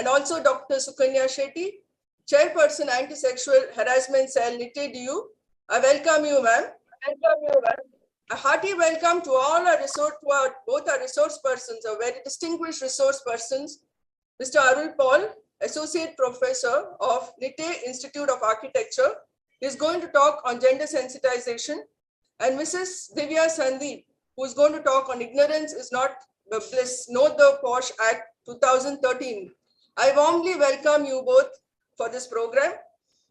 and also Dr. Shetty, Chairperson Anti-Sexual Harassment Cell, Nitte DU. I welcome you, ma'am. A hearty welcome to all our both our resource persons, our very distinguished resource persons, Mr. Arun Paul, Associate Professor of Nitte Institute of Architecture. He is going to talk on gender sensitization, and Mrs. Divya Sandeep, who is going to talk on ignorance is not the bliss, Know the Posh Act 2013. I warmly welcome you both for this program.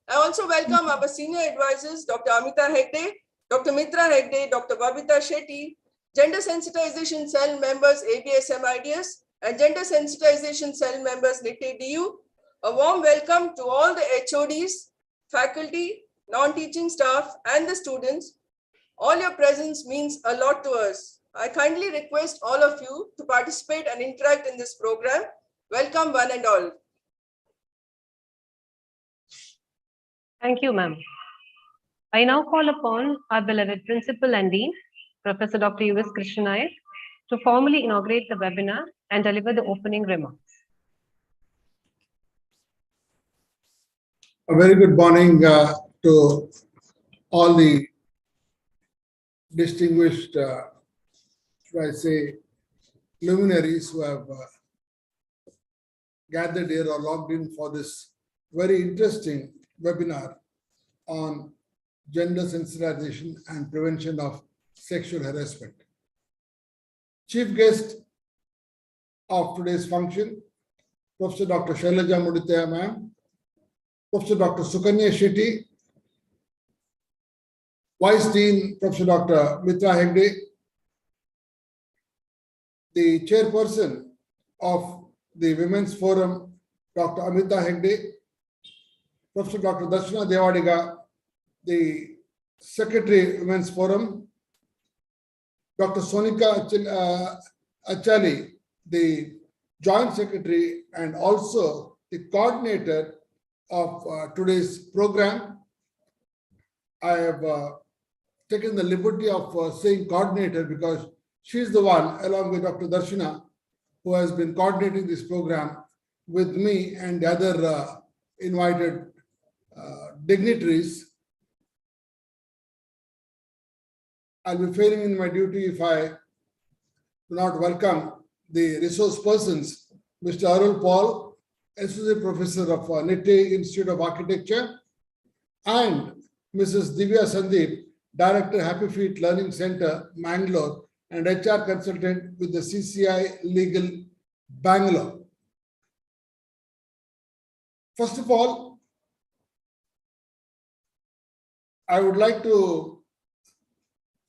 I also welcome our senior advisors, Dr. Amita Hegde, Dr. Mitra Hegde, Dr. Babita Shetty, Gender Sensitization Cell members ABSMIDS, and Gender Sensitization Cell members Nitte DU. A warm welcome to all the HODs, faculty, non-teaching staff, and the students. All your presence means a lot to us. I kindly request all of you to participate and interact in this program. Welcome one and all. Thank you, ma'am. I now call upon our beloved Principal and Dean, Professor Dr. U.S. Krishnanayak, to formally inaugurate the webinar and deliver the opening remarks. A very good morning to all the distinguished, should I say, luminaries who have gathered here or logged in for this very interesting webinar on gender sensitization and prevention of sexual harassment. Chief guest of today's function, Professor Dr. Shailaja Mudithaya ma'am, Professor Dr. Sukanya Shetty, Vice Dean Professor Dr. Mitra Hegde, the Chairperson of the Women's Forum, Dr. Amita Hegde, Professor Dr. Darshana Devadiga, the Secretary Women's Forum, Dr. Sonika Achali, the Joint Secretary and also the coordinator of today's program. I have taken the liberty of saying coordinator because she is the one, along with Dr. Darshana, who has been coordinating this program with me and the other invited dignitaries. I'll be failing in my duty if I do not welcome the resource persons, Mr. Arun Paul, Associate Professor of Nitte Institute of Architecture, and Mrs. Divya Sandeep, Director, Happy Feet Learning Center, Mangalore, and HR Consultant with the CCI Legal, Bangalore. First of all, I would like to,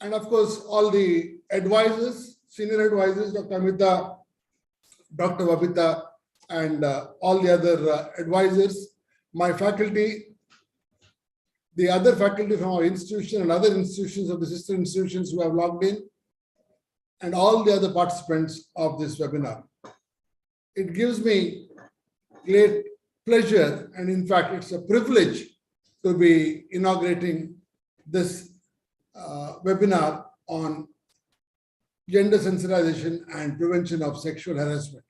and of course, all the advisors, senior advisors, Dr. Amita, Dr. Babita, and all the other advisors, my faculty, the other faculty from our institution and other institutions of the sister institutions who have logged in, and all the other participants of this webinar. It gives me great pleasure, and in fact, it's a privilege to be inaugurating this webinar on gender sensitization and prevention of sexual harassment.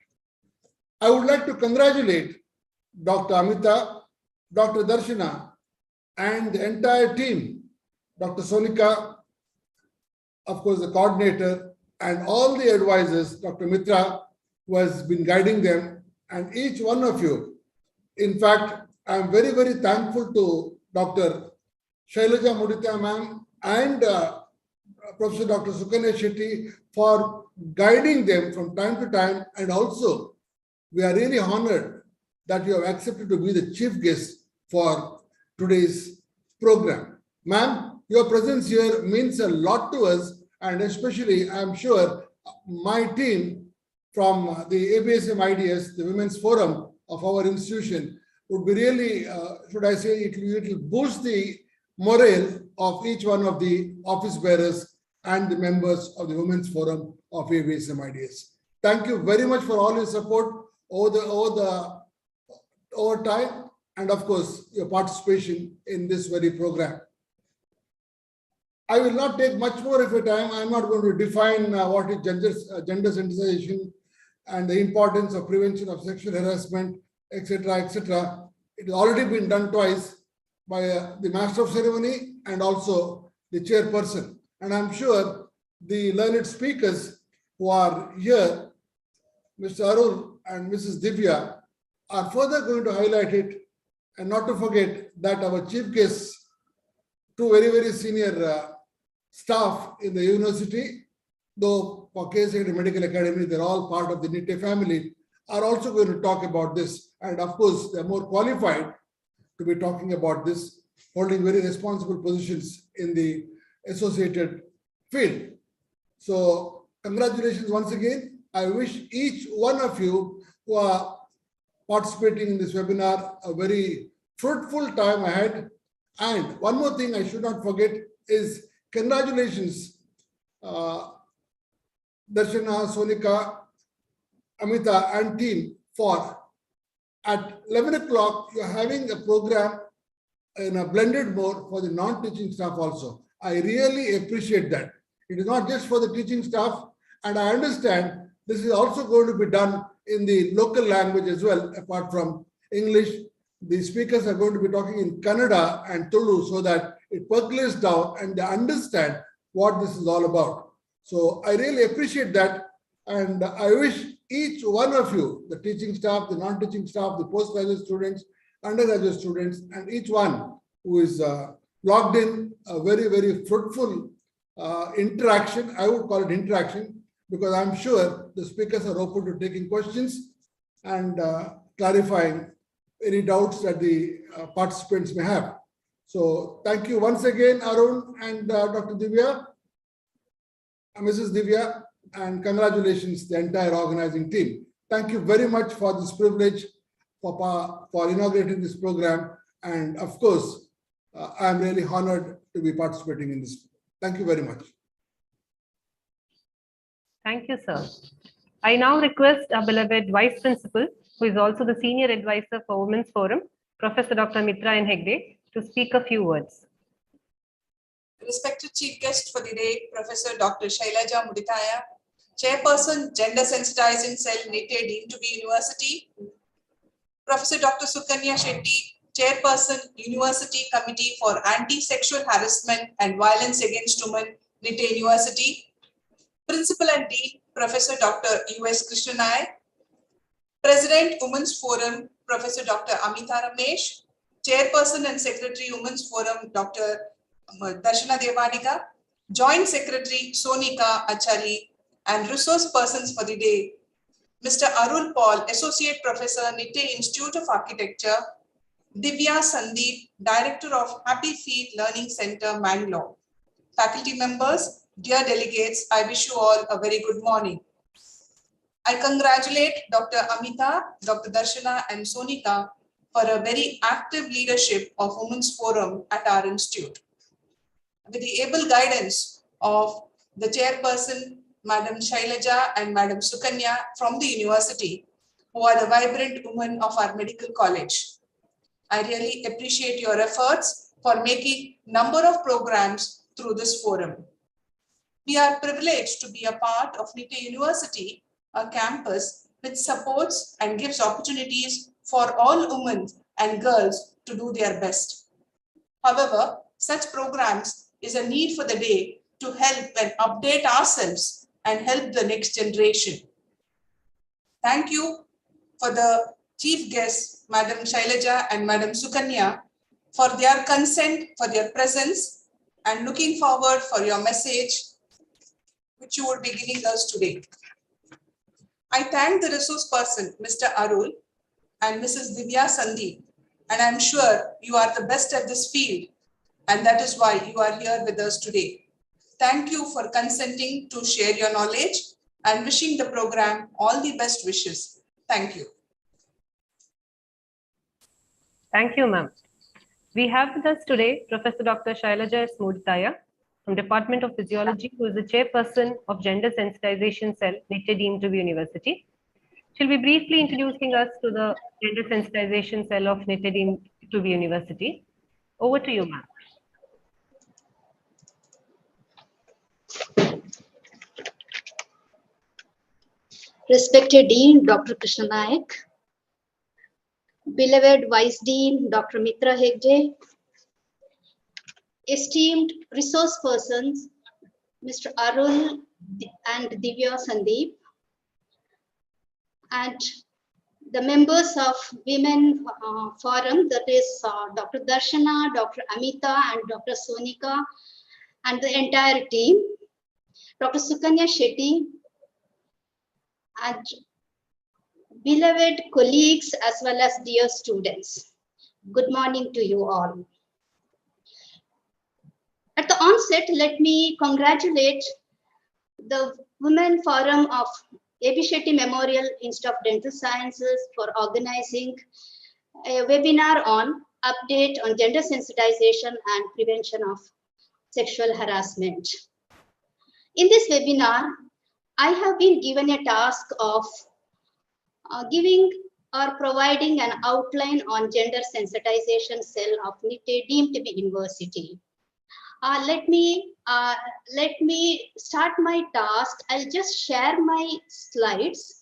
I would like to congratulate Dr. Amita, Dr. Darshana, and the entire team, Dr. Sonika, of course, the coordinator, and all the advisors, Dr. Mitra, who has been guiding them, and each one of you. In fact, I am very, very thankful to Dr. Shailaja Mudithaya ma'am and Professor Dr. Sukanya Shetty for guiding them from time to time, and also we are really honored that you have accepted to be the chief guest for today's program. Ma'am, your presence here means a lot to us, and especially I'm sure my team from the ABSMIDS, the Women's Forum of our institution, would be really, should I say, it will boost the morale of each one of the office bearers and the members of the Women's Forum of ABSMIDS. Thank you very much for all your support over time, and of course, your participation in this very program. I will not take much more of your time. I'm not going to define what is gender sensitization and the importance of prevention of sexual harassment, etc., etc. It has already been done twice by the Master of Ceremony and also the Chairperson. And I'm sure the learned speakers who are here, Mr. Arun and Mrs. Divya, are further going to highlight it, and not to forget that our chief guests, two very, very senior staff in the university, though for KSAT Medical Academy, they're all part of the Nitte family, are also going to talk about this. And of course, they're more qualified to be talking about this, holding very responsible positions in the associated field. So congratulations once again. I wish each one of you who are participating in this webinar a very fruitful time ahead. And one more thing I should not forget is congratulations, Darshana, Sonika, Amita and team, for at 11 o'clock, you're having a program in a blended mode for the non-teaching staff also. I really appreciate that. It is not just for the teaching staff, and I understand this is also going to be done in the local language as well, apart from English. The speakers are going to be talking in Kannada and Tulu so that it percolates down and they understand what this is all about. So I really appreciate that. And I wish each one of you, the teaching staff, the non-teaching staff, the postgraduate students, undergraduate students, and each one who is logged in, a very, very fruitful interaction. I would call it interaction, because I'm sure the speakers are open to taking questions and clarifying any doubts that the participants may have. So thank you once again, Arun and Dr. Divya, Mrs. Divya, and congratulations the entire organizing team. Thank you very much for this privilege, for inaugurating this program. And of course, I'm really honored to be participating in this. Thank you very much. Thank you, sir. I now request our beloved Vice Principal, who is also the Senior Advisor for Women's Forum, Professor Dr. Mitra N. Hegde, to speak a few words. Respected Chief Guest for the day, Professor Dr. Shailaja Mudithaya, Chairperson, Gender Sensitization Cell, Nitte, Dean to be University, Professor Dr. Sukanya Shetty, Chairperson, University Committee for Anti-Sexual Harassment and Violence Against Women, Nitte University, Principal and Dean, Professor Dr. U.S. Krishna Nayak, President, Women's Forum, Professor Dr. Amita Ramesh, Chairperson and Secretary, Women's Forum, Dr. Darshana Devadiga, Joint Secretary, Sonika Achari, and resource persons for the day, Mr. Arun Paul, Associate Professor, Nitte Institute of Architecture, Divya Sandeep, Director of Happy Feet Learning Center, Mangalore. Faculty members, dear delegates, I wish you all a very good morning. I congratulate Dr. Amita, Dr. Darshana and Sonika for a very active leadership of Women's Forum at our institute. With the able guidance of the chairperson, Madam Shailaja and Madam Sukanya from the university, who are the vibrant women of our medical college. I really appreciate your efforts for making number of programs through this forum. We are privileged to be a part of Nitte University, a campus which supports and gives opportunities for all women and girls to do their best. However, such programs is a need for the day to help and update ourselves and help the next generation. Thank you for the chief guests, Madam Shailaja and Madam Sukanya, for their consent, for their presence, and looking forward for your message, which you will be giving us today. I thank the resource person, Mr. Arul and Mrs. Divya Sandeep, and I'm sure you are the best at this field, and that is why you are here with us today. Thank you for consenting to share your knowledge and wishing the program all the best wishes. Thank you. Thank you, ma'am. We have with us today Professor Dr. Shailaja Mudithaya from Department of Physiology, who is the chairperson of Gender Sensitization Cell, Nitte Dean to be University. She'll be briefly introducing us to the Gender Sensitization Cell of Nitte Dean to be University. Over to you, ma'am. Respected Dean Dr. Krishna Nayak, beloved Vice Dean, Dr. Mitra Hegde, esteemed resource persons, Mr. Arun and Divya Sandeep, and the members of Women Forum, that is Dr. Darshana, Dr. Amita, and Dr. Sonika, and the entire team, Dr. Sukanya Shetty, and beloved colleagues as well as dear students. Good morning to you all. At the onset, let me congratulate the Women Forum of A.B. Shetty Memorial Institute of Dental Sciences for organizing a webinar on update on gender sensitization and prevention of sexual harassment. In this webinar, I have been given a task of giving or providing an outline on gender sensitization cell of Nitte deemed to be university. Let me start my task. I'll just share my slides.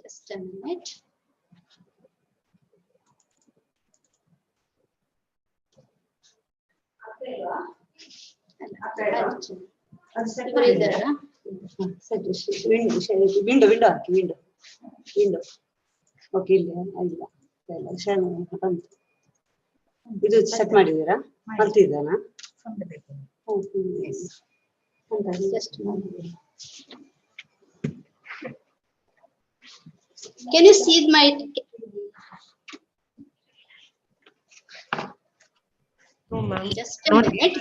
Just a minute. Window okay ಇಲ್ಲ ಇದು set ಮಾಡಿದ್ದೀರಾ ಬರ್ತಿದ್ದಾನಾ Can you see my? No, ma'am. Just a minute.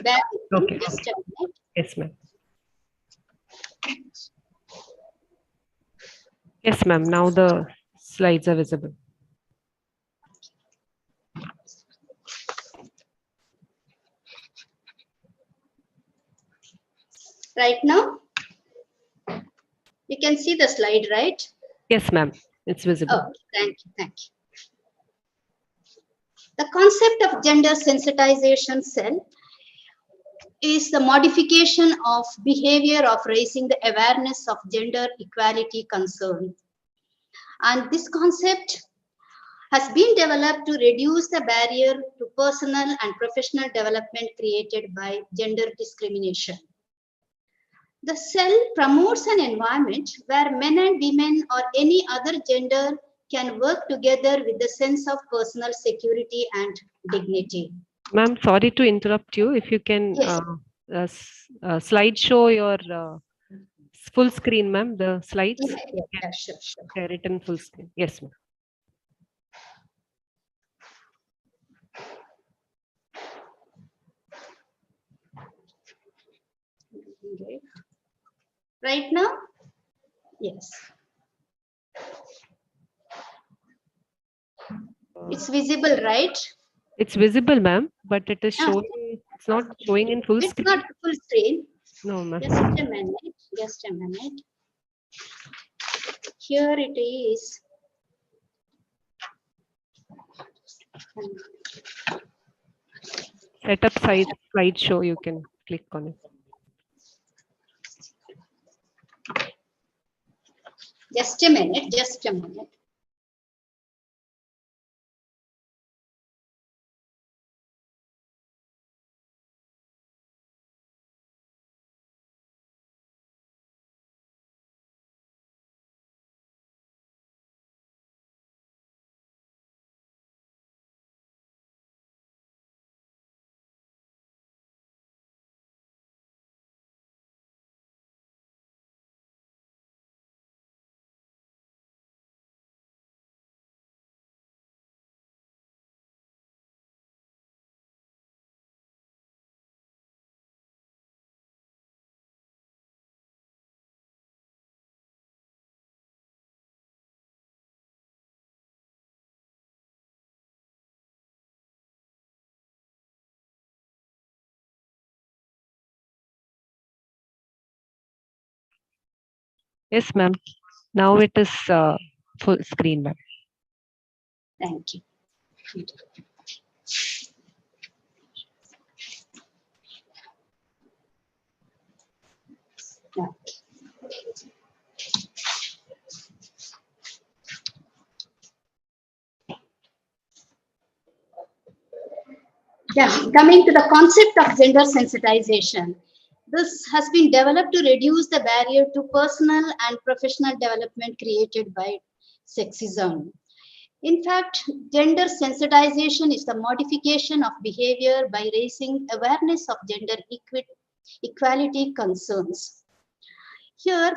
Okay. Just a minute. Yes, ma'am. Yes, ma'am. Now the slides are visible. Right now, you can see the slide, right? Yes, ma'am. It's visible. Oh, thank you, thank you. The concept of gender sensitization cell is the modification of behavior of raising the awareness of gender equality concern. And this concept has been developed to reduce the barrier to personal and professional development created by gender discrimination. The cell promotes an environment where men and women or any other gender can work together with the sense of personal security and dignity. Ma'am, sorry to interrupt you. If you can Yes. slide show your full screen, ma'am, the slides. Yeah, sure. Share it in full screen. Yes, ma'am. Okay. Right now? Yes. It's visible, right? It's visible, ma'am, but it is showing, it's not showing in full It's screen. not full screen. No, ma'am. Just a minute. Here it is. Set up slide show, you can click on it. Just a minute. Yes, ma'am. Now it is full screen, ma'am. Thank you. Yeah. Yeah, coming to the concept of gender sensitization. This has been developed to reduce the barrier to personal and professional development created by sexism. In fact, gender sensitization is the modification of behavior by raising awareness of gender equality concerns. Here,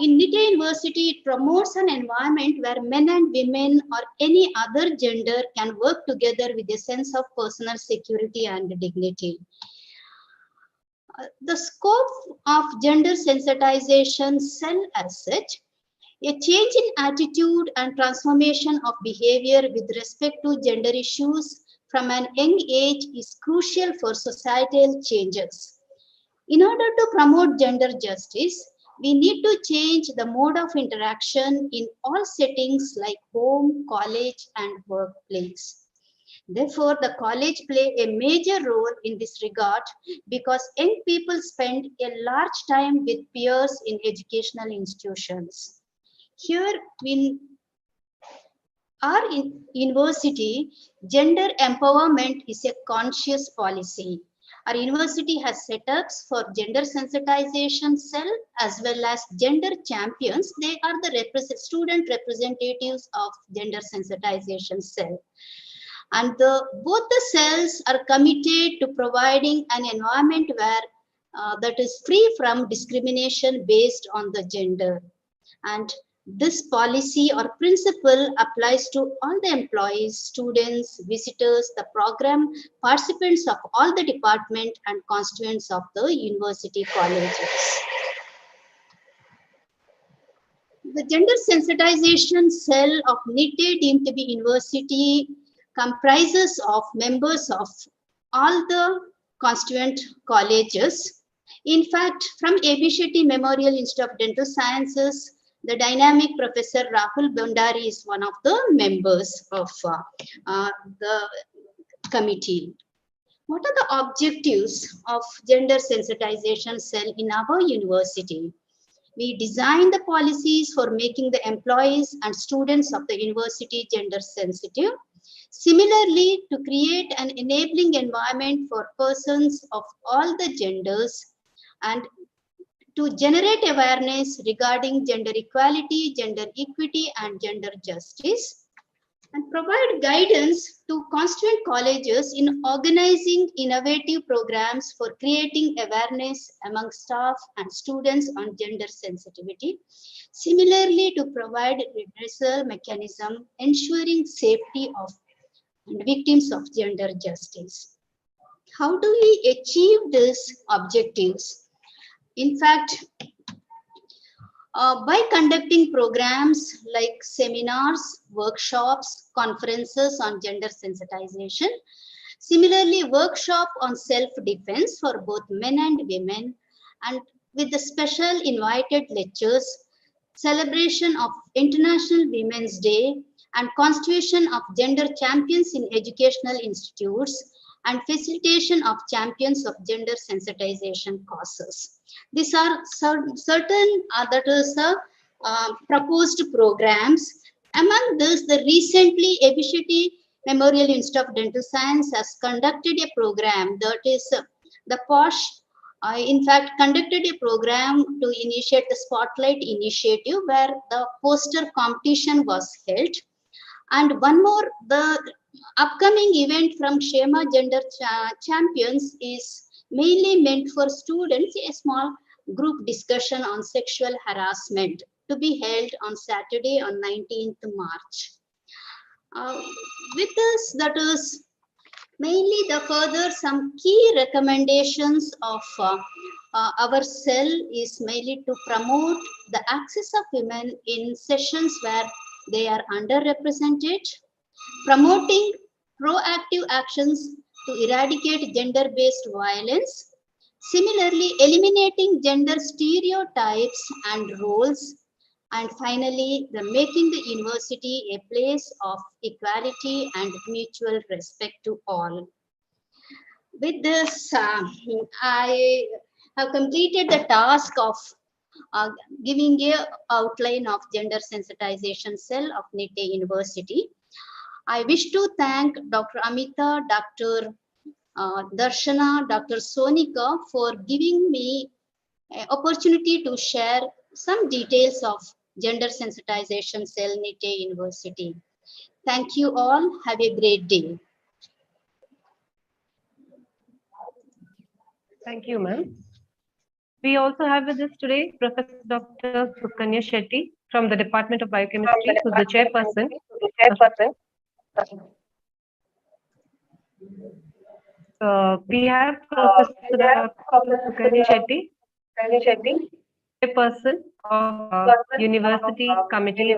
in Nitte University, it promotes an environment where men and women or any other gender can work together with a sense of personal security and dignity. The scope of gender sensitization cell as such, a change in attitude and transformation of behavior with respect to gender issues from an young age is crucial for societal changes. In order to promote gender justice, we need to change the mode of interaction in all settings like home, college, and workplace. Therefore, the college play a major role in this regard because young people spend a large time with peers in educational institutions. Here, in our university, gender empowerment is a conscious policy. Our university has setups for gender sensitization cell as well as gender champions. They are the student representatives of gender sensitization cell. And both the cells are committed to providing an environment where that is free from discrimination based on the gender. And this policy or principle applies to all the employees, students, visitors, the program participants of all the department and constituents of the university colleges. The gender sensitization cell of Nitte deemed to be university comprises of members of all the constituent colleges. In fact, from A.B. Shetty Memorial Institute of Dental Sciences, the dynamic Professor Rahul Bhandari is one of the members of the committee. What are the objectives of gender sensitization cell in our university? We design the policies for making the employees and students of the university gender sensitive. Similarly, to create an enabling environment for persons of all the genders and to generate awareness regarding gender equality, gender equity, and gender justice, and provide guidance to constituent colleges in organizing innovative programs for creating awareness among staff and students on gender sensitivity. Similarly, to provide redressal mechanism ensuring safety of victims of gender justice. How do we achieve these objectives? In fact, by conducting programs like seminars, workshops, conferences on gender sensitization, similarly workshop on self-defense for both men and women, and with the special invited lectures, celebration of International Women's Day, and constitution of gender champions in educational institutes, and facilitation of champions of gender sensitization causes. These are certain proposed programs. Among this, the recently A.B. Shetty Memorial Institute of Dental Science has conducted a program that is the POSH. In fact, conducted a program to initiate the Spotlight Initiative where the poster competition was held. And one more, the upcoming event from Shema Gender Champions is mainly meant for students, a small group discussion on sexual harassment to be held on Saturday on 19th March. With this, that is mainly the further some key recommendations of our cell is mainly to promote the access of women in sessions where they are underrepresented, promoting proactive actions to eradicate gender-based violence, Similarly, eliminating gender stereotypes and roles. And finally, the making the university a place of equality and mutual respect to all. With this, I have completed the task of giving a outline of gender sensitization cell of Nitte University. I wish to thank Dr. Amita, Dr. Darshana, Dr. Sonika for giving me an opportunity to share some details of gender sensitization cell Nitte University. Thank you all. Have a great day. Thank you, ma'am. We also have with us today Professor Dr. Sukanya Shetty from the Department of Biochemistry, who is the chairperson. We have Professor Dr. Sukanya Shetty, chairperson of University Committee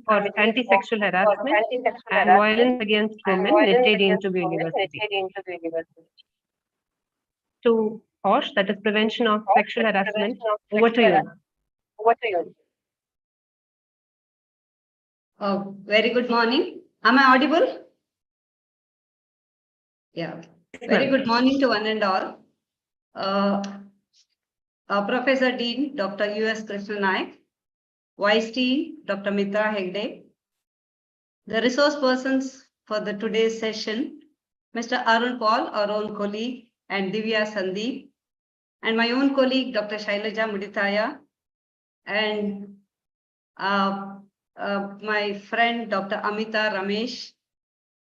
for Anti-Sexual Harassment and Violence Against Women, Nitte Deemed to be University. To OSH, that is Prevention of Sexual Harassment. Over to you. Very good morning. Am I audible? Yeah. Very good morning to one and all. Professor Dean, Dr. U.S. Krishna Naik, Vice Dean, Dr. Mitra Hegde, the resource persons for the today's session, Mr. Arun Paul, our own colleague, and Divya Sandeep, and my own colleague, Dr. Shailaja Mudithaya, and my friend, Dr. Amita Ramesh,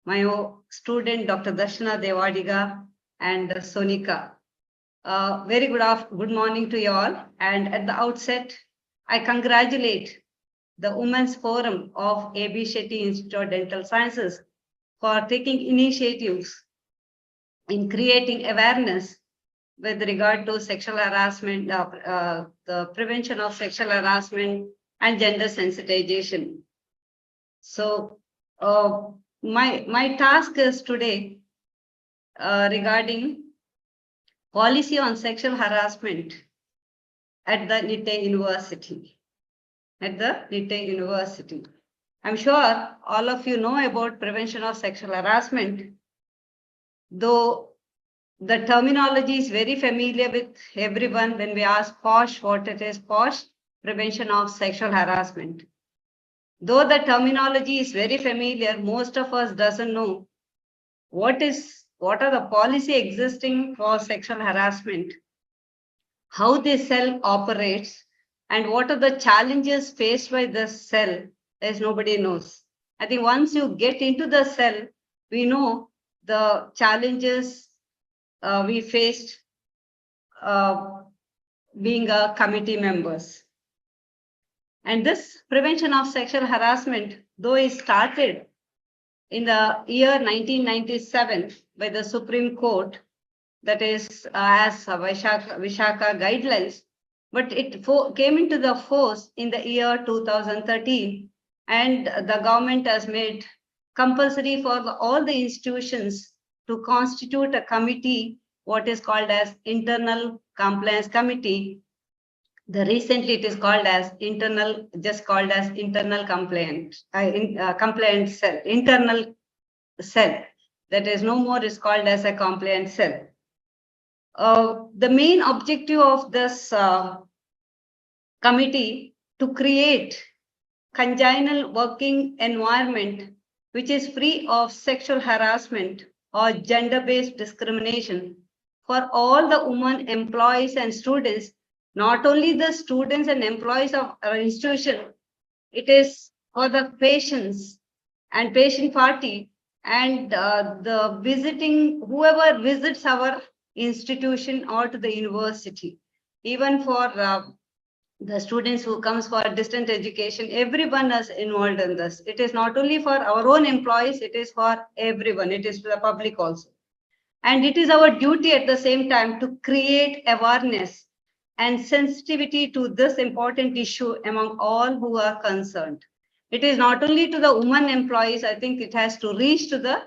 my student, Dr. Darshana Devadiga, and Sonika. Very good morning to you all. And at the outset, I congratulate the Women's Forum of A.B. Shetty Institute of Dental Sciences for taking initiatives in creating awareness with regard to sexual harassment, the prevention of sexual harassment and gender sensitization. So my task is today regarding policy on sexual harassment at the Nitte University. I'm sure all of you know about prevention of sexual harassment, though the terminology is very familiar with everyone when we ask POSH, what it is, POSH, prevention of sexual harassment. Though the terminology is very familiar, most of us doesn't know what are the policy existing for sexual harassment, how this cell operates, and what are the challenges faced by this cell, as nobody knows. I think once you get into the cell, we know the challenges we faced being a committee members. And this prevention of sexual harassment, though it started in the year 1997 by the Supreme Court, that is as Vishaka guidelines, but it came into the force in the year 2013, and the government has made compulsory for all the institutions to constitute a committee, what is called as internal compliance committee. Recently it is called as internal compliance cell, internal cell. That is no more is called as a compliance cell. The main objective of this committee to create congenial working environment which is free of sexual harassment or gender-based discrimination for all the women employees and students, not only the students and employees of our institution, it is for the patients and patient party and the visiting, whoever visits our institution or to the university, even for the students who comes for distant education, everyone is involved in this. It is not only for our own employees, it is for everyone. It is to the public also. And it is our duty at the same time to create awareness and sensitivity to this important issue among all who are concerned. It is not only to the women employees, I think it has to reach to the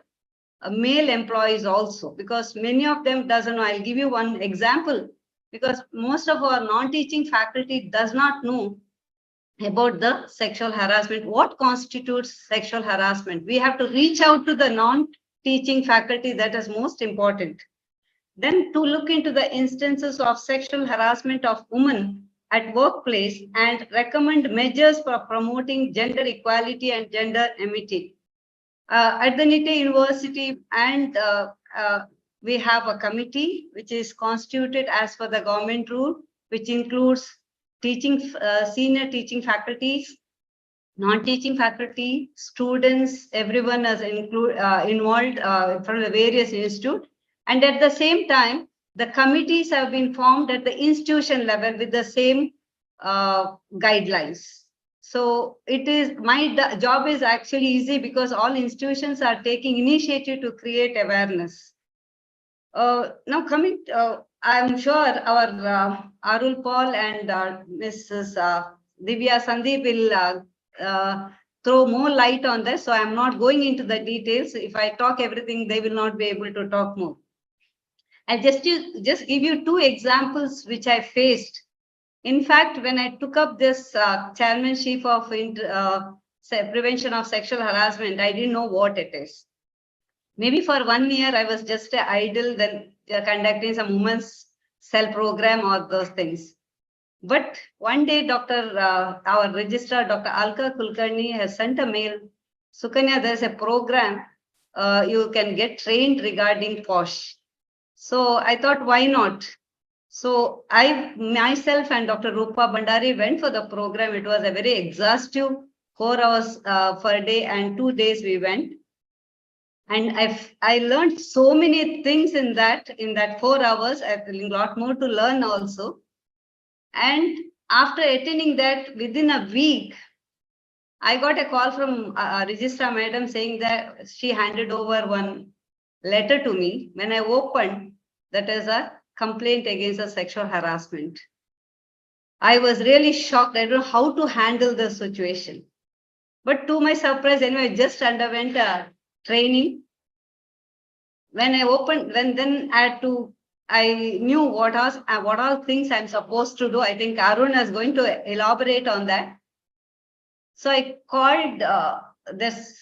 male employees also, because many of them doesn't know. I'll give you one example. because most of our non-teaching faculty does not know about the sexual harassment. What constitutes sexual harassment? We have to reach out to the non-teaching faculty. That is most important. Then to look into the instances of sexual harassment of women at workplace and recommend measures for promoting gender equality and gender equity. At the Nitte University, and we have a committee which is constituted as per the government rule, which includes teaching, senior teaching faculties, non-teaching faculty, students, everyone is involved from the various institutes. And at the same time, the committees have been formed at the institution level with the same guidelines. So it is, my job is actually easy because all institutions are taking initiative to create awareness. Now coming, I'm sure our Arun Paul and Mrs. Divya Sandeep will throw more light on this. So I'm not going into the details. If I talk everything, they will not be able to talk more. And just give you two examples which I faced. In fact, when I took up this chairmanship of prevention of sexual harassment, I didn't know what it is. Maybe for 1 year, I was just idle, then conducting some women's cell program or those things. But one day, our registrar, Dr. Alka Kulkarni, has sent a mail. Sukanya, there's a program you can get trained regarding POSH. So I thought, why not? So I myself and Dr. Rupa Bandari went for the program. It was a very exhaustive 4 hours per day, and 2 days we went. And I learned so many things in that 4 hours. I have a lot more to learn also. And after attending that, within a week, I got a call from Registrar Madam saying that she handed over one letter to me. When I opened, that is a complaint against a sexual harassment. I was really shocked. I don't know how to handle the situation. But to my surprise, anyway, I just underwent a training. When I opened, then I knew what all things I'm supposed to do. I think Arun is going to elaborate on that. So I called this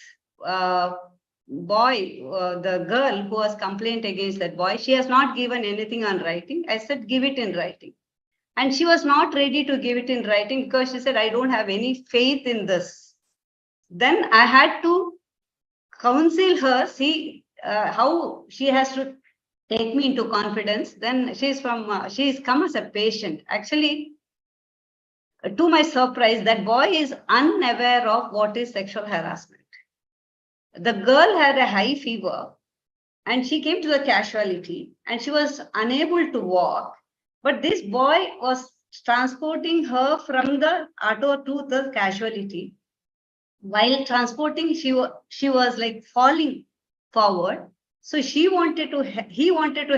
boy, the girl who was complained against that boy. She has not given anything on writing. I said, give it in writing. And she was not ready to give it in writing because she said, I don't have any faith in this. Then I had to counsel her, see how she has to take me into confidence. Then she's come as a patient. Actually, to my surprise, that boy is unaware of what is sexual harassment. The girl had a high fever and she came to the casualty and she was unable to walk. But this boy was transporting her from the auto to the casualty. While transporting, she was like falling forward. So he wanted to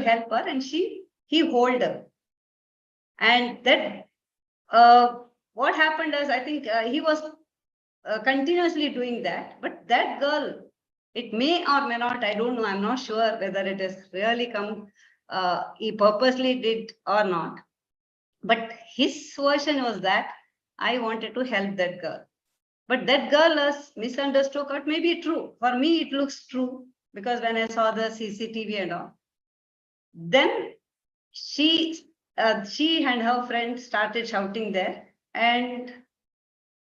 help her and he held her. And that what happened is, I think he was continuously doing that. But that girl, it may or may not, I don't know, I'm not sure whether it is really he purposely did or not. But his version was that I wanted to help that girl. But that girl is misunderstood. It may be true. For me, it looks true because when I saw the CCTV and all, then she and her friend started shouting there. And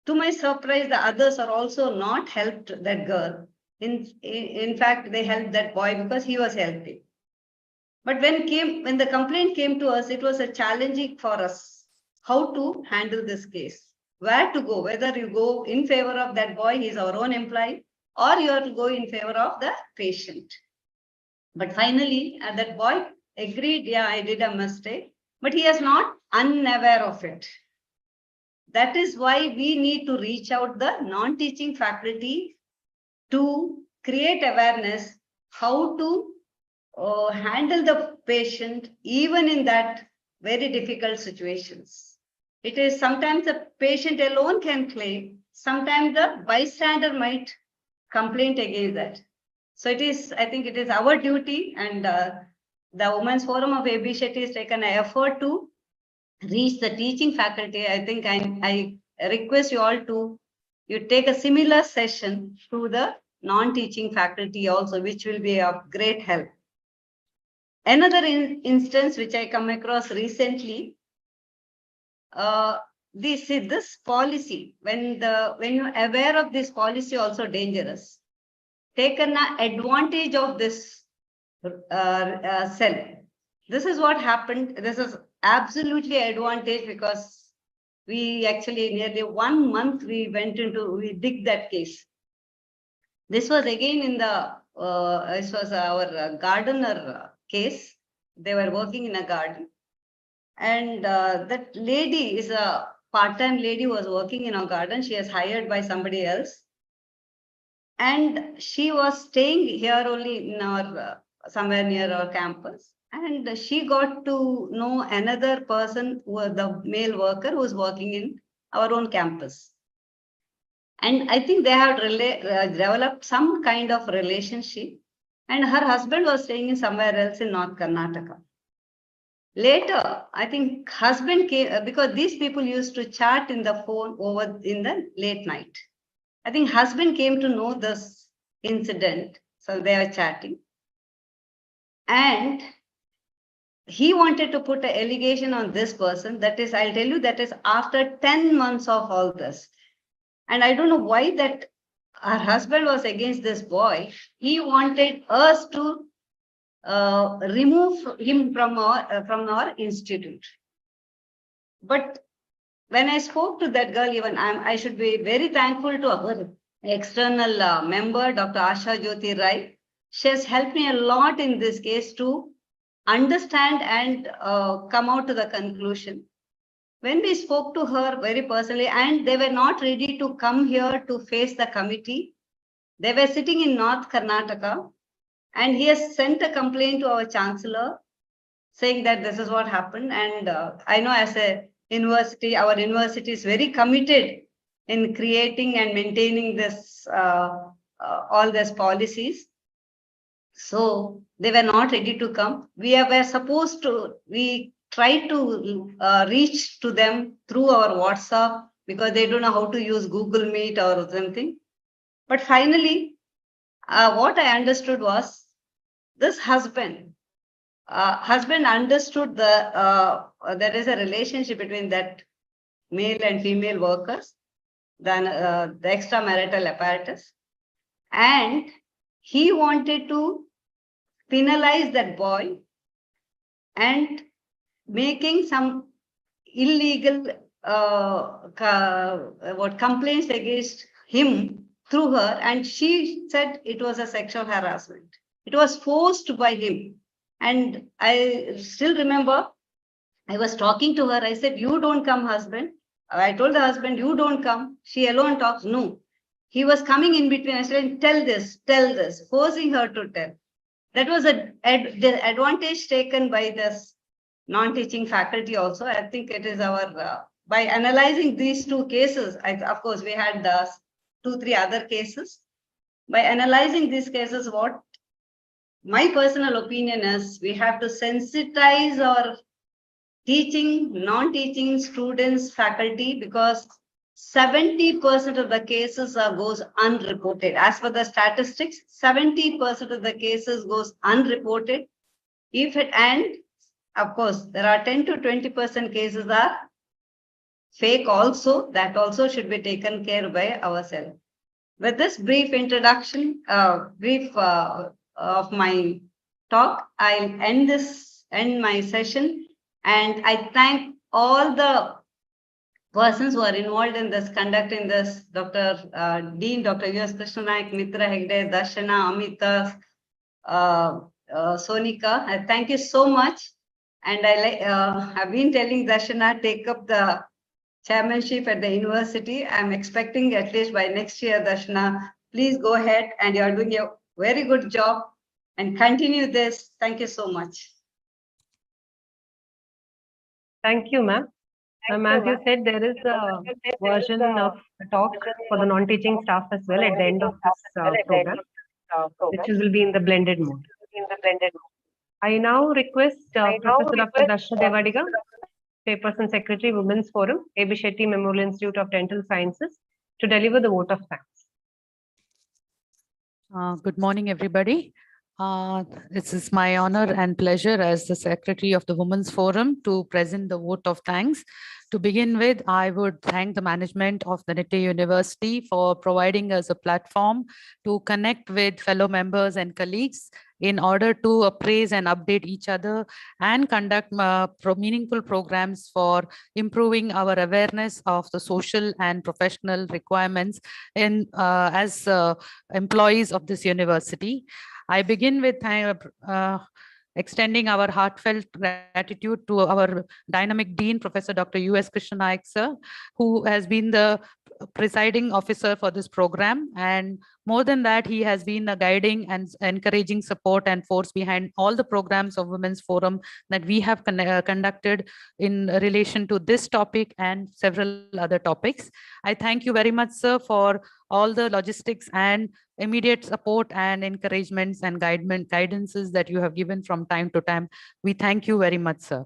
to my surprise, the others are also not helped that girl. In fact, they helped that boy because he was helping. But when the complaint came to us, it was a challenging for us how to handle this case. Where to go, whether you go in favor of that boy, he's our own employee, or you have to go in favor of the patient. But finally, that boy agreed, yeah, I did a mistake, but he is not unaware of it. That is why we need to reach out the non-teaching faculty to create awareness how to handle the patient even in that very difficult situations. It is sometimes the patient alone can claim, sometimes the bystander might complain against that. So it is, I think it is our duty and the Women's Forum of AB Shetty has taken an effort to reach the teaching faculty. I think I request you all to take a similar session to the non-teaching faculty also, which will be of great help. Another instance which I come across recently, this policy, when you're aware of this policy also dangerous, taken advantage of this cell. This is what happened. This is absolutely advantage, because we actually nearly 1 month we dig that case. This was again in the this was our gardener case. They were working in a garden, and that lady is a part-time lady who was working in a garden. She was hired by somebody else, and she was staying here only in our somewhere near our campus. And she got to know another person, who was the male worker who was working in our own campus. And I think they have developed some kind of relationship. And her husband was staying in somewhere else in North Karnataka. Later, I think husband came, because these people used to chat in the phone over in the late night. I think husband came to know this incident. So they were chatting. And he wanted to put an allegation on this person. That is, I'll tell you, that is after 10 months of all this. And I don't know why that her husband was against this boy. He wanted us to remove him from our institute. But when I spoke to that girl, even I should be very thankful to our external member, Dr. Asha Jyoti Rai. She has helped me a lot in this case to understand and come out to the conclusion. When we spoke to her very personally, and they were not ready to come here to face the committee, they were sitting in North Karnataka, and he has sent a complaint to our chancellor saying that this is what happened. And I know as a university, our university is very committed in creating and maintaining this all these policies. So they were not ready to come. We tried to reach to them through our WhatsApp, because they don't know how to use Google Meet or something. But finally, what I understood was this husband understood there is a relationship between that male and female workers, then the extramarital apparatus, and he wanted to penalize that boy and making some illegal complaints against him through her. And she said it was a sexual harassment. It was forced by him. And I still remember I was talking to her. I said, "You don't come, husband." I told the husband, "You don't come." She alone talks. No. He was coming in between. I said, tell this, forcing her to tell. That was the advantage taken by this non-teaching faculty also. I think it is our, by analyzing these two cases, of course, we had 2-3 other cases. By analyzing these cases, what my personal opinion is, we have to sensitize our teaching, non-teaching students, faculty, because 70% of the cases goes unreported. As per the statistics, 70% of the cases goes unreported. And of course, there are 10 to 20% cases are fake also. That also should be taken care by ourselves. With this brief introduction, of my talk, I'll end my session. And I thank all the persons who are involved in this, conducting this, Dean, Dr. U.S. Krishnanak, Mitra Hegde, Darshana, Amita, Sonika. I thank you so much. And I've been telling Darshana, take up the chairmanship at the university. I'm expecting at least by next year, Darshana, please go ahead, and you're doing a very good job, and continue this. Thank you so much. Thank you, ma'am. As you said, there is a version of a talk for the non-teaching staff as well at the end of this program, which will be in the blended mode. I now request Professor Dr. Darshan Devadiga, Chairperson Secretary, Women's Forum, A.B. Shetty Memorial Institute of Dental Sciences, to deliver the vote of thanks. Good morning, everybody. This is my honor and pleasure as the Secretary of the Women's Forum to present the vote of thanks. To begin with, I would thank the management of the Nitte University for providing us a platform to connect with fellow members and colleagues in order to appraise and update each other and conduct meaningful programs for improving our awareness of the social and professional requirements in as employees of this university. I begin with extending our heartfelt gratitude to our dynamic dean, Professor Dr. U.S. Krishna Naik, sir, who has been the presiding officer for this program. And more than that, he has been a guiding and encouraging support and force behind all the programs of Women's Forum that we have conducted in relation to this topic and several other topics. I thank you very much, sir, for all the logistics and immediate support and encouragements and guidances that you have given from time to time. We thank you very much, sir.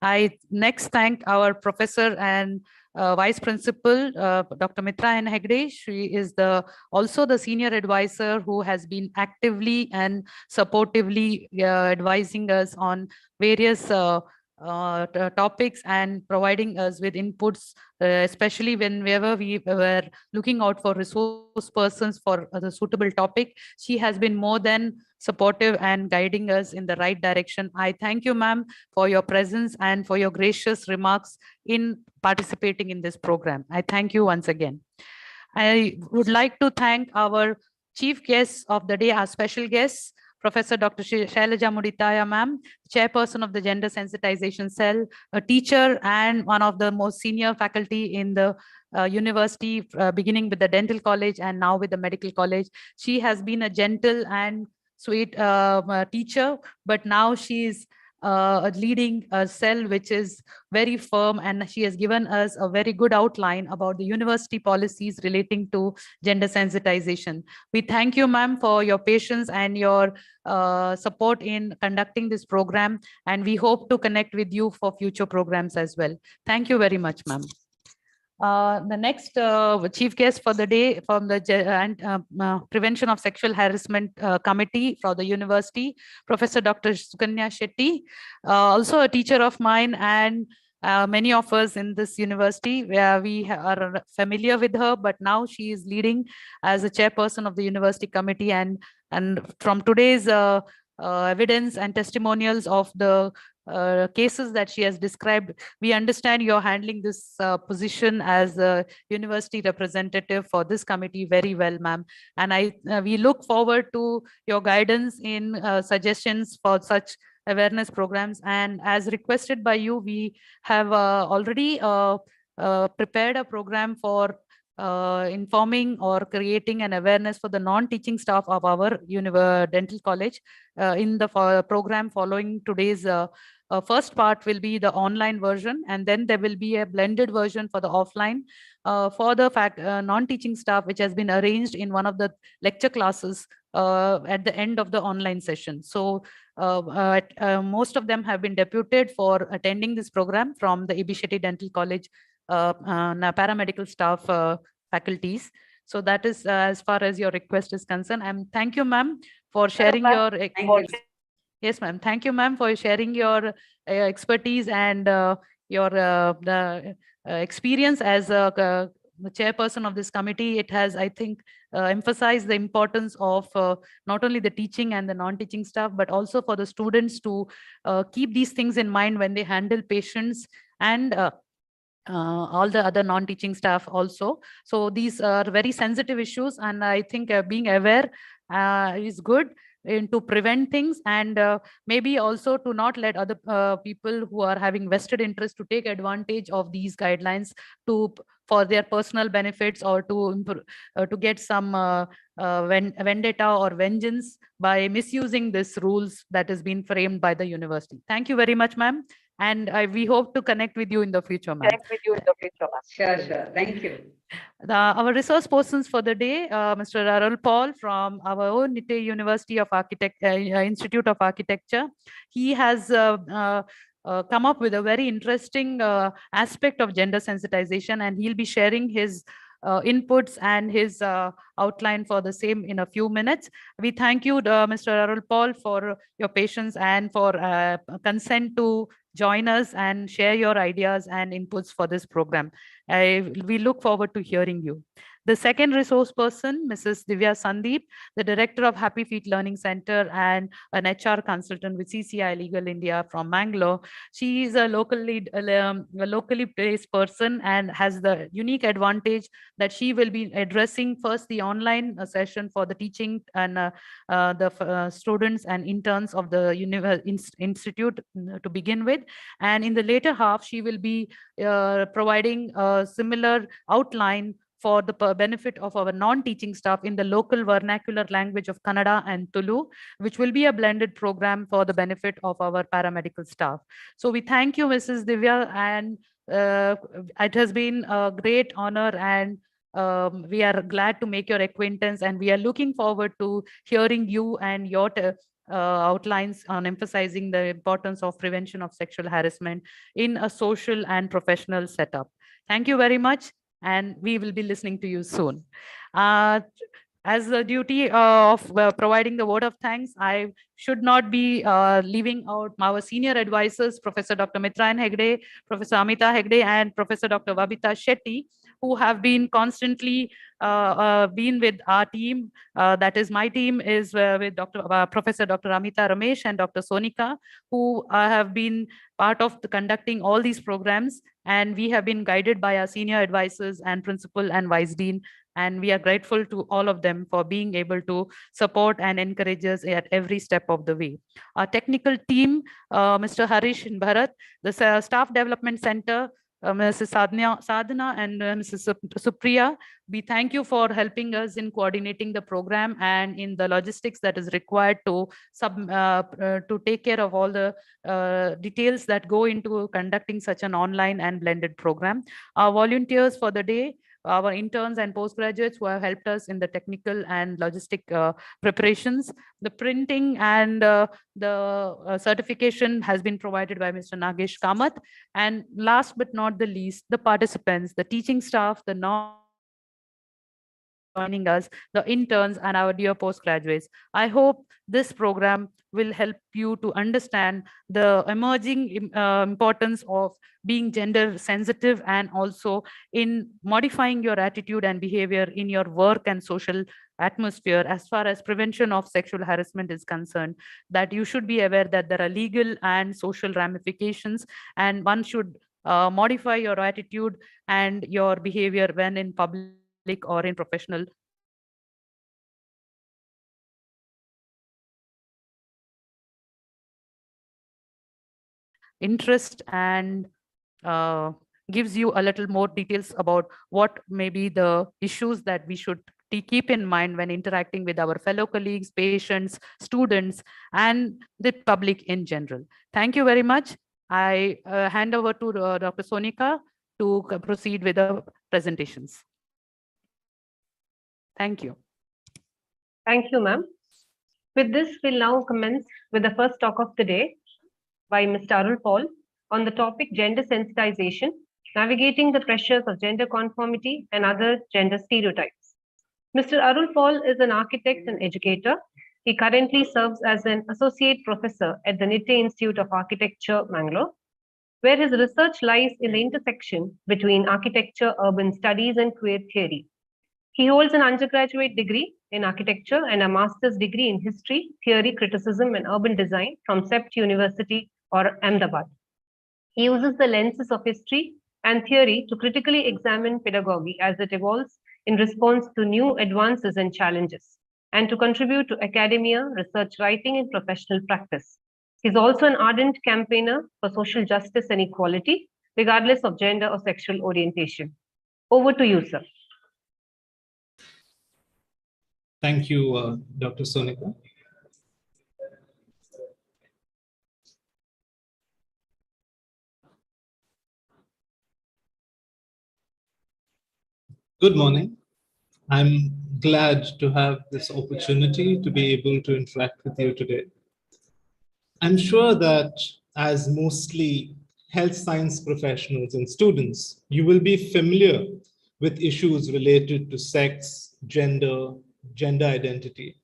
I next thank our professor and Vice Principal, Dr. Mitra N. Hegde. She is also the senior advisor who has been actively and supportively advising us on various topics and providing us with inputs, especially whenever we were looking out for resource persons for the suitable topic. She has been more than supportive and guiding us in the right direction. I thank you, ma'am, for your presence and for your gracious remarks in participating in this program. I thank you once again. I would like to thank our chief guests of the day, our special guests, Professor Dr. Shailaja Mudithaya, ma'am, chairperson of the Gender Sensitization Cell, a teacher and one of the most senior faculty in the university, beginning with the dental college and now with the medical college. She has been a gentle and sweet teacher, but now she is leading a cell which is very firm, and she has given us a very good outline about the university policies relating to gender sensitization. We thank you, ma'am, for your patience and your support in conducting this program, and we hope to connect with you for future programs as well. Thank you very much, ma'am. The next chief guest for the day from the Prevention of Sexual Harassment Committee for the university, Professor Dr. Sukanya Shetty, also a teacher of mine, and many of us in this university where we are familiar with her, but now she is leading as a chairperson of the university committee. And from today's evidence and testimonials of the cases that she has described, we understand you're handling this position as a university representative for this committee very well, ma'am. And we look forward to your guidance in suggestions for such awareness programs. And as requested by you, we have already prepared a program for informing or creating an awareness for the non-teaching staff of our dental college. In the program following today's first part will be the online version, and then there will be a blended version for the offline for the non-teaching staff, which has been arranged in one of the lecture classes at the end of the online session. So most of them have been deputed for attending this program from the A.B. Shetty Dental College paramedical staff faculties. So that is as far as your request is concerned. And thank you, ma'am, for sharing your yes, ma'am. Thank you, ma'am, for sharing your expertise and your experience as the chairperson of this committee. It has, I think, emphasized the importance of not only the teaching and the non-teaching staff, but also for the students to keep these things in mind when they handle patients and all the other non-teaching staff also. So these are very sensitive issues, and I think being aware is good to prevent things, and maybe also to not let other people who are having vested interest to take advantage of these guidelines for their personal benefits, or to get some vendetta or vengeance by misusing these rules that has been framed by the university. Thank you very much, ma'am. And we hope to connect with you in the future, ma'am. Sure, sure. Thank you. Our resource persons for the day, Mr. Arun Paul from our own Nitte University of Institute of Architecture. He has come up with a very interesting aspect of gender sensitization, and he'll be sharing his inputs and his outline for the same in a few minutes. We thank you, Mr. Arun Paul, for your patience and for consent to join us and share your ideas and inputs for this program. We look forward to hearing you. The second resource person, Mrs. Divya Sandeep, the director of Happy Feet Learning Center and an HR consultant with CCI Legal India from Mangalore. She is a locally based person and has the unique advantage that she will be addressing first the online session for the teaching and the students and interns of the institute to begin with. And in the later half, she will be providing a similar outline for the benefit of our non-teaching staff in the local vernacular language of Kannada and Tulu, which will be a blended program for the benefit of our paramedical staff. So we thank you, Mrs. Divya, and it has been a great honor, and we are glad to make your acquaintance, and we are looking forward to hearing you and your outlines on emphasizing the importance of prevention of sexual harassment in a social and professional setup. Thank you very much, and we will be listening to you soon. As the duty of providing the word of thanks, I should not be leaving out our senior advisors, Professor Dr. Mitrayan Hegde, Professor Amita Hegde, and Professor Dr. Babita Shetty, who have been constantly been with our team. That is, my team is with Professor Dr. Amita Ramesh and Dr. Sonika, who have been part of conducting all these programs. And we have been guided by our senior advisors and principal and vice dean. And we are grateful to all of them for being able to support and encourage us at every step of the way. Our technical team, Mr. Harish and Bharat, the Staff Development Center, Mrs. Sadhana and Mrs. Supriya, we thank you for helping us in coordinating the program and in the logistics that is required to take care of all the details that go into conducting such an online and blended program. Our volunteers for the day, our interns and postgraduates who have helped us in the technical and logistic preparations. The printing and the certification has been provided by Mr. Nagesh Kamath. And last but not the least, the participants, the teaching staff, the joining us, the interns, and our dear postgraduates. I hope this program will help you to understand the emerging importance of being gender sensitive, and also in modifying your attitude and behavior in your work and social atmosphere as far as prevention of sexual harassment is concerned, that you should be aware that there are legal and social ramifications, and one should modify your attitude and your behavior when in public or in professional interest, and gives you a little more details about what may be the issues that we should keep in mind when interacting with our fellow colleagues, patients, students, and the public in general. Thank you very much. I hand over to Dr. Sonika to proceed with the presentations. Thank you. Thank you, ma'am. With this, we'll now commence with the first talk of the day by Mr. Arun Paul on the topic gender sensitization, navigating the pressures of gender conformity and other gender stereotypes. Mr. Arun Paul is an architect and educator. He currently serves as an associate professor at the Nitte Institute of Architecture, Mangalore, where his research lies in the intersection between architecture, urban studies, and queer theory. He holds an undergraduate degree in architecture and a master's degree in history, theory, criticism, and urban design from CEPT University or Ahmedabad. He uses the lenses of history and theory to critically examine pedagogy as it evolves in response to new advances and challenges, and to contribute to academia, research writing, and professional practice. He's also an ardent campaigner for social justice and equality, regardless of gender or sexual orientation. Over to you, sir. Thank you, Dr. Sonika. Good morning. I'm glad to have this opportunity to be able to interact with you today. I'm sure that as mostly health science professionals and students, you will be familiar with issues related to sex, gender, gender identity.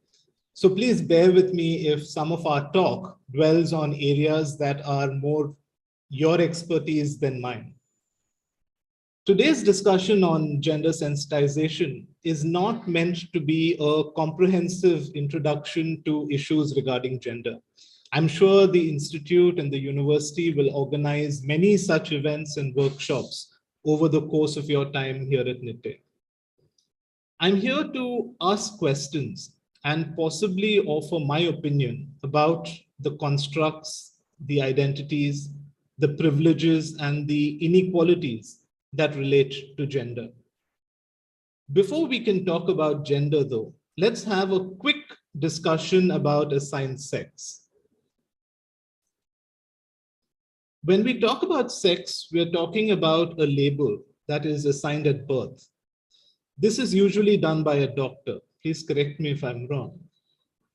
So please bear with me if some of our talk dwells on areas that are more your expertise than mine. Today's discussion on gender sensitization is not meant to be a comprehensive introduction to issues regarding gender. I'm sure the Institute and the university will organize many such events and workshops over the course of your time here at Nitte. I'm here to ask questions and possibly offer my opinion about the constructs, the identities, the privileges, and the inequalities that relate to gender. Before we can talk about gender, though, let's have a quick discussion about assigned sex. When we talk about sex, we're talking about a label that is assigned at birth. This is usually done by a doctor. Please correct me if I'm wrong.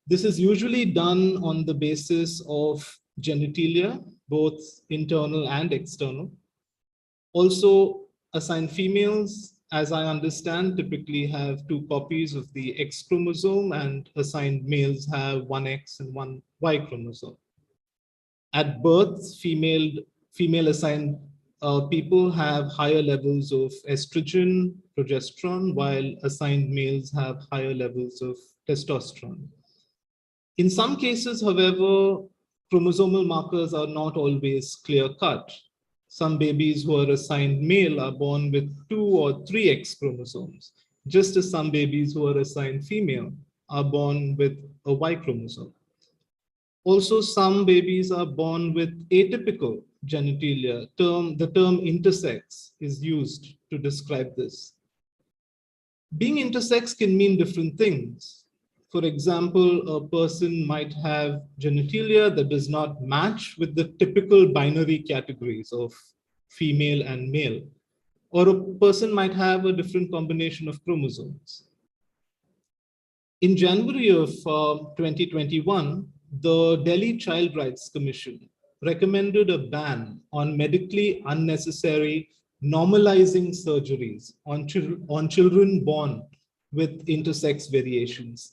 This is usually done on the basis of genitalia, both internal and external. Also, assigned females, as I understand, typically have 2 copies of the X chromosome, and assigned males have 1 X and 1 Y chromosome. At birth, female assigned people have higher levels of estrogen, progesterone, while assigned males have higher levels of testosterone. In some cases, however, chromosomal markers are not always clear-cut. Some babies who are assigned male are born with 2 or 3 X chromosomes, just as some babies who are assigned female are born with a Y chromosome. Also, some babies are born with atypical genitalia. The term intersex is used to describe this. Being intersex can mean different things. For example, a person might have genitalia that does not match with the typical binary categories of female and male, or a person might have a different combination of chromosomes. In January of 2021, the Delhi Child Rights Commission recommended a ban on medically unnecessary normalizing surgeries on children born with intersex variations.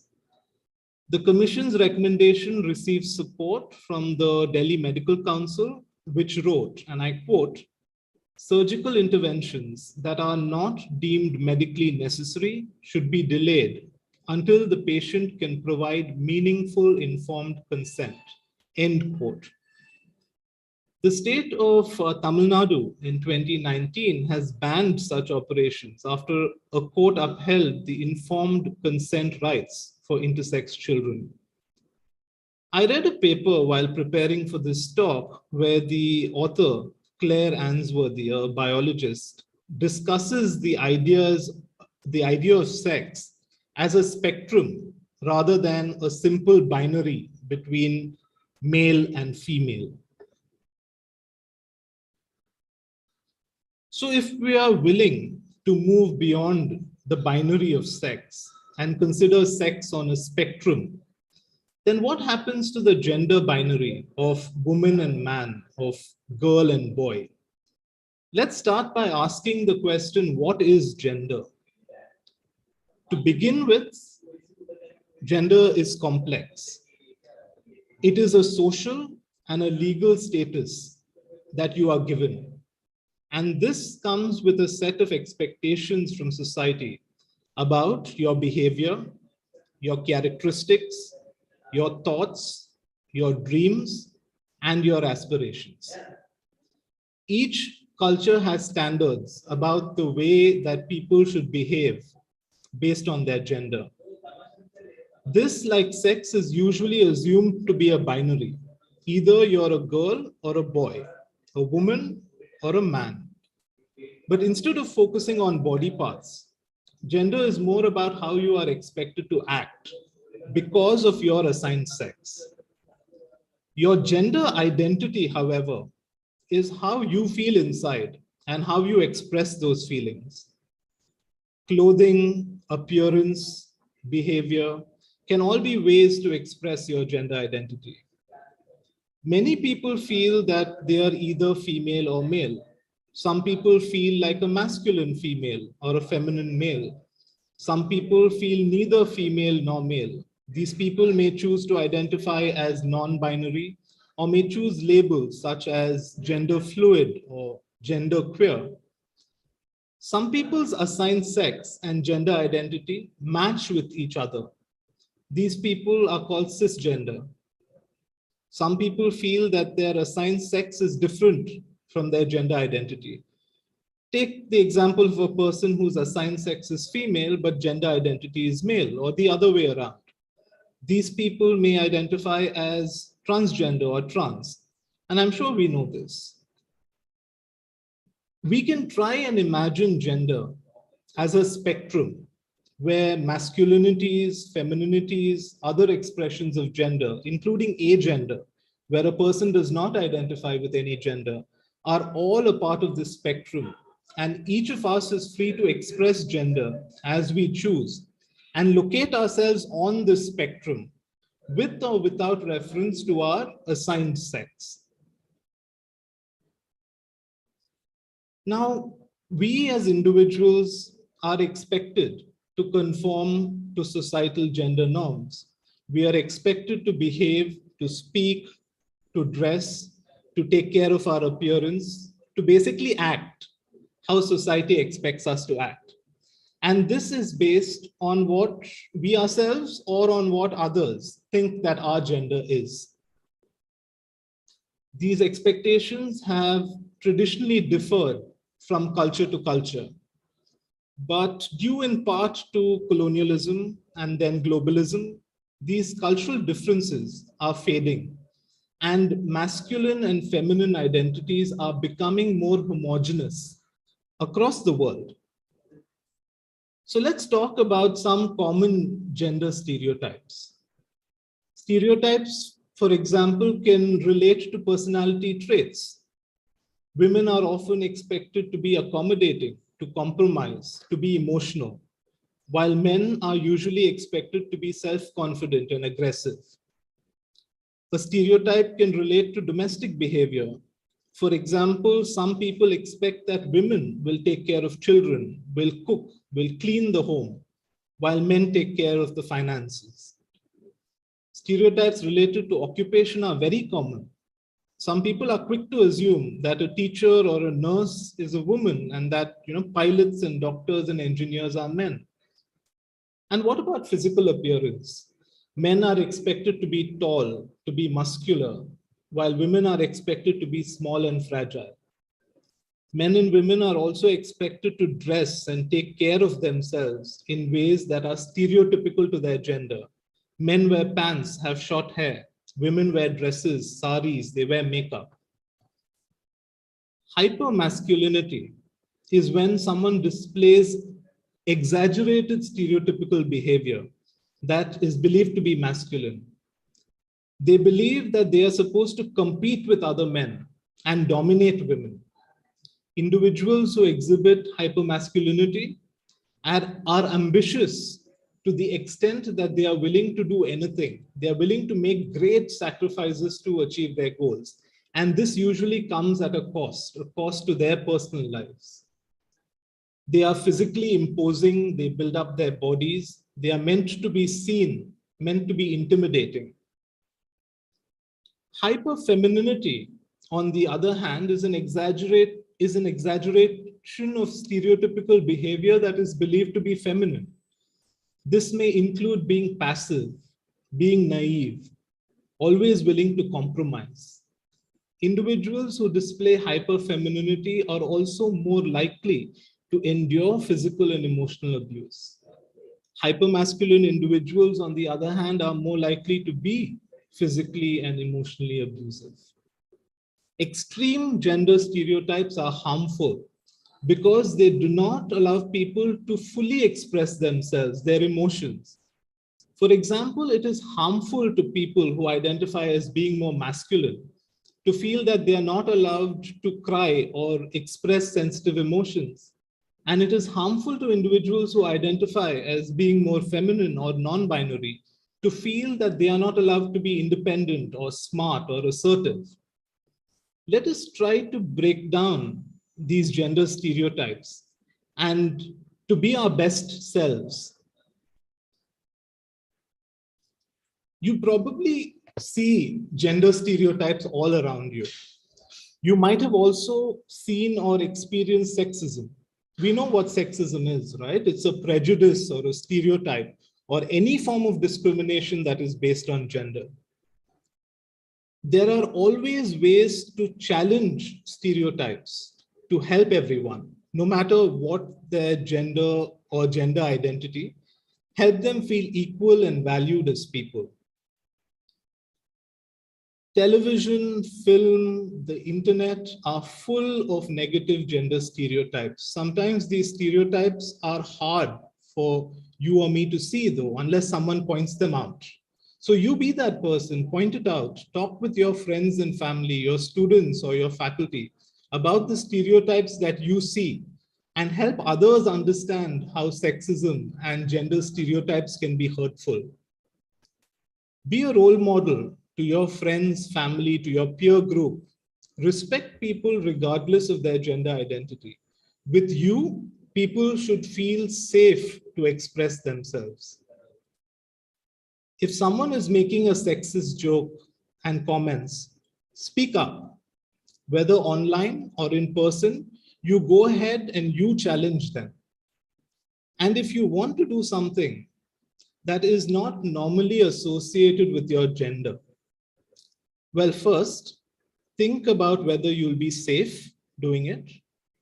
The Commission's recommendation received support from the Delhi Medical Council, which wrote, and I quote, "Surgical interventions that are not deemed medically necessary should be delayed until the patient can provide meaningful informed consent," end quote. The state of Tamil Nadu in 2019 has banned such operations after a court upheld the informed consent rights for intersex children. I read a paper while preparing for this talk where the author, Claire Answorthy, a biologist, discusses the idea of sex as a spectrum rather than a simple binary between male and female. So if we are willing to move beyond the binary of sex and consider sex on a spectrum, then what happens to the gender binary of woman and man, of girl and boy? Let's start by asking the question, what is gender? To begin with, gender is complex. It is a social and a legal status that you are given. And this comes with a set of expectations from society about your behavior, your characteristics, your thoughts, your dreams, and your aspirations. Each culture has standards about the way that people should behave based on their gender. This, like sex, is usually assumed to be a binary. Either you're a girl or a boy, a woman or a man. But instead of focusing on body parts, gender is more about how you are expected to act because of your assigned sex. Your gender identity, however, is how you feel inside and how you express those feelings. clothing, appearance, behavior can all be ways to express your gender identity. Many people feel that they are either female or male. Some people feel like a masculine female or a feminine male. Some people feel neither female nor male. These people may choose to identify as non-binary or may choose labels such as gender fluid or gender queer. Some people's assigned sex and gender identity match with each other. These people are called cisgender. Some people feel that their assigned sex is different from their gender identity. Take the example of a person whose assigned sex is female, but gender identity is male, or the other way around. These people may identify as transgender or trans, and I'm sure we know this. We can try and imagine gender as a spectrum where masculinities, femininities, other expressions of gender, including agender, where a person does not identify with any gender, are all a part of this spectrum. And each of us is free to express gender as we choose and locate ourselves on this spectrum with or without reference to our assigned sex. Now, we as individuals are expected to conform to societal gender norms. We are expected to behave, to speak, to dress, to take care of our appearance, to basically act how society expects us to act. And this is based on what we ourselves or on what others think that our gender is. These expectations have traditionally differed from culture to culture. But due in part to colonialism and then globalism, these cultural differences are fading, and masculine and feminine identities are becoming more homogeneous across the world. So let's talk about some common gender stereotypes. Stereotypes, for example, can relate to personality traits. Women are often expected to be accommodating, to compromise, to be emotional, while men are usually expected to be self-confident and aggressive. A stereotype can relate to domestic behavior. For example, some people expect that women will take care of children, will cook, will clean the home, while men take care of the finances. Stereotypes related to occupation are very common. Some people are quick to assume that a teacher or a nurse is a woman and that pilots and doctors and engineers are men. And what about physical appearance? Men are expected to be tall, to be muscular, while women are expected to be small and fragile. Men and women are also expected to dress and take care of themselves in ways that are stereotypical to their gender. Men wear pants, have short hair. Women wear dresses, saris, they wear makeup. Hypermasculinity is when someone displays exaggerated stereotypical behavior that is believed to be masculine. They believe that they are supposed to compete with other men and dominate women. Individuals who exhibit hypermasculinity are ambitious to the extent that they are willing to do anything. They are willing to make great sacrifices to achieve their goals. And this usually comes at a cost to their personal lives. They are physically imposing, they build up their bodies. They are meant to be seen, meant to be intimidating. Hyperfemininity, on the other hand, is an exaggeration of stereotypical behavior that is believed to be feminine. This may include being passive, being naive, always willing to compromise. Individuals who display hyperfemininity are also more likely to endure physical and emotional abuse. Hypermasculine individuals, on the other hand, are more likely to be physically and emotionally abusive. Extreme gender stereotypes are harmful because they do not allow people to fully express themselves, their emotions. For example, it is harmful to people who identify as being more masculine to feel that they are not allowed to cry or express sensitive emotions. And it is harmful to individuals who identify as being more feminine or non-binary to feel that they are not allowed to be independent or smart or assertive. Let us try to break down these gender stereotypes and to be our best selves. You probably see gender stereotypes all around you. You might have also seen or experienced sexism. We know what sexism is, right? It's a prejudice or a stereotype or any form of discrimination that is based on gender. There are always ways to challenge stereotypes to help everyone, no matter what their gender or gender identity, help them feel equal and valued as people. Television, film, the internet are full of negative gender stereotypes. Sometimes these stereotypes are hard for you or me to see, though, unless someone points them out. So you be that person, point it out, talk with your friends and family, your students or your faculty about the stereotypes that you see and help others understand how sexism and gender stereotypes can be hurtful. Be a role model to your friends, family, to your peer group. Respect people regardless of their gender identity. With you, people should feel safe to express themselves. If someone is making a sexist joke and comments, speak up. Whether online or in person, you go ahead and you challenge them. And if you want to do something that is not normally associated with your gender, well, first, think about whether you'll be safe doing it.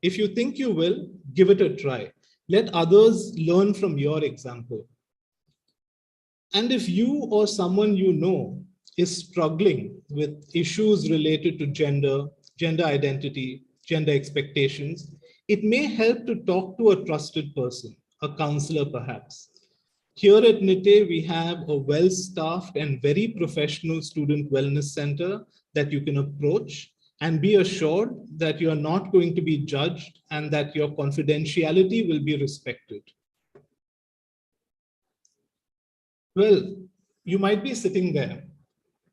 If you think you will, give it a try. Let others learn from your example. And if you or someone you know is struggling with issues related to gender, gender identity, gender expectations, it may help to talk to a trusted person, a counselor perhaps. Here at Nitte, we have a well-staffed and very professional student wellness center that you can approach and be assured that you are not going to be judged and that your confidentiality will be respected. Well, you might be sitting there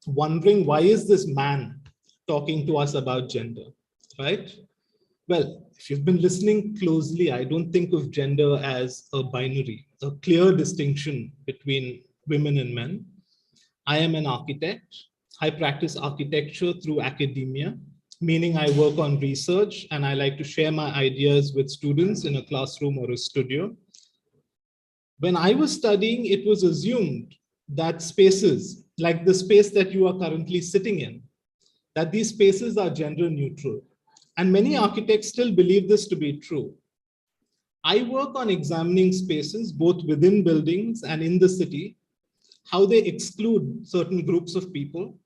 wondering, why is this man talking to us about gender, right? Well, if you've been listening closely, I don't think of gender as a binary, a clear distinction between women and men. I am an architect. I practice architecture through academia, meaning I work on research and I like to share my ideas with students in a classroom or a studio. When I was studying, it was assumed that spaces, like the space that you are currently sitting in, that these spaces are gender neutral. And many architects still believe this to be true. I work on examining spaces, both within buildings and in the city, how they exclude certain groups of people,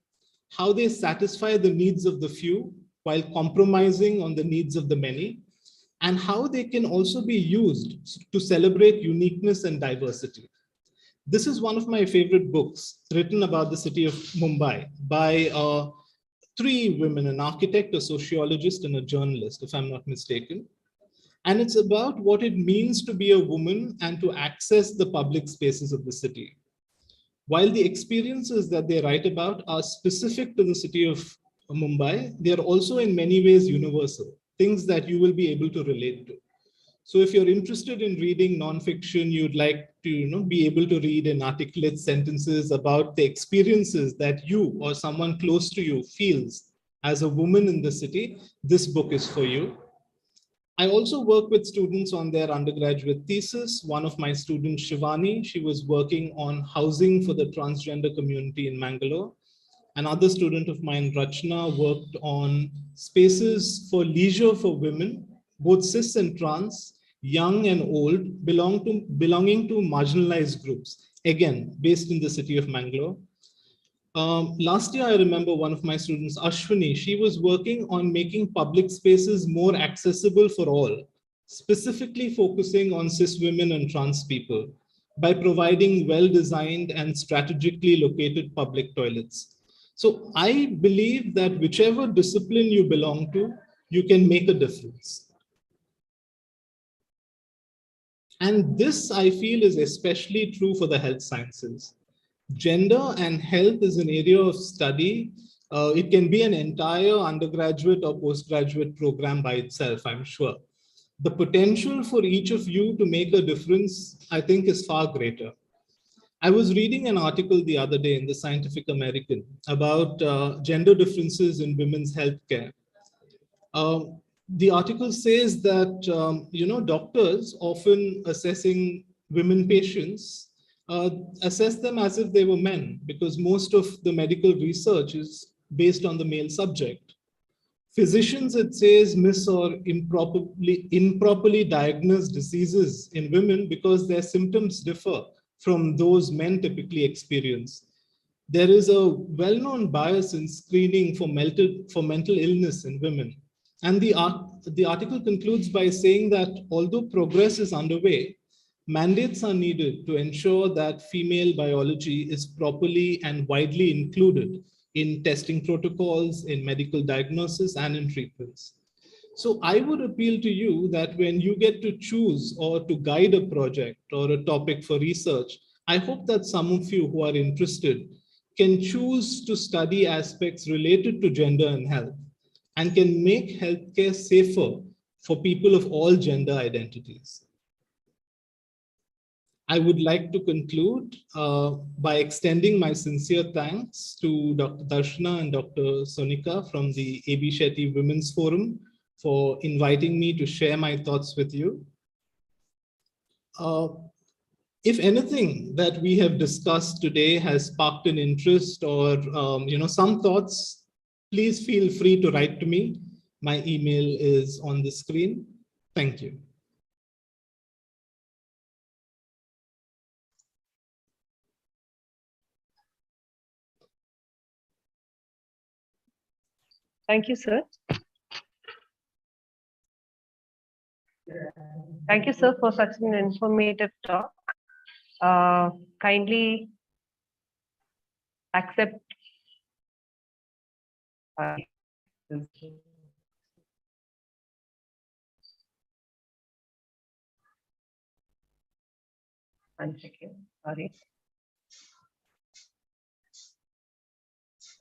how they satisfy the needs of the few while compromising on the needs of the many, and how they can also be used to celebrate uniqueness and diversity. This is one of my favorite books written about the city of Mumbai by three women, an architect, a sociologist, and a journalist, if I'm not mistaken. And it's about what it means to be a woman and to access the public spaces of the city. While the experiences that they write about are specific to the city of Mumbai, they are also in many ways universal, things that you will be able to relate to. So if you're interested in reading nonfiction, you'd like to be able to read in articulate sentences about the experiences that you or someone close to you feels as a woman in the city, this book is for you. I also work with students on their undergraduate thesis. One of my students, Shivani, she was working on housing for the transgender community in Mangalore. Another student of mine, Rachna, worked on spaces for leisure for women, both cis and trans, young and old, belonging to marginalized groups, again, based in the city of Mangalore. Last year, I remember one of my students, Ashwini, she was working on making public spaces more accessible for all, specifically focusing on cis women and trans people by providing well-designed and strategically located public toilets. So I believe that whichever discipline you belong to, you can make a difference. And this, I feel, is especially true for the health sciences. Gender and health is an area of study. It can be an entire undergraduate or postgraduate program by itself, I'm sure. The potential for each of you to make a difference, I think, is far greater. I was reading an article the other day in the Scientific American about gender differences in women's healthcare. The article says that doctors often assessing women patients assess them as if they were men, because most of the medical research is based on the male subject. Physicians, it says, miss or improperly diagnose diseases in women because their symptoms differ from those men typically experience. There is a well-known bias in screening for mental illness in women. And the article concludes by saying that although progress is underway, mandates are needed to ensure that female biology is properly and widely included in testing protocols, in medical diagnosis, and in treatments. So I would appeal to you that when you get to choose or to guide a project or a topic for research, I hope that some of you who are interested can choose to study aspects related to gender and health, and can make healthcare safer for people of all gender identities. I would like to conclude by extending my sincere thanks to Dr. Darshana and Dr. Sunitha from the A.B. Shetty Women's Forum for inviting me to share my thoughts with you. If anything that we have discussed today has sparked an interest or some thoughts, please feel free to write to me. My email is on the screen. Thank you. Thank you, sir. Thank you, sir, for such an informative talk. Kindly accept. One second, sorry.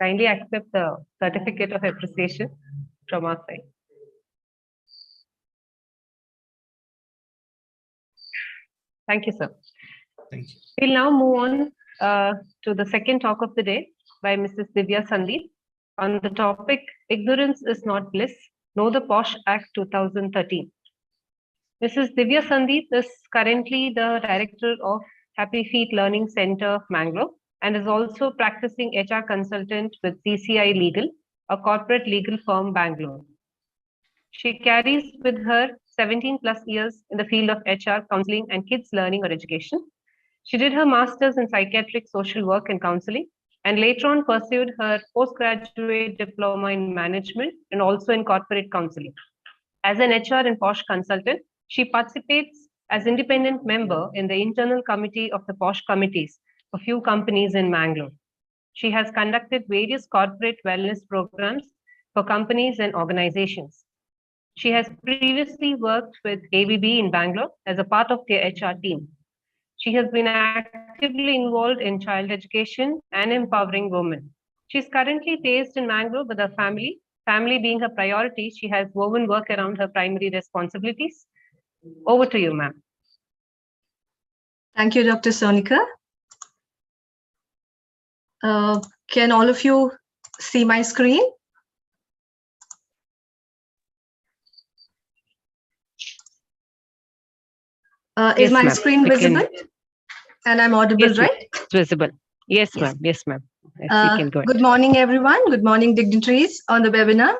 Kindly accept the certificate of appreciation from our side. Thank you, sir. Thank you. We'll now move on to the second talk of the day by Mrs. Divya Sandeep on the topic, Ignorance is Not Bliss, Know the POSH Act 2013. Mrs. Divya Sandeep is currently the director of Happy Feet Learning Center, Mangalore, and is also practicing HR consultant with CCI Legal, a corporate legal firm, Bangalore. She carries with her 17 plus years in the field of HR, counseling, and kids learning or education. She did her master's in psychiatric social work and counseling, and later on pursued her postgraduate diploma in management and also in corporate counseling. As an HR and POSH consultant, she participates as independent member in the internal committee of the POSH committees for few companies in Mangalore. She has conducted various corporate wellness programs for companies and organizations. She has previously worked with ABB in Bangalore as a part of their HR team. She has been actively involved in child education and empowering women. She is currently based in Mangalore with her family. Family being her priority, she has woven work around her primary responsibilities. Over to you, ma'am. Thank you, Dr. Sonika. Can all of you see my screen? Is my screen visible? And I'm audible, yes, right? It's visible. Yes, yes. Ma'am. Yes, ma'am. Yes, you can go ahead. Good morning, everyone. Good morning, dignitaries on the webinar.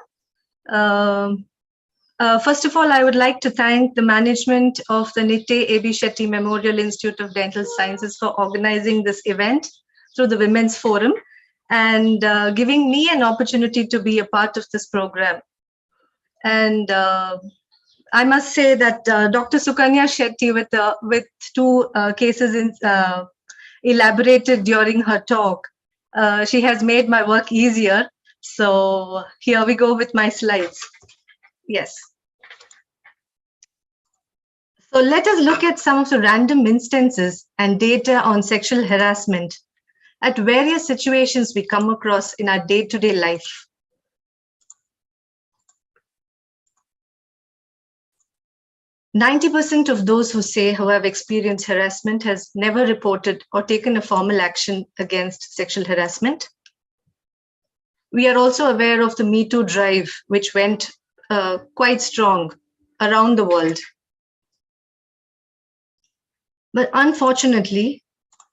First of all, I would like to thank the management of the Nitte A.B. Shetty Memorial Institute of Dental Sciences for organizing this event through the Women's Forum and giving me an opportunity to be a part of this program. And I must say that Dr. Sukanya Shetty, with two cases elaborated during her talk, she has made my work easier. So here we go with my slides. Yes. So let us look at some of the random instances and data on sexual harassment at various situations we come across in our day-to-day life. %90 of those who say who have experienced harassment has never reported or taken a formal action against sexual harassment. We are also aware of the Me Too drive, which went quite strong around the world. But unfortunately,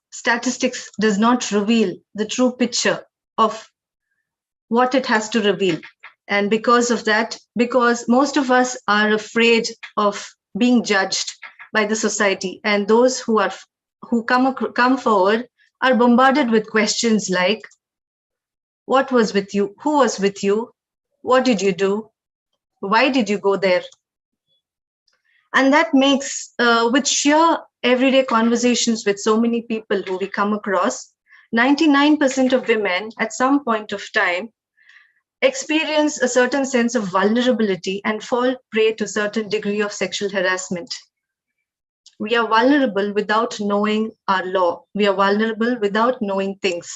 statistics does not reveal the true picture of what it has to reveal. And because of that, because most of us are afraid of being judged by the society, and those who come forward are bombarded with questions like, what was with you? Who was with you? What did you do? Why did you go there? And that makes, with sheer everyday conversations with so many people who we come across, 99% of women at some point of time experience a certain sense of vulnerability and fall prey to a certain degree of sexual harassment. We are vulnerable without knowing our law. We are vulnerable without knowing things.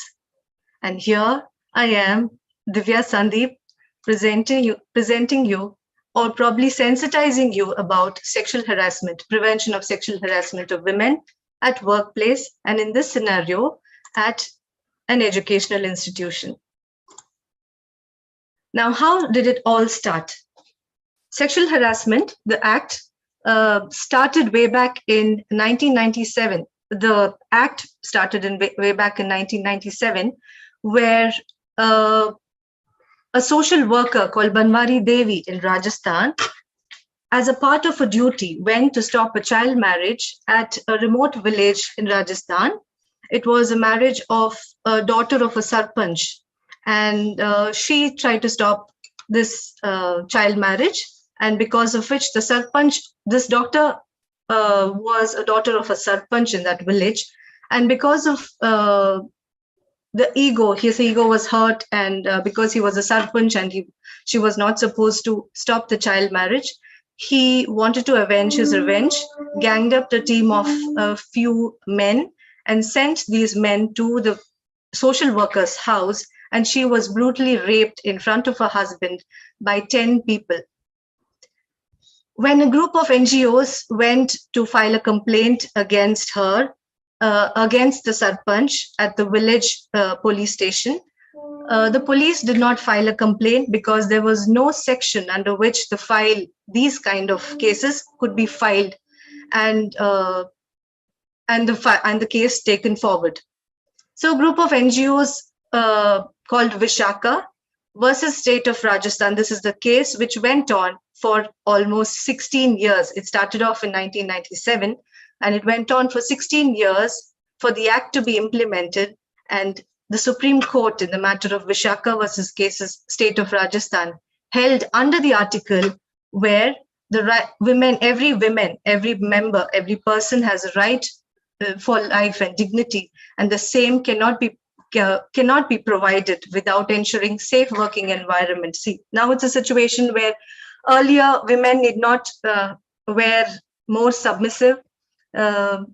And here I am, Divya Sandeep, presenting you or probably sensitizing you about sexual harassment, prevention of sexual harassment of women at workplace, and in this scenario, at an educational institution. Now, how did it all start? Sexual harassment, the act, started way back in 1997. The act started way back in 1997, where a social worker called Banwari Devi in Rajasthan, as a part of a duty, went to stop a child marriage at a remote village in Rajasthan. It was a marriage of a daughter of a sarpanch, and she tried to stop this child marriage, and because of which the sarpanch, this doctor was a daughter of a sarpanch in that village, and because of the ego, his ego was hurt, and because he was a sarpanch and she was not supposed to stop the child marriage, he wanted to avenge his revenge, ganged up a team of a few men and sent these men to the social worker's house, and she was brutally raped in front of her husband by 10 people. When a group of NGOs went to file a complaint against her, against the sarpanch at the village police station, the police did not file a complaint because there was no section under which these kind of cases could be filed and the case taken forward. So a group of NGOs called Vishaka versus State of Rajasthan. This is the case which went on for almost 16 years. It started off in 1997 and it went on for 16 years for the act to be implemented. And the Supreme Court in the matter of Vishaka versus cases State of Rajasthan held under the article where every member, every person has a right for life and dignity, and the same cannot be provided without ensuring safe working environment. See, now it's a situation where earlier women need not were more submissive. They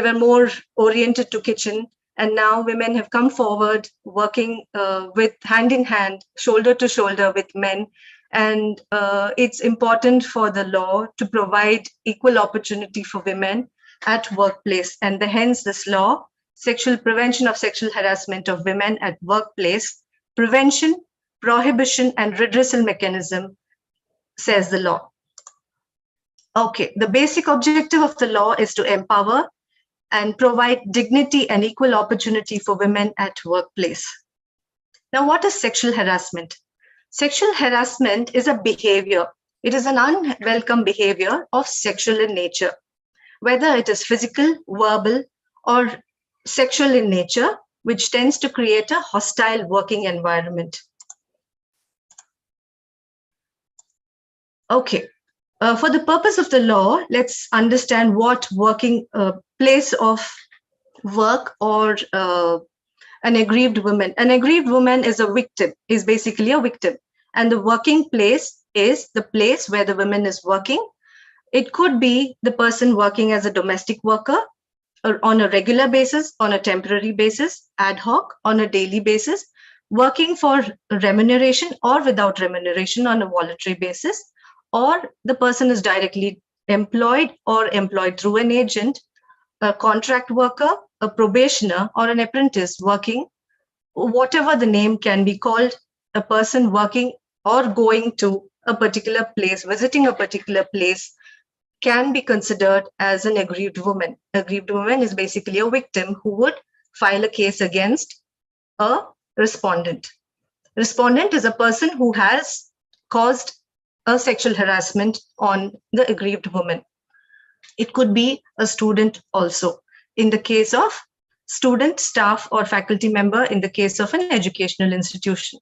were more oriented to kitchen, and now women have come forward working with hand in hand, shoulder to shoulder with men. And it's important for the law to provide equal opportunity for women at workplace. And hence this law, Prevention of Sexual Harassment of Women at Workplace, Prevention, Prohibition and Redressal Mechanism, says the law. Okay, the basic objective of the law is to empower and provide dignity and equal opportunity for women at workplace. Now, what is sexual harassment? Sexual harassment is a behavior. It is an unwelcome behavior of sexual in nature, whether it is physical, verbal, or sexual in nature, which tends to create a hostile working environment. Okay, for the purpose of the law, let's understand what working place of work or an aggrieved woman. An aggrieved woman is basically a victim. And the working place is the place where the woman is working. It could be the person working as a domestic worker or on a regular basis, on a temporary basis, ad hoc, on a daily basis, working for remuneration or without remuneration on a voluntary basis, or the person is directly employed or employed through an agent, a contract worker, a probationer, or an apprentice working, whatever the name can be called, a person working or going to a particular place, visiting a particular place, can be considered as an aggrieved woman. Aggrieved woman is basically a victim who would file a case against a respondent. Respondent is a person who has caused a sexual harassment on the aggrieved woman. It could be a student also, in the case of student, staff, or faculty member in the case of an educational institution.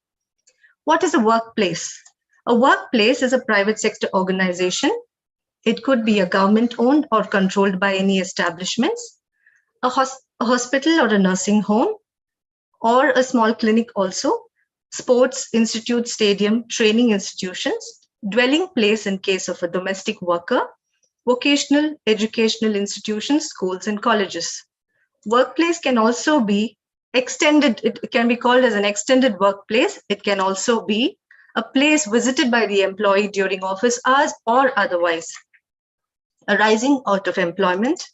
What is a workplace? A workplace is a private sector organization. It could be a government-owned or controlled by any establishments, a hospital or a nursing home, or a small clinic also, sports institute, stadium, training institutions, dwelling place in case of a domestic worker, vocational educational institutions, schools, and colleges. Workplace can also be extended. It can be called as an extended workplace. It can also be a place visited by the employee during office hours or otherwise. Arising out of employment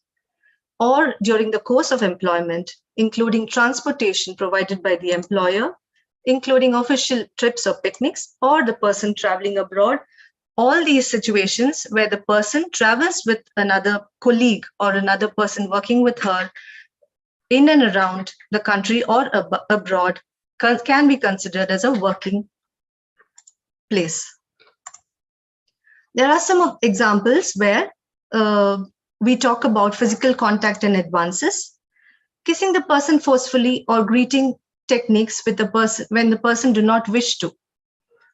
or during the course of employment, including transportation provided by the employer, including official trips or picnics, or the person traveling abroad. All these situations where the person travels with another colleague or another person working with her in and around the country or abroad can be considered as a working place. There are some examples where we talk about physical contact and advances, kissing the person forcefully or greeting techniques with the person when the person do not wish to,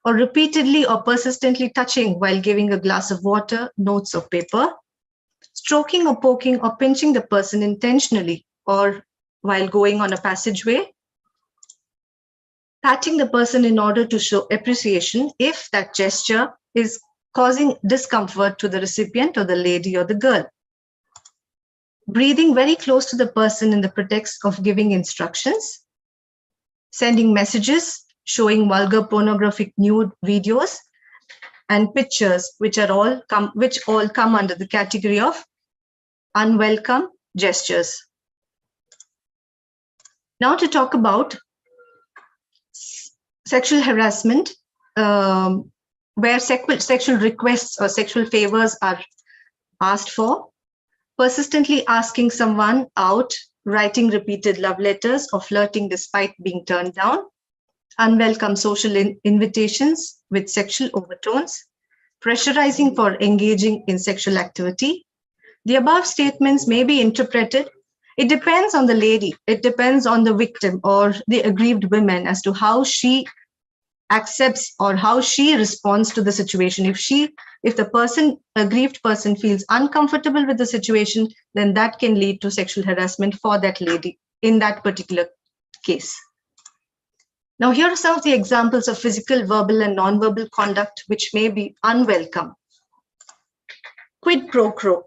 or repeatedly or persistently touching while giving a glass of water, notes, or paper, stroking or poking or pinching the person intentionally or while going on a passageway, patting the person in order to show appreciation if that gesture is causing discomfort to the recipient or the lady or the girl, breathing very close to the person in the pretext of giving instructions, sending messages, showing vulgar pornographic nude videos and pictures, which all come under the category of unwelcome gestures. Now to talk about sexual harassment, where sexual requests or sexual favors are asked for, persistently asking someone out, writing repeated love letters, or flirting despite being turned down, unwelcome social invitations with sexual overtones, pressurizing for engaging in sexual activity. The above statements may be interpreted. It depends on the lady. It depends on the victim or the aggrieved woman as to how she accepts or how she responds to the situation. If the aggrieved person feels uncomfortable with the situation, then that can lead to sexual harassment for that lady in that particular case. Now, here are some of the examples of physical, verbal, and non-verbal conduct which may be unwelcome. Quid pro quo,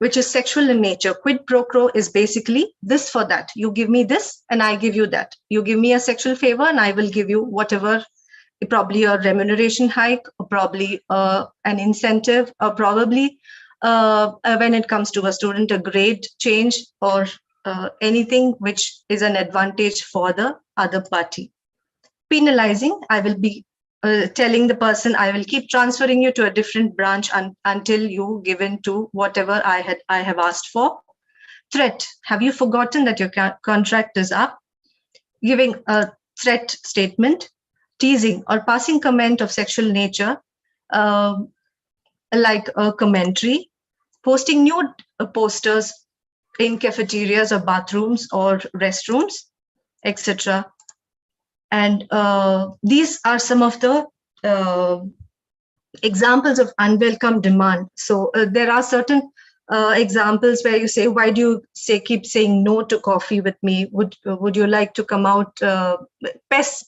which is sexual in nature. Quid pro quo is basically this for that. You give me this and I give you that. You give me a sexual favor and I will give you whatever, probably a remuneration hike, or probably an incentive, or probably when it comes to a student, a grade change, or anything which is an advantage for the other party. Penalizing, I will be telling the person, I will keep transferring you to a different branch until you give in to whatever I have asked for. Threat, have you forgotten that your contract is up? Giving a threat statement. Teasing or passing comment of sexual nature, like a commentary. Posting nude posters in cafeterias or bathrooms or restrooms, etc. And these are some of the examples of unwelcome demand. So there are certain examples where you say, why do you keep saying no to coffee with me? Would you like to come out?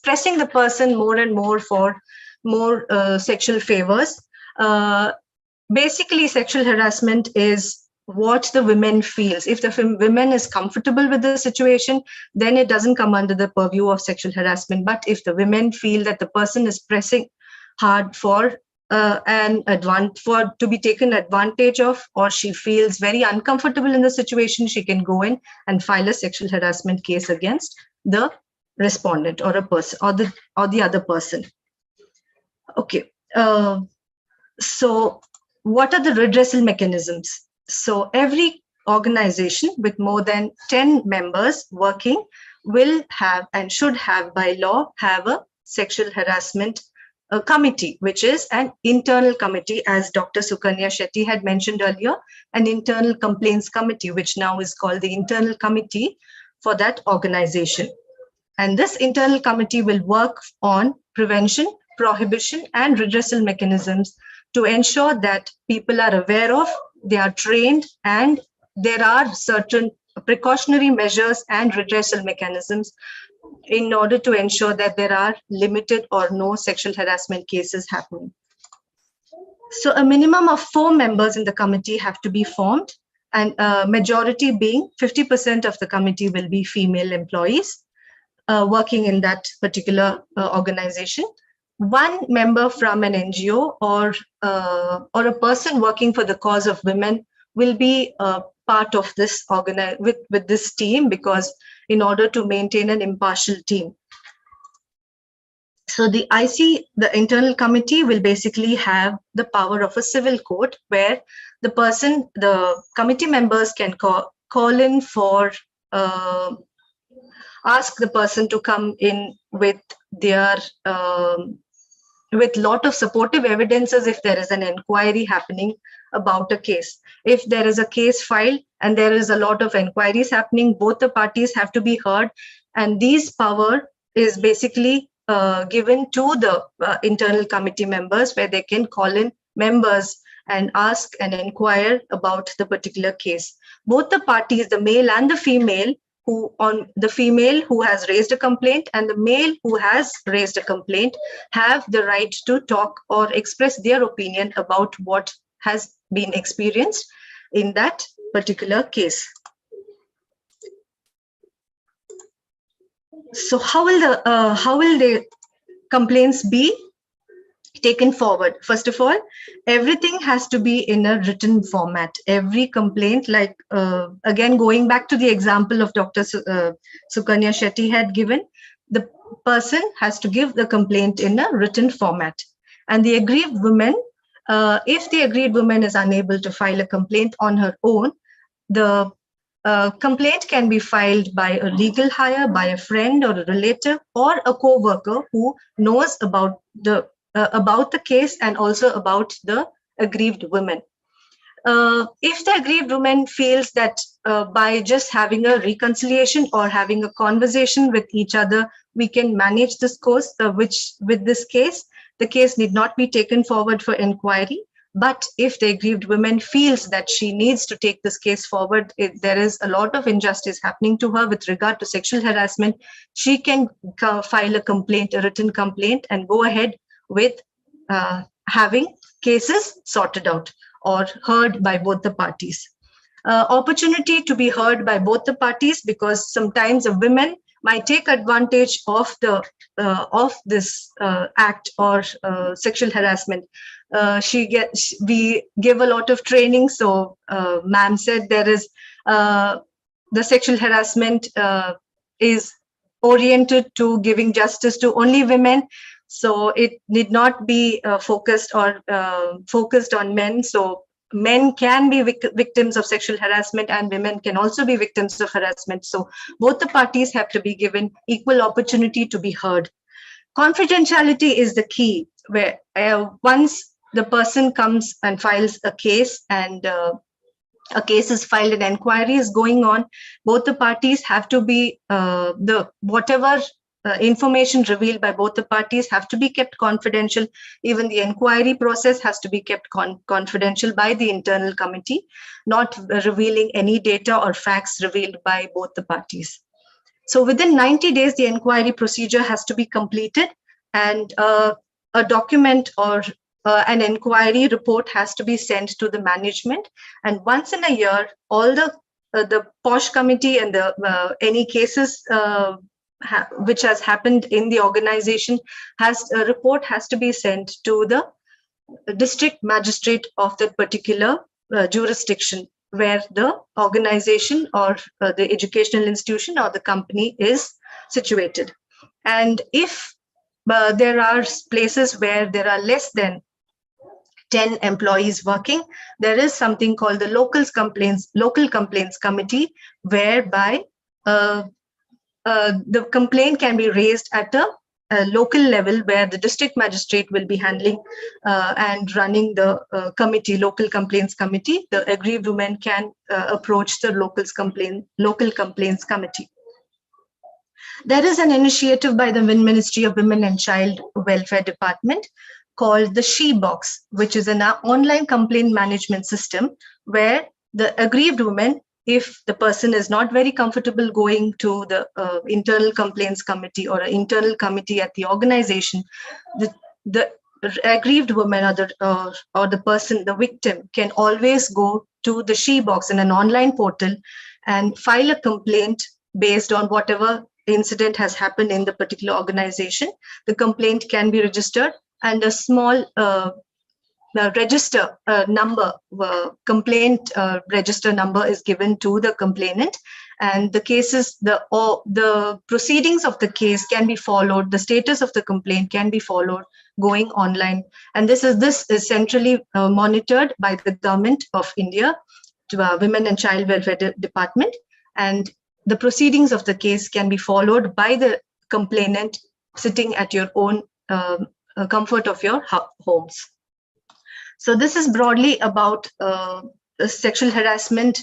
Pressing the person more and more for more sexual favors. basically, sexual harassment is what the women feels. If the women is comfortable with the situation, then it doesn't come under the purview of sexual harassment. But if the women feel that the person is pressing hard for to be taken advantage of, or she feels very uncomfortable in the situation, she can go in and file a sexual harassment case against the respondent or a person or the other person. Okay. So what are the redressal mechanisms? So every organization with more than 10 members working will have and should have by law have a sexual harassment committee, which is an internal committee, as Dr. Sukanya Shetty had mentioned earlier, an internal complaints committee, which now is called the internal committee for that organization. And this internal committee will work on prevention, prohibition, and redressal mechanisms to ensure that people are aware of, they are trained, and there are certain precautionary measures and redressal mechanisms in order to ensure that there are limited or no sexual harassment cases happening. So a minimum of 4 members in the committee have to be formed, and majority being 50% of the committee will be female employees working in that particular organization. 1 member from an NGO or a person working for the cause of women will be part of this with this team, because in order to maintain an impartial team. So the internal committee will basically have the power of a civil court, where the committee members can call in for ask the person to come in with their with lot of supportive evidences if there is an inquiry happening about a case. If there is a case filed and there is a lot of inquiries happening, both the parties have to be heard, and these power is basically given to the internal committee members, where they can call in members and ask and inquire about the particular case. Both the parties, the male and the female, the female who has raised a complaint and the male who has raised a complaint, have the right to talk or express their opinion about what has been experienced in that particular case. So how will the complaints be taken forward? First of all, everything has to be in a written format. Every complaint, like again going back to the example of Dr. Sukanya Shetty had given, the person has to give the complaint in a written format. And the aggrieved woman, if the aggrieved woman is unable to file a complaint on her own, the complaint can be filed by a legal hire, by a friend or a relative or a co-worker who knows about the case and also about the aggrieved woman. If the aggrieved woman feels that by just having a reconciliation or having a conversation with each other, we can manage this course, which with this case, the case need not be taken forward for inquiry. But if the aggrieved woman feels that she needs to take this case forward, if there is a lot of injustice happening to her with regard to sexual harassment, she can file a complaint, a written complaint, and go ahead with having cases sorted out or heard by both the parties. Opportunity to be heard by both the parties, because sometimes a woman might take advantage of this act or sexual harassment. We give a lot of training. So ma'am said there is the sexual harassment is oriented to giving justice to only women. So it need not be focused on men. So men can be victims of sexual harassment and women can also be victims of harassment. So both the parties have to be given equal opportunity to be heard. Confidentiality is the key, where once the person comes and files a case and a case is filed and inquiry is going on, both the parties have to be whatever information revealed by both the parties have to be kept confidential. Even the inquiry process has to be kept confidential by the internal committee, not revealing any data or facts revealed by both the parties. So within 90 days, the inquiry procedure has to be completed, and a document or an inquiry report has to be sent to the management, and once in a year, all the POSH committee and the any cases which has happened in the organization a report has to be sent to the district magistrate of that particular jurisdiction where the organization or the educational institution or the company is situated. And if there are places where there are less than 10 employees working, there is something called the local complaints committee, whereby the complaint can be raised at a local level, where the district magistrate will be handling and running the local complaints committee. The aggrieved women can approach the local complaints committee. There is an initiative by the Ministry of Women and Child Welfare Department called the She Box, which is an online complaint management system where the aggrieved woman, if the person is not very comfortable going to the internal complaints committee or an internal committee at the organization, the aggrieved woman or the person, the victim, can always go to the She Box in an online portal and file a complaint based on whatever incident has happened in the particular organization. The complaint can be registered, and a small register number, complaint register number is given to the complainant, and the cases, the proceedings of the case can be followed, the status of the complaint can be followed going online. And this is centrally monitored by the Government of India, Women and Child Welfare Department, and the proceedings of the case can be followed by the complainant sitting at your own comfort of your homes. So this is broadly about sexual harassment,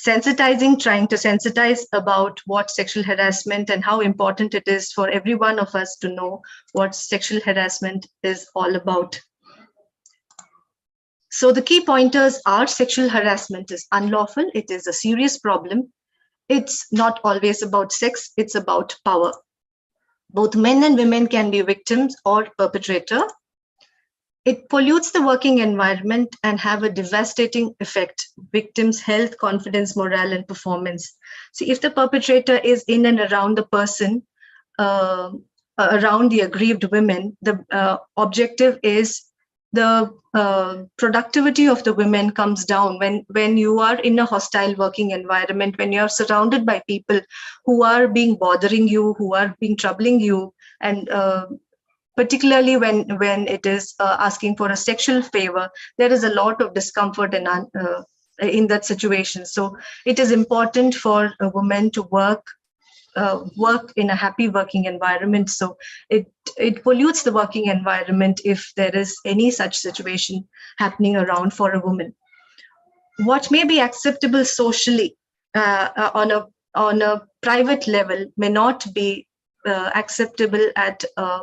trying to sensitize about what sexual harassment and how important it is for every one of us to know what sexual harassment is all about. So the key pointers are: sexual harassment is unlawful, it is a serious problem. It's not always about sex, it's about power. Both men and women can be victims or perpetrator. It pollutes the working environment and have a devastating effect: victims' health, confidence, morale, and performance. See, if the perpetrator is in and around the person, around the aggrieved women, the objective is the productivity of the women comes down when you are in a hostile working environment, when you are surrounded by people who are bothering you, who are troubling you, and particularly when it is asking for a sexual favor, there is a lot of discomfort in that situation. So it is important for a woman to work in a happy working environment. So it pollutes the working environment if there is any such situation happening around for a woman. What may be acceptable socially on a private level may not be acceptable at a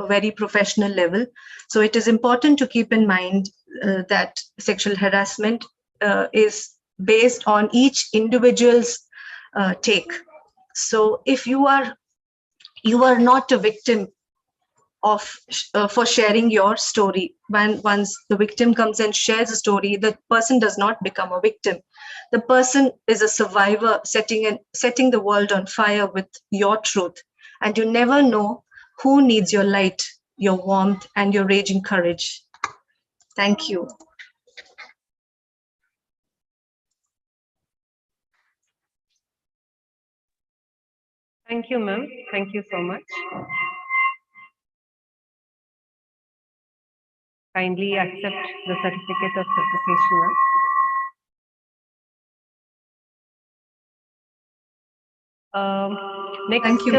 very professional level. So it is important to keep in mind that sexual harassment is based on each individual's take. So if you are not a victim of for sharing your story, once the victim comes and shares a story, the person does not become a victim. The person is a survivor setting the world on fire with your truth. And you never know who needs your light, your warmth, and your raging courage. Thank you. Thank you, ma'am. Thank you so much. Kindly accept the certificate of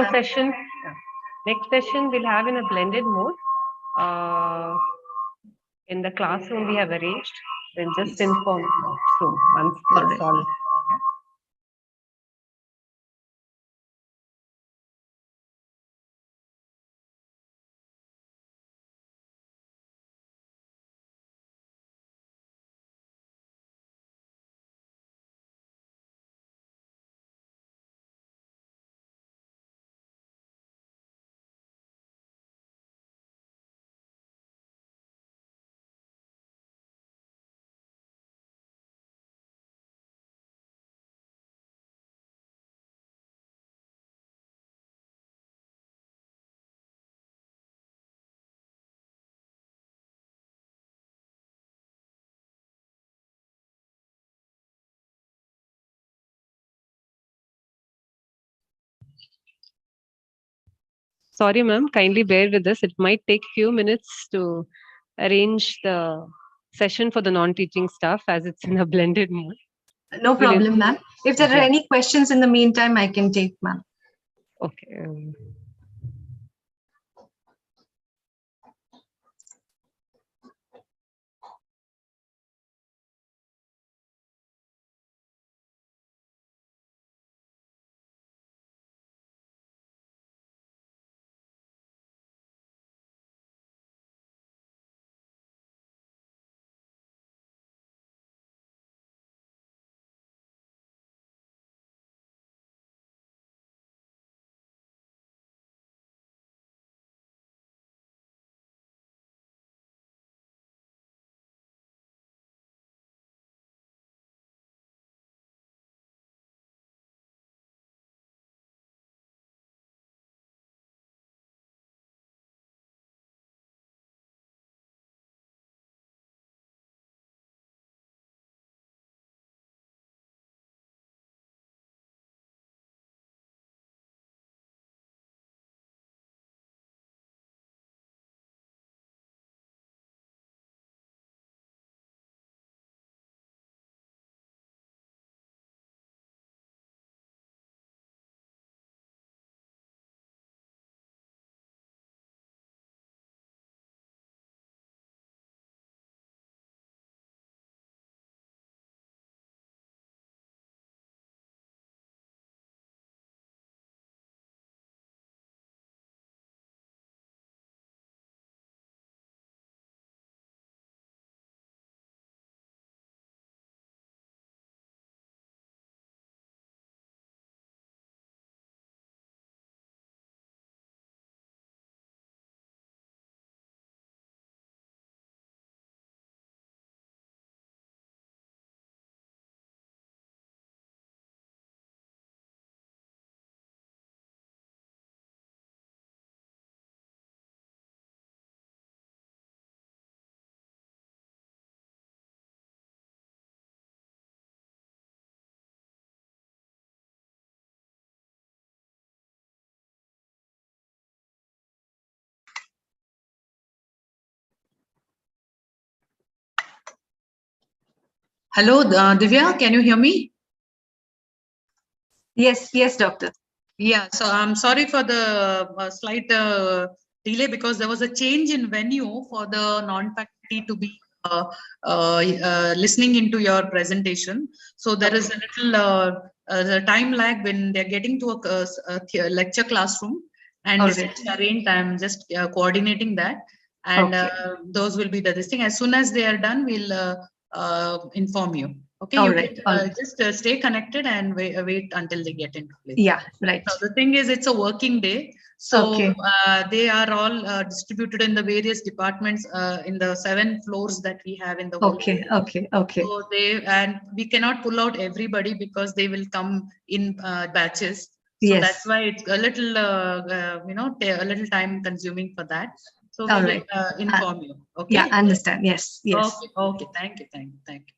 appreciation. Next session we'll have in a blended mode. In the classroom we have arranged. We'll just inform soon once it's all. Sorry, ma'am, kindly bear with us. It might take few minutes to arrange the session for the non-teaching staff as it's in a blended mode. No problem, ma'am. If there are Yeah. any questions in the meantime, I can take, ma'am. Okay. Hello, Divya, can you hear me? Yes, yes, doctor. Yeah, so I'm sorry for the slight delay because there was a change in venue for the non-faculty to be listening into your presentation. So there is a little time lag when they're getting to a lecture classroom and All this right. is arranged. I'm just coordinating that, and Okay. those will be this thing. As soon as they are done, we'll inform you. Okay, All you right, can all right. just stay connected and wait until they get into place. Yeah, right. So the thing is, it's a working day. So Okay. they are all distributed in the various departments in the 7 floors that we have in the whole. Okay, okay, okay. So we cannot pull out everybody because they will come in batches. So Yes. that's why it's a little, a little time consuming for that. So we All will right. inform you. Okay. Yeah, understand. Yes, yes. Okay. Okay. Thank you. Thank you.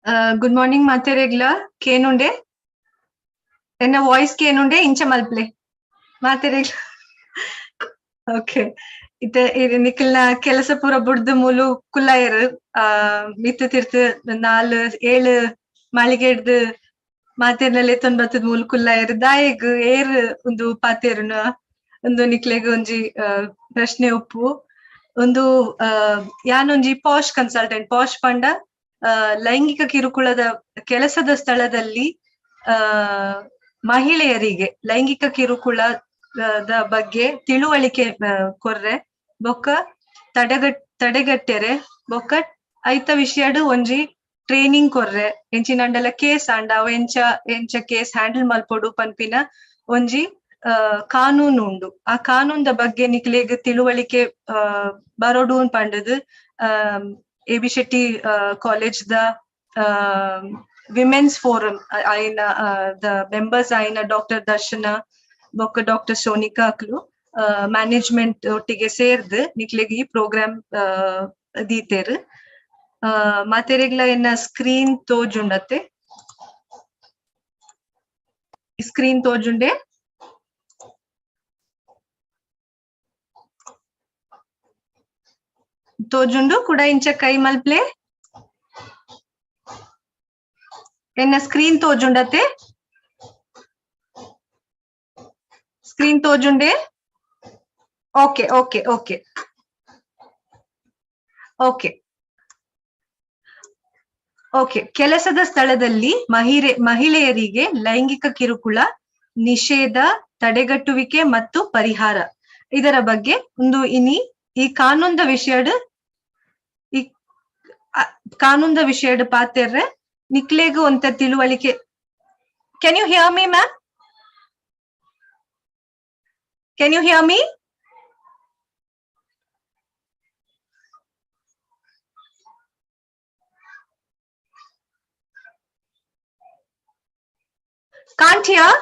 Good morning, Materegla. Kenunde? Enna voice kenunde incha malple. Materegla. Okay. Ite nikilna kelasa pura buddu mulu kullayeru. Mittu tirthu 4-7 maligeddu ಮಾತಿರ್ನಲ್ಲಿ ತೊಂಬತ್ತದ ಮೂಲಕ ಇರ್ದಾಯಿಗ್ air ಒಂದು ಪಾತೆರ್ನ ಒಂದು ನಿಕ್ಲೆಗ್ ಒಂಜಿ ಪ್ರಶ್ನೆ ಉಪ್ಪು ಒಂದು ಯಾನೊಂಜಿ posh consultant posh ಪಂಡ ಲೈಂಗಿಕ ಕಿರುಕುಳದ ಕೆಲಸದ ಸ್ಥಳದಲ್ಲಿ ಮಹಿಳೆಯರಿಗೆ ಲೈಂಗಿಕ ಕಿರುಕುಳದ ಬಗ್ಗೆ ತಿಳುವಳಿಕೆ ಕೊರ್ರೆ ಬೊಕ್ಕ ತಡೆಗಟ್ಟೆರೆ ಬೊಕ್ಕ ಐತ ವಿಷಯಡು ಒಂಜಿ ಟ್ರೈನಿಂಗ್ ಕೊರ್ರೆ ಎಂಚಿನಂಡಲ ಕೇಸ್ ಅಂಡ ಅವ ಎಂಚ ಕೇಸ್ ಹ್ಯಾಂಡಲ್ ಮಲ್ಪೊಡು ಪನ್ಪಿನ ಒಂಜಿ ಕಾನೂನು ಉಂಡು ಆ ಕಾನೂನ್ದ ಬಗ್ಗೆ ನಿಕ್ಲೆಗ್ ತಿಳುವಳಿಕೆ ಬರೋಡು ಪಂಡದು ಎಬಿ ಶೆಟ್ಟಿ ಕಾಲೇಜ್ ದ ವಿಮೆನ್ಸ್ ಫೋರಂ ಆಯ್ನ ದ ಮೆಂಬರ್ಸ್ ಆಯ್ನ ಡಾಕ್ಟರ್ ದರ್ಶನ ಬೊಕ್ಕ ಡಾಕ್ಟರ್ ಸೋನಿಕಾ ಅಕ್ಲು ಮ್ಯಾನೇಜ್ಮೆಂಟ್ ಒಟ್ಟಿಗೆ ಸೇರ್ದು ನಿಕ್ಲೆಗ್ ಈ ಪ್ರೋಗ್ರಾಮ್ ದೀತೆರ್ ಮಾತೆರೆಗ್ಲ ಎನ್ನ ಸ್ಕ್ರೀನ್ ತೋಜುಂಡತೆ ಸ್ಕ್ರೀನ್ ತೋಜುಂಡೆ ತೋಜುಂಡು ಕೂಡ ಇಂಚ ಕೈ ಮಲ್ಪ್ಲೆ ಎನ್ನ ಸ್ಕ್ರೀನ್ ತೋಜುಂಡತೆ ಸ್ಕ್ರೀನ್ ತೋಜುಂಡೆ okay okay okay okay okay ಕೆಲಸದ ಸ್ಥಳದಲ್ಲಿ ಮಹಿಳೆಯರಿಗೆ ಲೈಂಗಿಕ ಕಿರುಕುಳ ನಿಷೇಧ ತಡೆಗಟ್ಟುವಿಕೆ ಮತ್ತು ಪರಿಹಾರ ಇದರ ಬಗ್ಗೆ ಒಂದು ಈ ಕಾನೂನ್ದ ವಿಷಯಡ್ ಪಾತೆರ್ರೆ ನಿಕ್ಲೆಗ್ ಒಂತ ತಿಳುವಳಿಕೆ. Can you hear me ma'am? Can you hear me? Can't hear?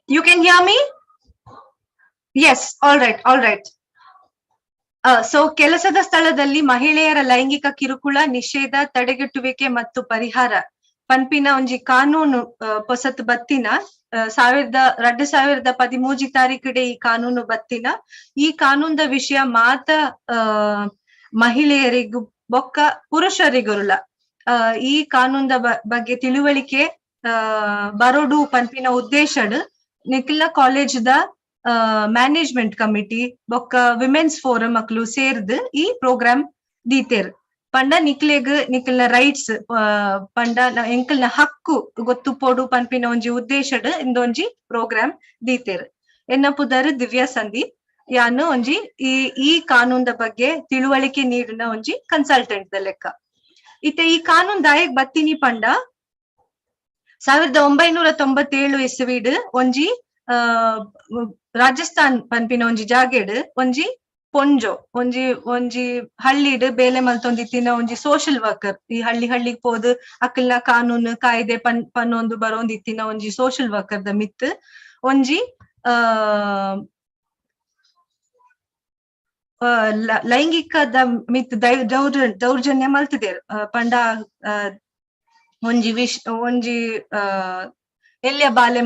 You can hear me? Yes, all right, all right. So ಕೆಲಸದ ಸ್ಥಳದಲ್ಲಿ ಮಹಿಳೆಯರ ಲೈಂಗಿಕ ಕಿರುಕುಳ ನಿಷೇಧ ತಡೆಗಟ್ಟುವಿಕೆ ಮತ್ತು ಪರಿಹಾರ ಪನ್ಪಿನ ಒಂಜಿ ಕಾನೂನು ಪೊಸತ್ ಬತ್ತಿನ 2013 ತಾರೀಕಿಡೆ ಈ ಕಾನೂನು ಬತ್ತಿನ ಈ ಕಾನೂನ್ದ ವಿಷಯ ಮಾತ ಮಹಿಳೆಯರಿಗೂ ಬೊಕ್ಕ ಪುರುಷರಿಗುರುಲ ಈ ಕಾನೂನ್ದ ಬಗ್ಗೆ ತಿಳುವಳಿಕೆ ಬರೋಡು ಪನ್ಪಿನ ಉದ್ದೇಶಡ್ ನಿಖಿಲ ಕಾಲೇಜ್ ದ ಮ್ಯಾನೇಜ್ಮೆಂಟ್ ಕಮಿಟಿ ಬೊಕ್ಕ ವಿಮೆನ್ಸ್ ಫೋರಂ ಅಕ್ಲು ಸೇರ್ದು ಈ ಪ್ರೋಗ್ರಾಮ್ ದೀತೆರ್ ಪಂಡ ನಿಕ್ಲೆನ ರೈಟ್ಸ್ ಪಂಡ ಎಂಕಲ್ನ ಹಕ್ಕು ಗೊತ್ತು ಪೋಡು ಪನ್ಪಿನ ಒಂಜಿ ಉದ್ದೇಶಡ್ ಇಂದೊಂಜಿ ಪ್ರೋಗ್ರಾಮ್ ದೀತೆರ್. ಎನ್ನ ಪುದರ್ ದಿವ್ಯಾ ಸಂದೀಪ್ ಯಾನು ಒಂಜಿ ಈ ಕಾನೂನ್ದ ಬಗ್ಗೆ ತಿಳುವಳಿಕೆ ನೀಡಿನ ಒಂಜಿ ಕನ್ಸಲ್ಟೆಂಟ್ ದ ಲೆಕ್ಕ. ಇತ್ತೆ ಈ ಕಾನೂನ್ ದಾಯಕ್ ಬತ್ತಿನಿ ಪಂಡ 1997 ಇಸ್ವಿಡ್ ಒಂಜಿ ರಾಜಸ್ಥಾನ್ ಪನ್ಪಿನ ಒಂಜಿ ಜಾಗೆಡ್ ಒಂಜಿ ಪೊಂಜೋ ಒಂಜಿ ಹಳ್ಳಿಡ್ ಬೇಲೆ ಮಲ್ತೊಂದಿತ್ತಿನ ಒಂಜಿ ಸೋಷಿಯಲ್ ವರ್ಕರ್ ಈ ಹಳ್ಳಿಗ್ ಪೋದು ಅಕಲ್ನ ಕಾನೂನು ಕಾಯ್ದೆ ಪನ್ನೊಂದು ಬರೋಂದಿತ್ತಿನ ಒಂಜಿ ಸೋಷಿಯಲ್ ವರ್ಕರ್ ದ ಮಿತ್ ಒಂಜಿ ಲೈಂಗಿಕದ ಮಿತ್ ದೌರ್ಜನ್ಯ ಮಲ್ತಿದೇರ್ ಪಂಡ ಒಂಜಿ ಎಲ್ಲೆ ಬಾಲೆ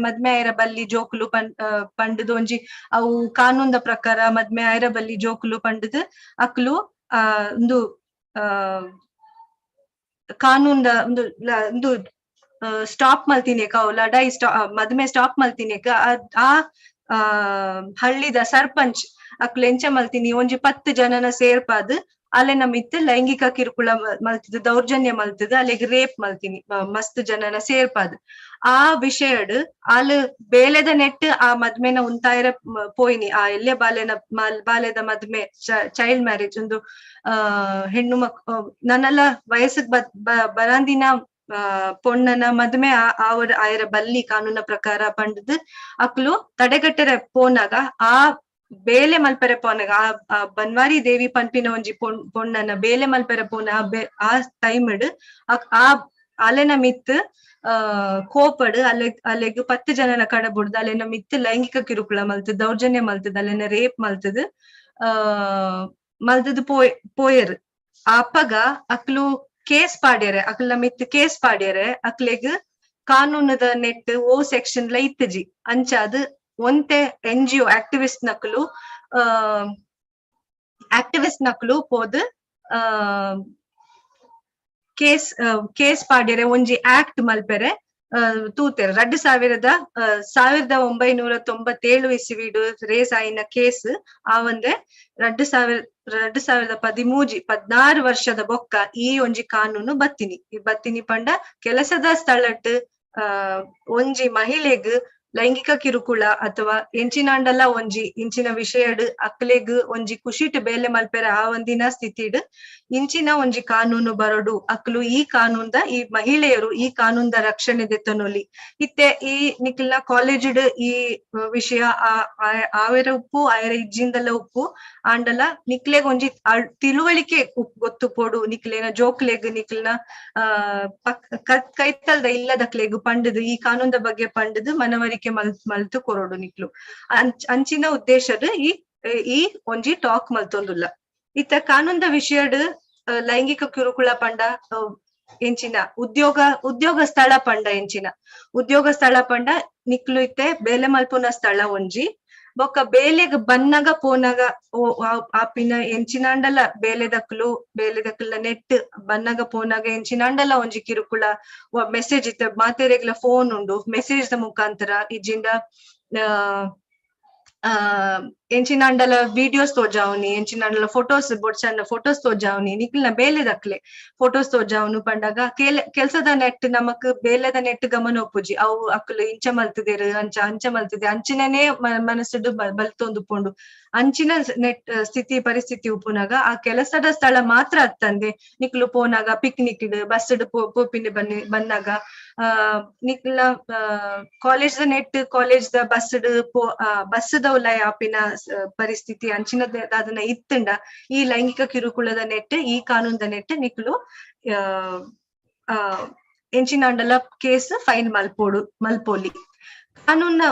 ಮದ್ಮೆ ಆಯ್ರ ಬಲ್ಲಿ ಜೋಕುಲು ಪಂಡದು ಒಂಜಿ ಅವು ಕಾನೂನ್ದ ಪ್ರಕಾರ ಮದ್ಮೆ ಆಯ್ರ ಬಲ್ಲಿ ಜೋಕುಲು ಪಂಡದು ಅಕ್ಲು ಒಂದು ಕಾನೂನ್ದ ಒಂದು ಸ್ಟಾಪ್ ಮಲ್ತಿನೇಕ ಅವು ಲಡಾಯಿ ಮದ್ಮೆ ಸ್ಟಾಪ್ ಮಲ್ತಿನೇಕ ಆ ಹಳ್ಳಿದ ಸರ್ಪಂಚ್ ಅಕ್ಲು ಎಂಚ ಮಲ್ತಿನಿ ಒಂಜಿ 10 ಜನನ ಸೇರ್ಪಾದ್ ಅಲ್ಲೆನ ಮಿತ್ ಲೈಂಗಿಕ ಕಿರುಕುಳ ಮಲ್ತಿದ್ ದೌರ್ಜನ್ಯ ಮಲ್ತಿದ್ ಅಲ್ಲಿಗೆ ರೇಪ್ ಮಲ್ತಿನಿ ಮಸ್ತ್ ಜನನ ಸೇರ್ಪಾದ್ ಆ ವಿಷಯಡ್ ಅಲ್ ಬೇಲೆದ ನೆಟ್ ಆ ಮದ್ಮೆನ ಉಂತಾಯ್ರ ಪೋಯ್ನಿ ಆ ಎಲ್ಲೆ ಬಾಲೆದ ಮದ್ಮೆ ಚೈಲ್ಡ್ ಮ್ಯಾರೇಜ್ ಒಂದು ಹೆಣ್ಣು ನನ್ನೆಲ್ಲ ವಯಸ್ಸಿಗೆ ಬರಂದಿನ ಪೊಣ್ಣನ ಮದ್ಮೆ ಆಯ್ರ ಬಲ್ಲಿ ಕಾನೂನ ಪ್ರಕಾರ ಪಂಡದ್ ಅಕ್ಲು ತಡೆಗಟ್ಟರೆ ಪೋನಾಗ ಆ ಬೇಲೆ ಮಲ್ಪೆರೆ ಪೋನಗ ಆ ಬನ್ವಾರಿ ದೇವಿ ಪನ್ಪಿನ ಒಂಜಿ ಪೊಣ್ಣನ ಬೇಲೆ ಮಲ್ಪೆರೆ ಪೋನ ಆ ಟೈಮ್ ಆ ಅಲೆನ ಮಿತ್ ಕೋಪಡ್ ಅಲೆಗ್ 10 ಜನನ ಕಡಬುಡ್ದು ಅಲೆನ ಮಿತ್ ಲೈಂಗಿಕ ಕಿರುಕುಳ ಮಲ್ತದ್ ದೌರ್ಜನ್ಯ ಮಲ್ತದ್ ಅಲೆನ ರೇಪ್ ಮಲ್ತದ್ ಮಲ್ತದ್ ಪೋಯರ್ ಅಪ್ಪಗ ಅಕ್ಲು ಕೇಸ್ ಪಾಡ್ಯಾರೆ ಅಕ್ಲ ಮಿತ್ ಕೇಸ್ ಪಾಡ್ಯಾರೆ ಅಕ್ಲೆಗ್ ಕಾನೂನದ ನೆಟ್ ಓ ಸೆಕ್ಷನ್ ಲ ಇತ್ತಜಿ ಅಂಚಾದ್ ಒಂತೆ NGO ಆಕ್ಟಿವಿಸ್ಟ್ ನಕಲು ಪೋದ್ ಕೇಸ್ ಪಾಡ್ಯರೆ ಒಂಜಿ ಆಕ್ಟ್ ಮಲ್ಪೆರೆ ತೂತೆರ್ 1997 ಇಸವಿಡು ರೇಸ್ ಆಯಿನ ಕೇಸ್ ಆವಂದೆ 2016 ವರ್ಷದ ಬೊಕ್ಕ ಈ ಒಂಜಿ ಕಾನೂನು ಬತ್ತಿನಿ ಪಂಡ ಕೆಲಸದ ಸ್ಥಳಟ್ ಒಂಜಿ ಮಹಿಳೆಗ್ ಲೈಂಗಿಕ ಕಿರುಕುಳ ಅಥವಾ ಎಂಚಿನಾಂಡಲ ಒಂಜಿ ಇಂಚಿನ ವಿಷಯಡ್ ಅಕ್ಲೆಗ್ ಒಂಜಿ ಖುಷಿಟ್ ಬೇಲೆ ಮಲ್ಪೆರೆ ಆ ಒಂದಿನ ಸ್ಥಿತಿಡ್ ಇಂಚಿನ ಒಂಜಿ ಕಾನೂನು ಬರೋಡು ಅಕ್ಲು ಈ ಕಾನೂನ್ದ ಈ ಮಹಿಳೆಯರು ಈ ಕಾನೂನ್ದ ರಕ್ಷಣೆ ದೆತ್ತನೊಲಿ ಇತ್ತೆ ಈ ನಿಕ್ಲ್ನ ಕಾಲೇಜ್ಡ್ ಈ ವಿಷಯ ಆವೆರ ಉಪ್ಪು ಆಯರ ಇಜ್ಜಿಂದಲ ಉಪ್ಪು ಆಂಡಲ ನಿಕ್ಲೆಗ್ ಒಂಜಿ ತಿಳುವಳಿಕೆ ಗೊತ್ತು ಪೋಡು ನಿಕ್ಲೆನ ಜೋಕ್ಲೆಗ್ ನಿಕ್ಲ್ನ ಕೈತಲ್ದ ಇಲ್ಲದಕ್ಲೆಗ್ ಪಂಡದು ಈ ಕಾನೂನ್ದ ಬಗ್ಗೆ ಪಂಡದು ಮನವರಿಕೆ ಮಲ್ತು ಕೊರೋಡು ನಿಕ್ಲು ಅಂಚಿನ ಉದ್ದೇಶಡ್ ಈ ಒಂಜಿ ಟಾಕ್ ಮಲ್ತೊಂದುಲ್ಲ ಇತ್ತ ಕಾನೂನ್ದ ವಿಷಯಡ್ ಲೈಂಗಿಕ ಕಿರುಕುಳ ಪಂಡ ಎಂಚಿನ ಉದ್ಯೋಗ ಸ್ಥಳ ಪಂಡ ಉದ್ಯೋಗ ಸ್ಥಳ ಪಂಡ ನಿಕ್ಲು ಇತ್ತೆ ಬೇಲೆ ಮಲ್ಪುನ ಸ್ಥಳ ಒಂಜಿ ಬೊಕ್ಕ ಬೇಲೆಗ್ ಬನ್ನಗ ಪೋನಗ ಆಪಿನ ಎಂಚಿನಾಂಡಲ ಬೇಲೆದಕ್ಲ ನೆಟ್ ಬನ್ನಗ ಪೋನಗ ಎಂಚಿನಾಂಡಲ ಒಂಜಿ ಕಿರುಕುಳ ಮೆಸೇಜ್ ಇತ್ತೆ ಮಾತೆರೆಗ್ಲ ಫೋನ್ ಉಂಡು ಮೆಸೇಜ್ ದ ಮುಖಾಂತರ ಇಜ್ಜಿಂಡ ಎಂಚಿನಾಂಡಲ ವಿಡಿಯೋಸ್ ತೋಜಾವುನಿ ಎಂಚಿನಾಂಡಲ ಫೋಟೋಸ್ ಬೊಡ್ಸಂಡ ಫೋಟೋಸ್ ತೋಜಾವುನಿ ನಿಕ್ಲ್ನ ಬೇಲೆದಕ್ಲೆ ಫೋಟೋಸ್ ತೋಜಾವುನು ಪಂಡಗ ಕೆಲ್ಸದ ನೆಟ್ ನಮಕ್ ಬೇಲೆದ ನೆಟ್ ಗಮನ ಒಪ್ಪುಜಿ ಅವು ಅಕ್ಲು ಇಂಚ ಮಲ್ತದೇರು ಅಂಚ ಮಲ್ತದೆ ಅಂಚಿನೇ ಮನಸ್ಸುಡು ಬಲ್ತೊಂದು ಪೋಂಡು ಅಂಚಿನ ನೆಟ್ ಸ್ಥಿತಿ ಪರಿಸ್ಥಿತಿ ಉಪ್ಪುನಾಗ ಆ ಕೆಲಸದ ಸ್ಥಳ ಮಾತ್ರ ಅತ್ತಂದೆ ನಿಕ್ಲು ಪೋನಾಗ ಪಿಕ್ನಿಕ್ ಬಸ್ಡ್ ಪೋಪಿನ ಬನ್ನಾಗ ನಿಕ್ಲ ಕಾಲೇಜ್ ನೆಟ್ ಕಾಲೇಜ್ ದ ಬಸ್ದ ಉಲಾಯ ಆಪಿನ ಪರಿಸ್ಥಿತಿ ಅಂಚಿನದ ಅದನ್ನ ಇತ್ತಂಡ ಈ ಲೈಂಗಿಕ ಕಿರುಕುಳದ ನೆಟ್ ಈ ಕಾನೂನ್ದ ನೆಟ್ ನಿಕ್ಲು ಎಂಚಿನಾಂಡಲ ಕೇಸ್ ಫೈಲ್ ಮಲ್ಪೋಲಿ ಕಾನೂನ್ನ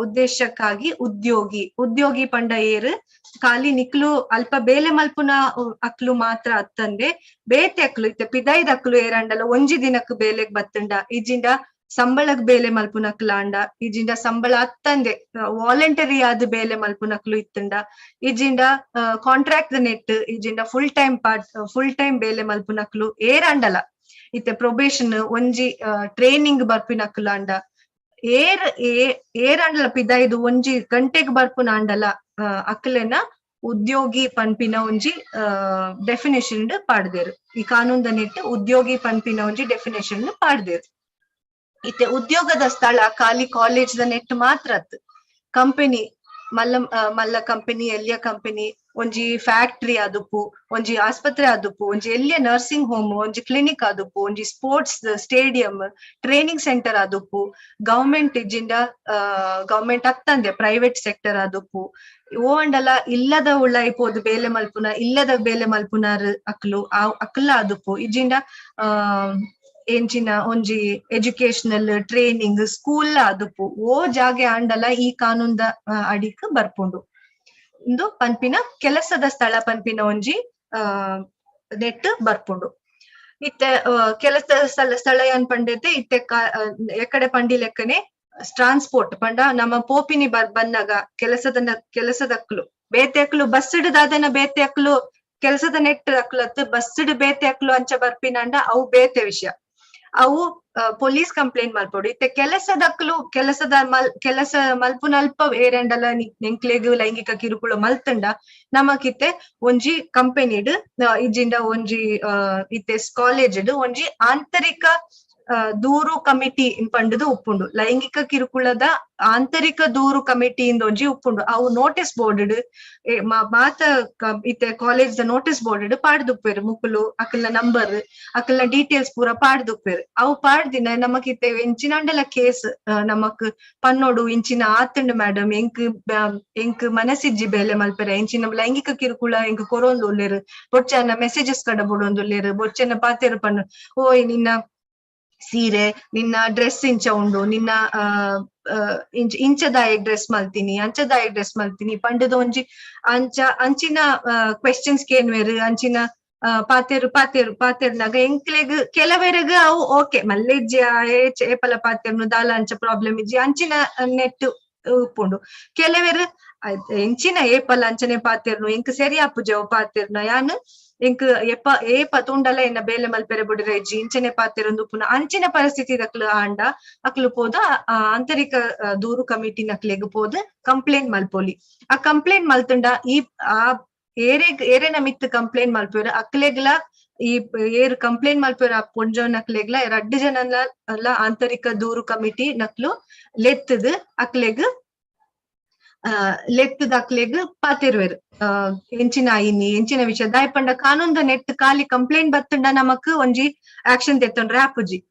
ಉದ್ದೇಶಕ್ಕಾಗಿ ಉದ್ಯೋಗಿ ಪಂಡ ಏರ್ ಖಾಲಿ ನಿಕ್ಲು ಅಲ್ಪ ಬೇಲೆ ಮಲ್ಪುನ ಅಕ್ಲು ಮಾತ್ರ ಅತ್ತಂದೆ ಬೇತೆ ಅಕ್ಲು ಇತ್ತೆ ಪಿದಾಯ್ದ ಅಕ್ಲು ಏರಂಡಲ ಒಂಜಿ ದಿನಕ್ ಬೇಲೆಗ್ ಬತ್ತಂಡ ಇಜಿಂಡ ಸಂಬಳಗ್ ಬೇಲೆ ಮಲ್ಪುನಕ್ಲಾಂಡ ಇಜಿಂಡ ಸಂಬಳ ಅತ್ತಂದೆ ವಾಲಂಟರಿ ಆದ್ ಬೇಲೆ ಮಲ್ಪುನಕ್ಲು ಇತ್ತಂಡ ಇಜಿಂಡ ಕಾಂಟ್ರಾಕ್ಟ್ ನೆಟ್ ಇಜಿಂಡ ಫುಲ್ ಟೈಮ್ ಬೇಲೆ ಮಲ್ಪುನಕ್ಲು ಏರಂಡಲ ಇತ್ತೆ ಪ್ರೊಬೇಷನ್ ಒಂಜಿ ಟ್ರೈನಿಂಗ್ ಬರ್ಪಿನಕ್ಲಾಂಡ ಏರಂಡಲ ಪಿದಾಯ್ದು ಒಂಜಿ ಗಂಟೆಗ್ ಬರ್ಪುನ ಅಂಡಲ ಅಕ್ಲೆನ ಉದ್ಯೋಗಿ ಪನ್ಪಿನ ಒಂಜಿ ಡೆಫಿನೇಷನ್ ಪಾಡ್ದೇರು ಈ ಕಾನೂನ್ದ ನೆಟ್ ಉದ್ಯೋಗಿ ಪನ್ಪಿನ ಒಂಜಿ ಡೆಫಿನೇಷನ್ ಪಾಡ್ದೇರು ಇತ್ತೆ ಉದ್ಯೋಗದ ಸ್ಥಳ ಖಾಲಿ ಕಾಲೇಜ್ ದ ನೆಟ್ ಮಾತ್ರ ಕಂಪನಿ ಮಲ್ಲ ಕಂಪನಿ ಎಲ್ಲಿಯ ಕಂಪನಿ ಒಂಜಿ ಫ್ಯಾಕ್ಟ್ರಿ ಆದುಪ್ಪು ಒಂಜಿ ಆಸ್ಪತ್ರೆ ಆದುಪ್ಪು ಒಂಜಿ ಎಲ್ಲಿಯ ನರ್ಸಿಂಗ್ ಹೋಮ್ ಒಂಜಿ ಕ್ಲಿನಿಕ್ ಆದುಪ್ಪು ಒಂಜಿ ಸ್ಪೋರ್ಟ್ಸ್ ಸ್ಟೇಡಿಯಂ ಟ್ರೈನಿಂಗ್ ಸೆಂಟರ್ ಆದುಪ್ಪು ಗವರ್ಮೆಂಟ್ ಇಜ್ಜಿಂಡ ಗವರ್ಮೆಂಟ್ ಅತ್ತಂದೆ ಪ್ರೈವೇಟ್ ಸೆಕ್ಟರ್ ಆದುಪ್ಪು ಓ ಅಂಡಲ ಇಲ್ಲದ ಉಳ್ಳಾಯಿಪೋದು ಬೇಲೆ ಮಲ್ಪುನ ಇಲ್ಲದ ಬೇಲೆ ಮಲ್ಪುನಾರ್ ಅಕ್ಲ ಆದುಪ್ಪು ಇಜ್ಜಿಂಡ ಎಂಚಿನ ಒಂಜಿ ಎಜುಕೇಶನಲ್ ಟ್ರೈನಿಂಗ್ ಸ್ಕೂಲ್ ಆದುಪ್ಪು ಓ ಜಾಗೆ ಆಂಡಲ ಈ ಕಾನೂನ್ದ ಅಡಿಕ್ ಬರ್ಪುಂಡು ಇಂದು ಪನ್ಪಿನ ಕೆಲಸದ ಸ್ಥಳ ಪನ್ಪಿನ ಒಂಜಿ ನೆಟ್ ಬರ್ಪುಂಡು ಇತ್ತೆ ಕೆಲಸದ ಸ್ಥಳ ಏನ್ ಪಂಡೈತೆ ಇತ್ತೆ ಎಕಡೆ ಪಂಡಿ ಲೆಕ್ಕನೆ ಟ್ರಾನ್ಸ್ಪೋರ್ಟ್ ಪಂಡ ನಮ್ಮ ಪೋಪಿನಿ ಬನ್ನಾಗ ಕೆಲಸದಕ್ಲು ಬೇತೆ ಅಕ್ಲು ಬಸ್ ಇಡದಾದನ ಬೇತೆ ಅಕ್ಲು ಕೆಲಸದ ನೆಟ್ ಅಕ್ಲತ್ ಬಸ್ ಬೇತೆ ಅಕ್ಲು ಅಂಚ ಬರ್ಪಿನಂಡ ಅವು ಬೇತೆ ವಿಷಯ ಅವು ಪೊಲೀಸ್ ಕಂಪ್ಲೇಂಟ್ ಮಲ್ಪೊಡು ಇತ್ತೆ ಕೆಲಸ ಮಲ್ಪುನಲ್ಪ ಏರೆಂಡಲ ನೆಂಕ್ಲೆಗ್ ಲೈಂಗಿಕ ಕಿರುಕುಳ ಮಲ್ತಂಡ ನಮಕಿತ್ತೆ ಒಂಜಿ ಕಂಪನಿಡ್ ಇಜ್ಜಿಂಡ ಒಂಜಿ ಇತ್ತೆ ಕಾಲೇಜ್ಡ್ ಒಂಜಿ ಆಂತರಿಕ ದೂರು ಕಮಿಟಿ ಪಂಡದು ಉಪ್ಪುಂಡು ಲೈಂಗಿಕ ಕಿರುಕುಳದ ಆಂತರಿಕ ದೂರು ಕಮಿಟಿ ಒಂಜಿ ಉಪ್ಪುಂಡು ಅವು ನೋಟಿಸ್ ಬೋರ್ಡ್ ಮಾತ ಇತ್ತೆ ಕಾಲೇಜ್ ದ ನೋಟಿಸ್ ಬೋರ್ಡ್ ಪಾಡ್ದುಪ್ಪೇರು ಮುಕ್ಕುಲು ಅಕಲ್ನ ನಂಬರ್ ಅಕಲ್ನ ಡೀಟೇಲ್ಸ್ ಪೂರ ಪಾಡ್ದುಪ್ಪೇರು ಅವು ಪಾಡ್ದಿನ ನಮಕ್ ಇತ್ತೆ ಇಂಚಿನಂಡಲ ಕೇಸ್ ನಮಕ್ ಪನ್ನೋಡು ಇಂಚಿನ ಆತಂಡು ಮೇಡಮ್ ಎಂಕ್ ಮನಸ್ಸಿಜ್ಜಿ ಬೇಲೆ ಮಲ್ಪೆರೆ ಇಂಚಿನ ಲೈಂಗಿಕ ಕಿರುಕುಳ ಎಂಕ್ ಕೊರೊಂದು ಉಲ್ಲೇರು ಬೊಚ್ಚನ ಮೆಸೇಜಸ್ ಕಡ ಬೊಡೊಂದು ಉಲ್ಲೇರು ಬೊಚ್ಚನ ಪಾತೆರು ಪನ್ನು ಓಯ್ ನಿನ್ನ ಸೀರೆ ನಿನ್ನ ಡ್ರೆಸ್ ಇಂಚ ಉಂಡು ನಿನ್ನ ಇಂಚದಾಯಕ್ ಡ್ರೆಸ್ ಮಲ್ತೀನಿ ಅಂಚದಾಯಕ್ ಡ್ರೆಸ್ ಮಲ್ತೀನಿ ಪಂಡದ ಒಂಜಿ ಅಂಚಿನ ಕ್ವೆಶ್ಚನ್ಸ್ ಕೇನ್ವೇರು ಅಂಚಿನ ಪಾತೆರ್ನಾಗ ಎಂಕ್ಲೆಗ್ ಕೆಲವೆರಗ ಅವು ಓಕೆ ಮಲ್ಲೆಜ್ಜಿ ಏಪಲ ಪಾತೆರ್ನು ದಾಲ ಅಂಚ ಪ್ರಾಬ್ಲಮ್ ಇಜ್ಜಿ ಅಂಚಿನ ನೆಟ್ ಉಪ್ಪುಂಡು ಕೆಲವೆರು ಎಂಚಿನ ಏಪಲ ಅಂಚನೆ ಪಾತೆರ್ನು ಎಂಕ್ ಸರಿ ಆಪುಜವು ಪಾತೆರ್ನ ಯಾನ್ ಎಂಕ್ ಏಪ ತುಂಡಲ ಎನ್ನ ಬೇಲೆ ಮಲ್ಪೆರೆ ಬುಡಿರ ಇಜ್ಜಿ ಇಂಚನೆ ಪಾತೆರೊಂದು ಪುನಃ ಅಂಚಿನ ಪರಿಸ್ಥಿತಿ ದಕ್ಲು ಆಂಡ ಅಕ್ಲು ಪೋದ ಆಂತರಿಕ ದೂರು ಕಮಿಟಿ ನಕ್ಲೆಗ್ ಪೋದು ಕಂಪ್ಲೇಂಟ್ ಮಲ್ಪೊಲಿ ಆ ಕಂಪ್ಲೇಂಟ್ ಮಲ್ತುಂಡ ಈ ಆ ಏರೆನ ಮಿತ್ ಕಂಪ್ಲೇಂಟ್ ಮಲ್ಪೇರು ಅಕ್ಲೆಗ್ಲ ಈ ಏರ್ ಕಂಪ್ಲೇಂಟ್ ಮಲ್ಪೇರು ಆ ಪೊಂಜೋ ನಕ್ಲೆಗ್ಲ 2 ಜನಲ ಆಂತರಿಕ ದೂರು ಕಮಿಟಿ ನಕ್ಲು ಲೆತ್ತದು ಅಕ್ಲೆಗ್ ಅಕ್ಲೆಗ್ ಪಾತೆರ್ವೇರು ಎಂಚಿನ ಆಯಿನಿ ಎಂಚಿನ ವಿಷಯ ದಾಯಪಂಡ ಕಾನೂನ್ದ ನೆಟ್ ಖಾಲಿ ಕಂಪ್ಲೇಂಟ್ ಬತ್ತುಂಡ ನಮಕ್ ಒಂಜಿ ಆಕ್ಷನ್ ತೆತ್ತೊಂಡ್ರೆ ಆಪುಜಿ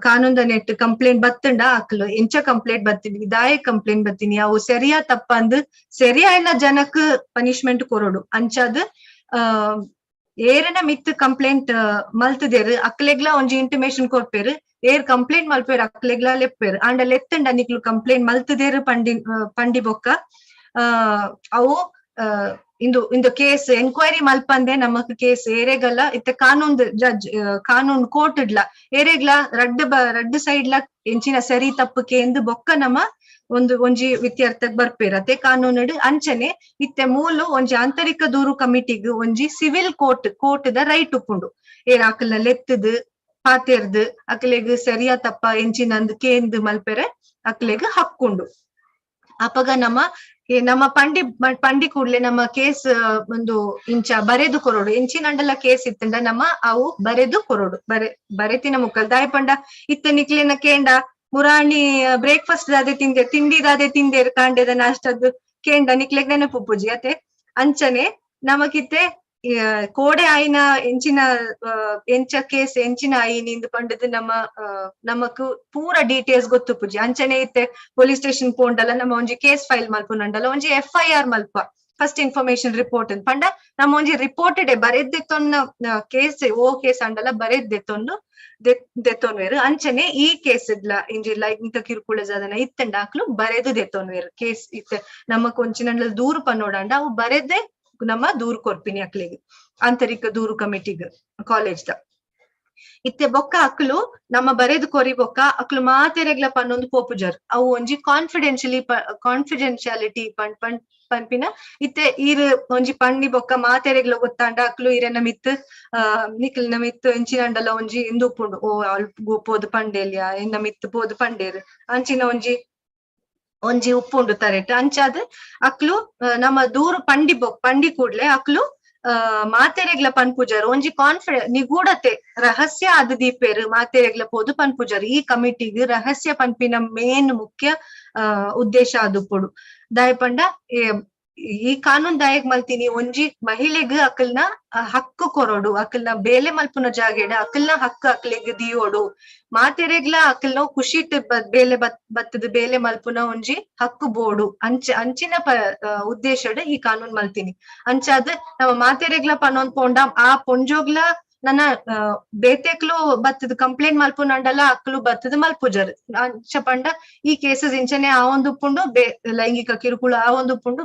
ಕಾನೂನ್ದ ನೆಟ್ ಕಂಪ್ಲೇಂಟ್ ಬತ್ತುಂಡ ಅಕ್ಲು ಎಂಚ ಕಂಪ್ಲೇಂಟ್ ಬತ್ತೀನಿ ದಾಯ ಕಂಪ್ಲೇಂಟ್ ಬತ್ತೀನಿ ಅವು ಸರಿಯಾ ತಪ್ಪಂದು ಸರಿಯಾಯಿನ ಜನಕ್ ಪನಿಷ್ಮೆಂಟ್ ಕೊರೋಡು ಅಂಚದ್ ಏರನ ಮಿತ್ ಕಂಪ್ಲೇಂಟ್ ಮಲ್ತದೇರು ಅಕ್ಲೆಗ್ಲ ಒಂಜಿ ಇಂಟಿಮೇಷನ್ ಕೊರ್ಪೇರು ಏರ್ ಕಂಪ್ಲೇಂಟ್ ಮಲ್ಪೇರು ಅಕ್ಲೆಗ್ಲ ಲೆಪ್ಪೇರು ಆಂಡ ಲೆತ್ತಂಡ ನಿಕ್ಲು ಕಂಪ್ಲೇಂಟ್ ಮಲ್ತದೇರು ಪಂಡಿ ಬೊಕ್ಕ ಅವು ಇಂದು ಕೇಸ್ ಎನ್ಕ್ವೈರಿ ಮಲ್ಪಂದೆ ನಮಕ್ ಕೇಸ್ ಏರೆಗಲ್ಲ ಇತ್ತೆ ಕಾನೂನ್ ಜಡ್ಜ್ ಕಾನೂನ್ ಕೋರ್ಟ್ ಇಡ್ಲ ಏರೆಗ್ಲ ರಡ್ಡ್ ಸೈಡ್ಲ ಎಂಚಿನ ಸರಿ ತಪ್ಪು ಕೇಂದು ಬೊಕ್ಕ ನಮ ಒಂಜಿ ವಿತ್ಯಾರ್ಥಕ್ ಬರ್ಪೇರತೆ ಕಾನೂನು ಅಂಚನೆ ಇತ್ತೆ ಮೂಲು ಒಂಜಿ ಆಂತರಿಕ ದೂರು ಕಮಿಟಿಗ್ ಒಂಜಿ ಸಿವಿಲ್ ಕೋರ್ಟ್ ದ ರೈಟ್ ಉಪ್ಪುಂಡು ಏರ್ ಅಕಲ್ನ ಲೆತ್ತದು ಪಾತೆರ್ದು ಅಕ್ಲೆಗ್ ಸರಿಯಾ ತಪ್ಪ ಎಂಚಿನಂದ್ ಕೇಂದು ಮಲ್ಪೆರೆ ಅಕ್ಲೆಗ್ ಹಕ್ಕುಂಡು ಅಪಗ ನಮ್ಮ ಪಂಡಿ ಕೂಡ್ಲೆ ನಮ್ಮ ಕೇಸ್ ಒಂದು ಇಂಚ ಬರೆದು ಕೊರೋಡು ಎಂಚಿನಂಡಲ ಕೇಸ್ ಇತ್ತಂಡ ನಮ್ಮ ಅವು ಬರೆದು ಕೊರೋಡು ಬರೆತಿನ ಮುಕ್ಕಲ್ ದಾಯ ಪಂಡ ಇತ್ತ ನಿಕ್ಲೆನ ಕೇಂಡ ಮುರಾಣಿ ಬ್ರೇಕ್ಫಾಸ್ಟ್ ದಾದೆ ತಿಂಡಿ ದಾದೆ ತಿಂದೇರು ಕಾಂಡೆದ ನಾಷ್ಟದ್ದು ಕೇಂಡ ನಿಕ್ಲೆಗ್ ನೆನಪುಪ್ಪುಜಿ ಅತೆ ಅಂಚನೆ ನಮಕಿತ್ತೆ ಕೋಡೆ ಆಯಿನ ಎಂಚಿನ ಎಂಚ ಕೇಸ್ ಎಂಚಿನ ಆಯಿನಿಂದು ಪಂಡದು ನಮಕ್ ಪೂರ ಡೀಟೇಲ್ಸ್ ಗೊತ್ತುಪ್ಪುಜಿ ಅಂಚನೆ ಇತ್ತೆ ಪೊಲೀಸ್ ಸ್ಟೇಷನ್ ಪೋಂಡಲ ನಮ್ಮ ಒಂಜಿ ಕೇಸ್ ಫೈಲ್ ಮಲ್ಪುನಂಡಲ ಒಂಜಿ FIR ಮಲ್ಪ ಫಸ್ಟ್ ಇನ್ಫಾರ್ಮೇಶನ್ ರಿಪೋರ್ಟ್ ಪಂಡ ನಮ್ಮ ಒಂಜಿ ರಿಪೋರ್ಟೆಡ್ ಬರೆದ್ದೆತ್ತೊನ್ನ ಕೇಸ್ ಅಂಡಲ ಬರೆದ್ದೆತ್ತೊನ್ವೇರು ಅಂಚನೆ ಈ ಕೇಸ್ ಇಡ್ಲ ಇಂಜಿ ಲೈಂಗಿಕ ಕಿರುಕುಳ ಜದನ ಇತ್ತಂಡ ಅಕ್ಲು ಬರೆದು ದೆತ್ತೊನ್ವೇರು ಕೇಸ್ ಇತ್ತೆ ನಮಕ್ ಒಂಚಿನಂಡಲ ದೂರು ಪನ್ನೋಡಂಡ ಅವು ಬರೆದ್ದೆ ನಮ್ಮ ದೂರು ಕೊರ್ಪಿನಿ ಅಕ್ಲೆಗ್ ಆಂತರಿಕ ದೂರು ಕಮಿಟಿಗ್ ಕಾಲೇಜ್ ದ ಇತ್ತೆ ಬೊಕ್ಕ ಅಕ್ಲು ನಮ್ಮ ಬರೆದು ಕೊರಿ ಬೊಕ್ಕ ಅಕ್ಲು ಮಾತೆರೆಗ್ಲ ಪನ್ನೊಂದು ಪೋಪುಜರ್ ಅವು ಒಂಜಿ ಕಾನ್ಫಿಡೆನ್ಶಿಯಾಲಿಟಿ ಪನ್ಪಿನ ಇತ್ತೆ ಈರ್ ಒಂಜಿ ಪಂಡಿ ಬೊಕ್ಕ ಮಾತೆರೆಗ್ಲ ಗೊತ್ತಾಂಡ ಅಕ್ಲು ಇರೆನ ಮಿತ್ ನಿಕ್ಲಿನ ಮಿತ್ ಎಂಚಿನಂಡಲ ಒಂಜಿ ಇಂದು ಉಪ್ಪುಂಡು ಓ ಅಲ್ಪ ಪೋದು ಪಂಡೇಲ್ಯ ಇನ್ನ ಮಿತ್ ಪೋದು ಪಂಡೇರು ಅಂಚಿನ ಒಂಜಿ ಉಪ್ಪುಂಡು ತರೆಟ್ ಅಂಚಾದ್ ಅಕ್ಲು ನಮ್ಮ ದೂರು ಪಂಡಿ ಕೂಡ್ಲೆ ಅಕ್ಲು ಮಾತೆರೆಗ್ಲ ಪನ್ಪುಜರ್ ಒಂಜಿ ನಿಗೂಢತೆ ರಹಸ್ಯ ಆದ್ ದೀಪೇರು ಮಾತೆರೆಗ್ಲ ಪೋದು ಪನ್ಪುಜರ್ ಈ ಕಮಿಟಿಗ್ ರಹಸ್ಯ ಪನ್ಪಿನ ಮೇನ್ ಮುಖ್ಯ ಉದ್ದೇಶ ಆದುಪ್ಪುಡು ದಾಯಪಂಡ ಈ ಕಾನೂನ್ ದಾಯಗ್ ಮಲ್ತೀನಿ ಒಂಜಿ ಮಹಿಳೆಗ್ ಅಕಲ್ನ ಹಕ್ಕು ಕೊರೋಡು ಅಕಲ್ನ ಬೇಲೆ ಮಲ್ಪುನ ಜಾಗೆಡ ಅಕಲ್ನ ಹಕ್ಕು ಅಕ್ಲೆಗ್ ದಿಯೋಡು ಮಾತೆರೆಗ್ಲ ಅಕಲ್ನ ಖುಷಿಟ್ ಬೇಲೆ ಬತ್ತದ ಬೇಲೆ ಮಲ್ಪುನ ಒಂಜಿ ಹಕ್ಕು ಬೋಡು ಅಂಚಿನ ಉದ್ದೇಶಡ್ ಈ ಕಾನೂನ್ ಮಲ್ತೀನಿ ಅಂಚಾದ್ ನಮ್ಮ ಮಾತೆರೆಗ್ಲ ಪನ್ನೊಂದ್ ಪೋಂಡ ಆ ಪೊಂಜೋಗ್ಲ ನನ್ನ ಬೇತೆಕ್ಲು ಬತ್ತದ ಕಂಪ್ಲೇಂಟ್ ಮಲ್ಪುನಂಡಲ ಅಕ್ಲು ಬತ್ತದ ಮಲ್ಪುಜರ್ ಅಂಚ ಪಂಡ ಈ ಕೇಸಸ್ ಇಂಚನೆ ಆ ಒಂದು ಉಪ್ಪುಂಡು ಲೈಂಗಿಕ ಕಿರುಕುಳ ಆ ಒಂದು ಉಪ್ಪುಂಡು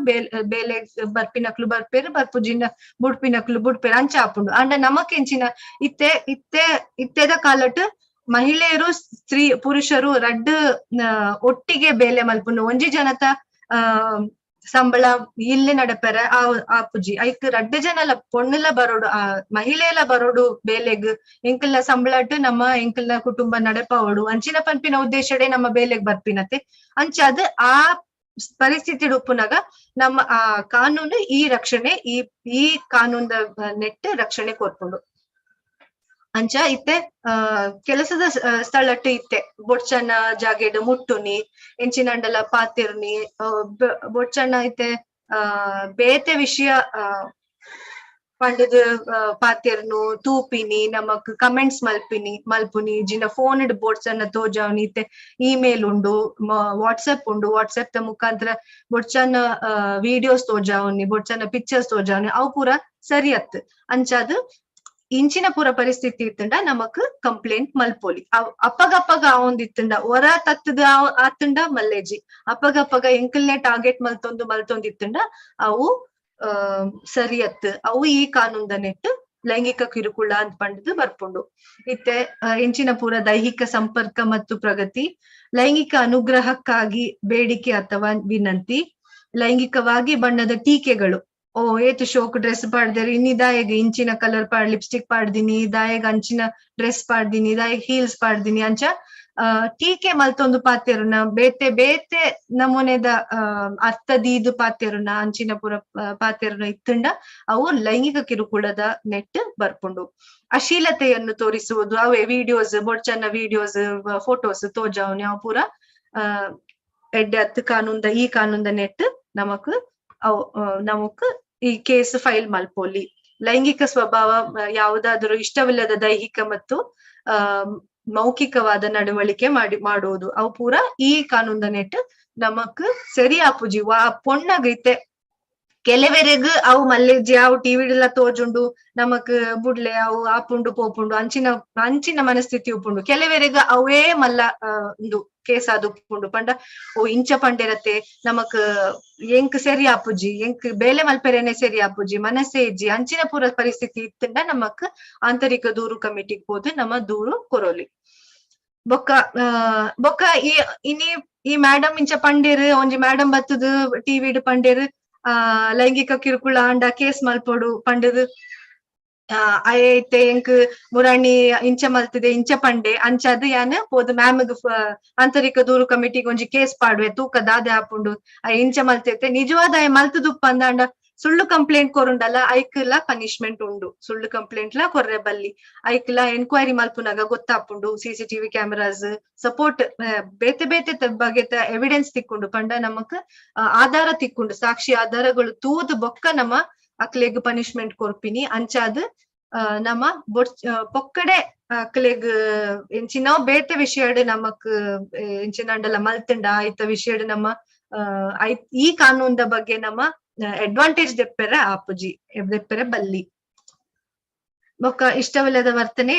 ಬೇಲೆ ಬರ್ಪಿನಕ್ಲು ಬರ್ಪೇರು ಬರ್ಪುಜಿನ ಬುಡ್ಪಿನಕ್ಲು ಬುಡ್ಪೇರು ಅಂಚ ಆಪುಂಡು ಅಂಡ ನಮಕ್ ಎಂಚಿನ ಇತ್ತೆದ ಕಾಲಟ್ ಮಹಿಳೆಯರು ಪುರುಷರು ರಡ್ಡ್ ಒಟ್ಟಿಗೆ ಬೇಲೆ ಮಲ್ಪುಂಡು ಒಂಜಿ ಜನತ ಸಂಬಳ ಇಲ್ಲಿ ನಡಪೆರ ಆಪುಜಿ ಐಕ್ ರಡ್ಡ್ ಜನಲ ಪೊಣ್ಣುಲ ಬರೋಡು ಮಹಿಳೆಲ ಬರೋಡು ಬೇಲೆಗ್ ಎಂಕಲ್ನ ಸಂಬಳಟ್ ನಮ್ಮ ಎಂಕಲ್ನ ಕುಟುಂಬ ನಡಪವಡು ಅಂಚಿನ ಪನ್ಪಿನ ಉದ್ದೇಶಡೆ ನಮ್ಮ ಬೇಲೆಗ್ ಬರ್ಪಿನತೆ ಅಂಚಾದ್ ಆ ಪರಿಸ್ಥಿತಿ ಉಪ್ಪುನಾಗ ನಮ್ಮ ಆ ಕಾನೂನು ಈ ರಕ್ಷಣೆ ಈ ಕಾನೂನ್ದ ನೆಟ್ ರಕ್ಷಣೆ ಕೊರ್ಪುಂಡು ಅಂಚ ಇತ್ತೆ ಕೆಲಸದ ಸ್ಥಳಟ್ಟು ಇತ್ತೆ ಬೊಡ್ಚನ್ನ ಜಾಗೆಡ್ ಮುಟ್ಟುನಿ ಎಂಚಿನಂಡಲ ಪಾತಿರ್ನಿ ಬೊಡ್ಚನ್ನ ಇತ್ತೆ ಬೇತೆ ವಿಷಯ ಪಂಡದ ಪಾತಿರ್ನು ತೂಪಿನಿ ನಮಕ್ ಕಮೆಂಟ್ಸ್ ಮಲ್ಪುನಿ ಜಿನ ಫೋನ್ ಬೊಡ್ಚನ್ನ ತೋಜಾವನಿ ಇತ್ತೆ ಇಮೇಲ್ ಉಂಡು ವಾಟ್ಸಪ್ ಉಂಡು ವಾಟ್ಸಪ್ ದ ಮುಖಾಂತರ ಬೊಡ್ಚನ್ನ ವಿಡಿಯೋಸ್ ತೋಜಾವನಿ ಬೊಡ್ಚನ್ನ ಪಿಕ್ಚರ್ಸ್ ತೋಜಾವನಿ ಅವು ಪೂರ ಸರಿಯತ್ ಅಂಚಾದ್ ಇಂಚಿನ ಪೂರ ಪರಿಸ್ಥಿತಿ ಇತ್ತಂಡ ನಮಕ್ ಕಂಪ್ಲೇಂಟ್ ಮಲ್ಪೋಲಿ ಅಪ್ಪಗಪ್ಪಗ ಅವಂದಿತ್ತಂಡ ಹೊರ ತತ್ತದ ಆತಂಡ ಮಲ್ಲೇಜಿ ಅಪ್ಪಗಪ್ಪಗ ಎಂಕಲ್ನೆ ಟಾರ್ಗೆಟ್ ಮಲ್ತೊಂದಿತ್ತಂಡ ಅವು ಸರಿಯತ್ ಅವು ಈ ಕಾನೂನ್ದ ನೆಟ್ ಲೈಂಗಿಕ ಕಿರುಕುಳ ಅಂತ ಪಂಡದು ಬರ್ಪುಂಡು ಇತ್ತೆ ಎಂಚಿನ ಪೂರ ದೈಹಿಕ ಸಂಪರ್ಕ ಮತ್ತು ಪ್ರಗತಿ ಲೈಂಗಿಕ ಅನುಗ್ರಹಕ್ಕಾಗಿ ಬೇಡಿಕೆ ಅಥವಾ ವಿನಂತಿ ಲೈಂಗಿಕವಾಗಿ ಬಣ್ಣದ ಟೀಕೆಗಳು ಏತು ಶೋಕ್ ಡ್ರೆಸ್ ಪಾಡ್ದೇರು ಇನ್ನಿದಾಯಗ ಇಂಚಿನ ಕಲರ್ ಲಿಪ್ಸ್ಟಿಕ್ ಪಾಡ್ದಿನಿ ಇದಾಯಗ ಅಂಚಿನ ಡ್ರೆಸ್ ಪಾಡ್ದಿನಿ ಇದಾಯಗ ಹೀಲ್ಸ್ ಪಾಡ್ದಿನಿ ಅಂಚ ಟೀಕೆ ಮಲ್ತೊಂದು ಪಾತೆರುನ ಬೇತೆ ಬೇತೆ ನಮೂನೆದ ಅರ್ಥದೀದು ಪಾತೆರುನ ಅಂಚಿನ ಪೂರ ಪಾತೆರುನ ಇತ್ತಂಡ ಅವು ಲೈಂಗಿಕ ಕಿರುಕುಳದ ನೆಟ್ ಬರ್ಪುಂಡು ಅಶ್ಲೀಲತೆಯನ್ನು ತೋರಿಸುವುದು ಅವೇ ವಿಡಿಯೋಸ್ ಬೊಡ್ಚನ್ನ ವಿಡಿಯೋಸ್ ಫೋಟೋಸ್ ತೋಜಾವನಿ ಅವು ಪೂರ ಎಡ್ಡೆ ಹತ್ತು ಕಾನೂನ್ದ ಈ ಕಾನೂನ್ದ ನೆಟ್ ನಮಕ್ ಈ ಕೇಸ್ ಫೈಲ್ ಮಲ್ಪೋಲಿ ಲೈಂಗಿಕ ಸ್ವಭಾವ ಯಾವುದಾದರೂ ಇಷ್ಟವಿಲ್ಲದ ದೈಹಿಕ ಮತ್ತು ಮೌಖಿಕವಾದ ನಡವಳಿಕೆ ಮಾಡುವುದು ಅವು ಪೂರ ಈ ಕಾನೂನ್ದ ನೆಟ್ ನಮಕ್ ಸರಿ ಆಪುಜಿ ಪೊಣ್ಣಗೈತೆ ಕೆಲವೆರೆಗ್ ಅವು ಮಲ್ಲೆಜ್ಜಿ ಅವು ಟಿವಿಡೆಲ್ಲ ತೋಜುಂಡು ನಮಕ್ ಬುಡ್ಲೆ ಅವು ಆಪುಂಡು ಪೋಪುಂಡು ಅಂಚಿನ ಮನಸ್ಥಿತಿ ಉಪ್ಪುಂಡು ಕೆಲವೆರೆಗ್ ಅವೇ ಮಲ್ಲ ಒಂದು ಕೇಸ್ ಅದು ಉಪ್ಪುಂಡು ಪಂಡ ಇಂಚ ಪಂಡೆರತ್ತೆ ನಮಕ್ ಎಂಕ್ ಸರಿ ಆಪುಜಿ ಎಂಕ್ ಬೇಲೆ ಮಲ್ಪೆರೇನೆ ಸರಿ ಆಪುಜಿ ಮನಸ್ಸೇ ಇಜ್ಜಿ ಅಂಚಿನ ಪೂರ ಪರಿಸ್ಥಿತಿ ಇತ್ತಂಡ ನಮಕ್ ಆಂತರಿಕ ದೂರು ಕಮಿಟಿಗೆ ಹೋದು ನಮ್ಮ ದೂರು ಕೊರೋಲಿ ಬೊಕ್ಕ ಈ ಮೇಡಮ್ ಇಂಚ ಪಂಡೇರು ಒಂಜಿ ಮೇಡಮ್ ಬತ್ತದು ಟಿವಿಡ್ ಪಂಡೇರು ಲೈಂಗಿಕ ಕಿರುಕುಳ ಅಂಡ ಕೇಸ್ ಮಲ್ಪೊಡು ಪಂಡದು ಐತೆ ಎಂಕ್ ಮುರಾಣಿ ಇಂಚ ಮಲ್ತದೆ ಇಂಚ ಪಂಡೆ ಅಂಚಾದ್ ಯಾನ್ ಪೋದು ಮ್ಯಾಮ್ಗ್ ಆಂತರಿಕ ದೂರು ಕಮಿಟಿಗೆ ಒಂಜಿ ಕೇಸ್ ಪಾಡುವೆ ತೂಕ ದಾದೆ ಆಪುಂಡು ಇಂಚ ಮಲ್ತೈತೆ ನಿಜವಾದ ಮಲ್ತದುಪ್ಪ ಅಂದ ಸುಳ್ಳು ಕಂಪ್ಲೇಂಟ್ ಕೊರುಂಡಲ್ಲ ಐಕ್ಲ ಪನಿಷ್ಮೆಂಟ್ ಉಂಡು ಸುಳ್ಳು ಕಂಪ್ಲೇಂಟ್ ಲ ಕೊರ್ರೆ ಬಲ್ಲಿ ಐಕ್ಲ ಎನ್ಕ್ವೈರಿ ಮಲ್ಪುನಾಗ ಗೊತ್ತಾಪುಂಡು CCTV ಕ್ಯಾಮೆರಾಸ್ ಸಪೋರ್ಟ್ ಬೇತೆ ಬೇತೆ ಬಗೆತ ಎವಿಡೆನ್ಸ್ ತಿಕ್ಕೊಂಡು ಪಂಡ ನಮಕ್ ಆಧಾರ ತಿಕ್ಕೊಂಡು ಸಾಕ್ಷಿ ಆಧಾರಗಳು ತೂದ್ ಬೊಕ್ಕ ನಮ್ಮ ಅಕ್ಲೆಗ್ ಪನಿಷ್ಮೆಂಟ್ ಕೊರ್ಪಿನಿ ಅಂಚಾದ್ ನಮ್ಮ ಪೊಕ್ಕಡೆ ಅಕ್ಲೆಗ್ ಎಂಚಿನ ಬೇತೆ ವಿಷಯಡ್ ನಮಕ್ ಎಂಚಿನಂಡಲ ಮಲ್ತಂಡ ಆಯ್ತ ವಿಷಯಡ್ ನಮ್ಮ ಈ ಕಾನೂನ್ದ ಬಗ್ಗೆ ನಮ್ಮ ಅಡ್ವಾಂಟೇಜ್ ದೆಪ್ಪೆರೆ ಆಪುಜಿ ದೆಪ್ಪೆರೆ ಬಲ್ಲಿ ಬೊಕ್ಕ ಇಷ್ಟವಿಲ್ಲದ ವರ್ತನೆ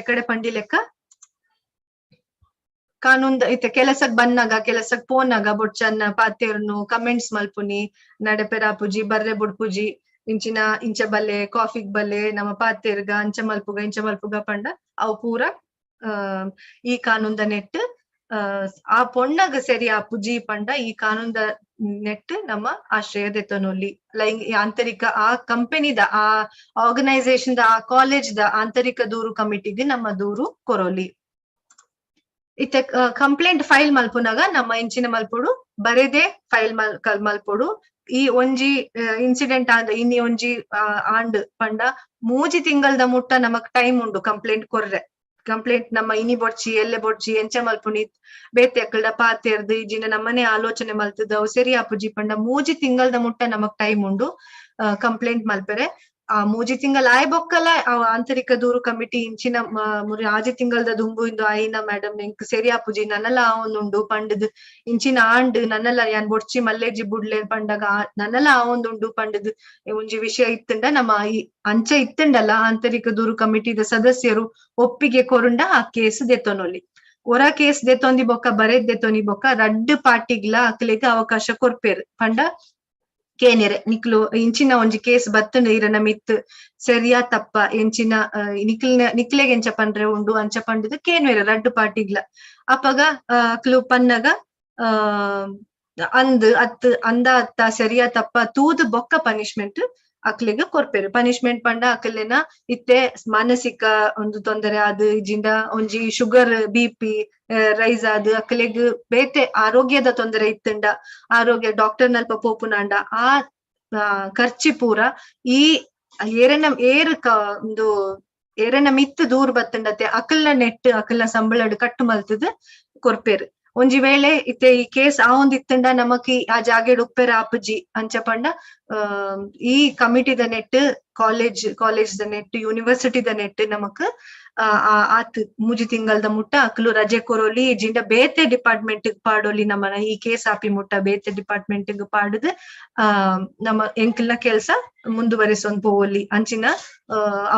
ಎಕಡೆ ಪಂಡಿ ಲೆಕ್ಕ ಕಾನೂನ್ದ ಐತೆ ಕೆಲಸಕ್ ಬನ್ನಾಗ ಕೆಲಸಕ್ ಪೋನಾಗ ಬೊಡ್ಚನ್ನ ಪಾತೆರ್ನು ಕಮೆಂಟ್ಸ್ ಮಲ್ಪುನಿ ನಡಪೆರ ಆಪುಜಿ ಬರ್ರೆ ಬುಡ್ಪುಜಿ ಇಂಚ ಬಲ್ಲೆ ಕಾಫಿಗ್ ಬಲ್ಲೆ ನಮ್ಮ ಪಾತೆರ್ಗ ಇಂಚ ಮಲ್ಪುಗ ಪಂಡ ಅವು ಪೂರ ಈ ಕಾನೂನ್ದ ನೆಟ್ ಆ ಪೊಣ್ಣಗ ಸರಿ ಆಪುಜಿ ಪಂಡ ಈ ಕಾನೂನ್ದ ನೆಟ್ ನಮ್ಮ ಆಶ್ರಯ ದೆತೊನೊಲಿ ಆಂತರಿಕ ಆ ಕಂಪನಿದ ಆ ಆರ್ಗನೈಸೇಷನ್ ಆ ಕಾಲೇಜ್ದ ಆಂತರಿಕ ದೂರು ಕಮಿಟಿಗೆ ನಮ್ಮ ದೂರು ಕೊರೋಲಿ ಇತ್ತೆ ಕಂಪ್ಲೇಂಟ್ ಫೈಲ್ ಮಲ್ಪುನಾಗ ನಮ್ಮ ಇಂಚಿನ ಮಲ್ಪೊಡು ಬರೆದೇ ಫೈಲ್ ಮಲ್ಪೊಡು ಈ ಒಂಜಿ ಇನ್ಸಿಡೆಂಟ್ ಆಂಡ್ ಇನ್ನಿ ಒಂಜಿ ಆಂಡ್ ಪಂಡ 3 ತಿಂಗಳದ ಮುಟ್ಟ ನಮಕ್ ಟೈಮ್ ಉಂಡು ಕಂಪ್ಲೇಂಟ್ ಕೊರ್ರೆ ಕಂಪ್ಲೇಂಟ್ ನಮ್ಮ ಇನಿ ಬೊಡ್ಚಿ ಎಲ್ಲೆ ಬೊಡ್ಚಿ ಎಂಚ ಮಲ್ಪುನಿ ಬೇತೆ ಅಕ್ಕಲ್ಡ ಪಾತೆರ್ದು ಇಜಿನ ನಮ್ಮನೆ ಆಲೋಚನೆ ಮಲ್ತದ ಅವು ಸರಿ ಆಪುಜಿ ಪಂಡ 3 ತಿಂಗಳದ ಮುಟ್ಟ ನಮಕ್ ಟೈಮ್ ಉಂಡು ಕಂಪ್ಲೇಂಟ್ ಮಲ್ಪೆರೆ ಆ 3 ತಿಂಗಳ ಆಯ್ ಬೊಕ್ಕಲ ಆಂತರಿಕ ದೂರು ಕಮಿಟಿ ಇಂಚಿನ ಆಜಿ ತಿಂಗಳದ ದುಂಬು ಇಂದು ಆಯ್ನ ಮೇಡಮ್ ಎಂಕ್ ಸರಿ ಆಪುಜಿ ನನ್ನಲ ಆವೊಂದುಂಡು ಪಂಡದ್ ಇಂಚಿನ ಆಂಡ್ ನನ್ನಲ ಯಾನ್ ಬೊಡ್ಚಿ ಮಲ್ಲೇಜಿ ಬುಡ್ಲೆ ಪಂಡಗ ನನ್ನಲ ಆವೊಂದುಂಡು ಪಂಡದ್ ಒಂಜಿ ವಿಷಯ ಇತ್ತಂಡ ನಮ್ಮ ಈ ಅಂಚ ಇತ್ತಂಡಲ್ಲ ಆಂತರಿಕ ದೂರು ಕಮಿಟಿದ ಸದಸ್ಯರು ಒಪ್ಪಿಗೆ ಕೊರುಂಡ ಆ ಕೇಸ್ ದೆತೊನೊಲಿ ಒರ ಕೇಸ್ ದೆತೊಂದಿ ಬೊಕ್ಕ ಬರೆದ್ ದೆತೊನಿ ಬೊಕ್ಕ ರಡ್ಡ್ ಪಾರ್ಟಿಗ್ಲ ಅಕ್ಲೆಗ್ ಅವಕಾಶ ಕೊರ್ಪೇರು ಪಂಡ ಕೇನೆರೆ ನಿಕ್ಲು ಇಂಚಿನ ಒಂಜಿ ಕೇಸ್ ಬತ್ತುಂಡು ಇರನ ಮಿತ್ ಸರಿಯಾ ತಪ್ಪ ಎಂಚಿನ ನಿಕ್ಲೆಗ್ ಎಂಚ ಪಂಡ್ರೆ ಉಂಡು ಅಂಚ ಪಂಡದು ಕೇನ್ವೆರೆ ರಡ್ಡ್ ಪಾರ್ಟಿಗ್ಲ ಅಪಗ ಅಕ್ಲು ಪನ್ನಗ ಅಂದ ಅತ್ತ ಸರಿಯಾ ತಪ್ಪ ತೂದು ಬೊಕ್ಕ ಪನಿಷ್ಮೆಂಟ್ ಅಕ್ಲೆಗ್ ಕೊರ್ಪೆರು ಪನಿಷ್ಮೆಂಟ್ ಪಂಡ ಅಕ್ಲೆನ ಇತ್ತೆ ಮಾನಸಿಕ ಒಂದು ತೊಂದರೆ ಆದ್ ಇಜಿಂದ ಒಂಜಿ ಶುಗರ್ BP ರೈಸ್ ಆದ್ ಅಕ್ಲೆಗ್ ಬೇತೆ ಆರೋಗ್ಯದ ತೊಂದರೆ ಇತ್ತಂಡ ಆರೋಗ್ಯ ಡಾಕ್ಟರ್ ನಲ್ಪ ಪೋಪುನಾಂಡ ಆ ಖರ್ಚಿ ಪೂರ ಈ ಒಂದು ಏರನ ಮಿತ್ತು ದೂರ ಬತ್ತಂಡತೆ ಅಕಲ್ನ ನೆಟ್ ಅಕಲ್ನ ಸಂಬಳಡ್ ಕಟ್ಟು ಮಲ್ತದ ಕೊರ್ಪೇರು ಒಂಜಿ ವೇಳೆ ಇತ್ತೆ ಈ ಕೇಸ್ ಆ ಒಂದ್ ಇತ್ತಂಡ ನಮಕ್ ಆ ಜಾಗೆಡ್ ಉಪ್ಪೆರ ಆಪುಜಿ ಅಂಚ ಪಂಡ ಈ ಕಮಿಟಿದ ನೆಟ್ ಕಾಲೇಜ್ ದ ನೆಟ್ ಯೂನಿವರ್ಸಿಟಿ ದ ನೆಟ್ ನಮಕ್ ಆತ್ ಮೂಜಿ ತಿಂಗಳದ ಮುಟ್ಟ ಅಕ್ಲು ರಜೆ ಕೊರೋಲಿ ಜಿಂಡ ಬೇತೆ ಡಿಪಾರ್ಟ್ಮೆಂಟ್ ಪಾಡೋಲಿ ನಮ್ಮನ ಈ ಕೇಸ್ ಆಪಿ ಮುಟ್ಟ ಬೇತೆ ಡಿಪಾರ್ಟ್ಮೆಂಟ್ ಪಾಡದ್ ನಮ್ಮ ಎಂಕಲ್ನ ಕೆಲ್ಸ ಮುಂದುವರಿಸೊಂದು ಪೋವಲಿ ಅಂಚಿನ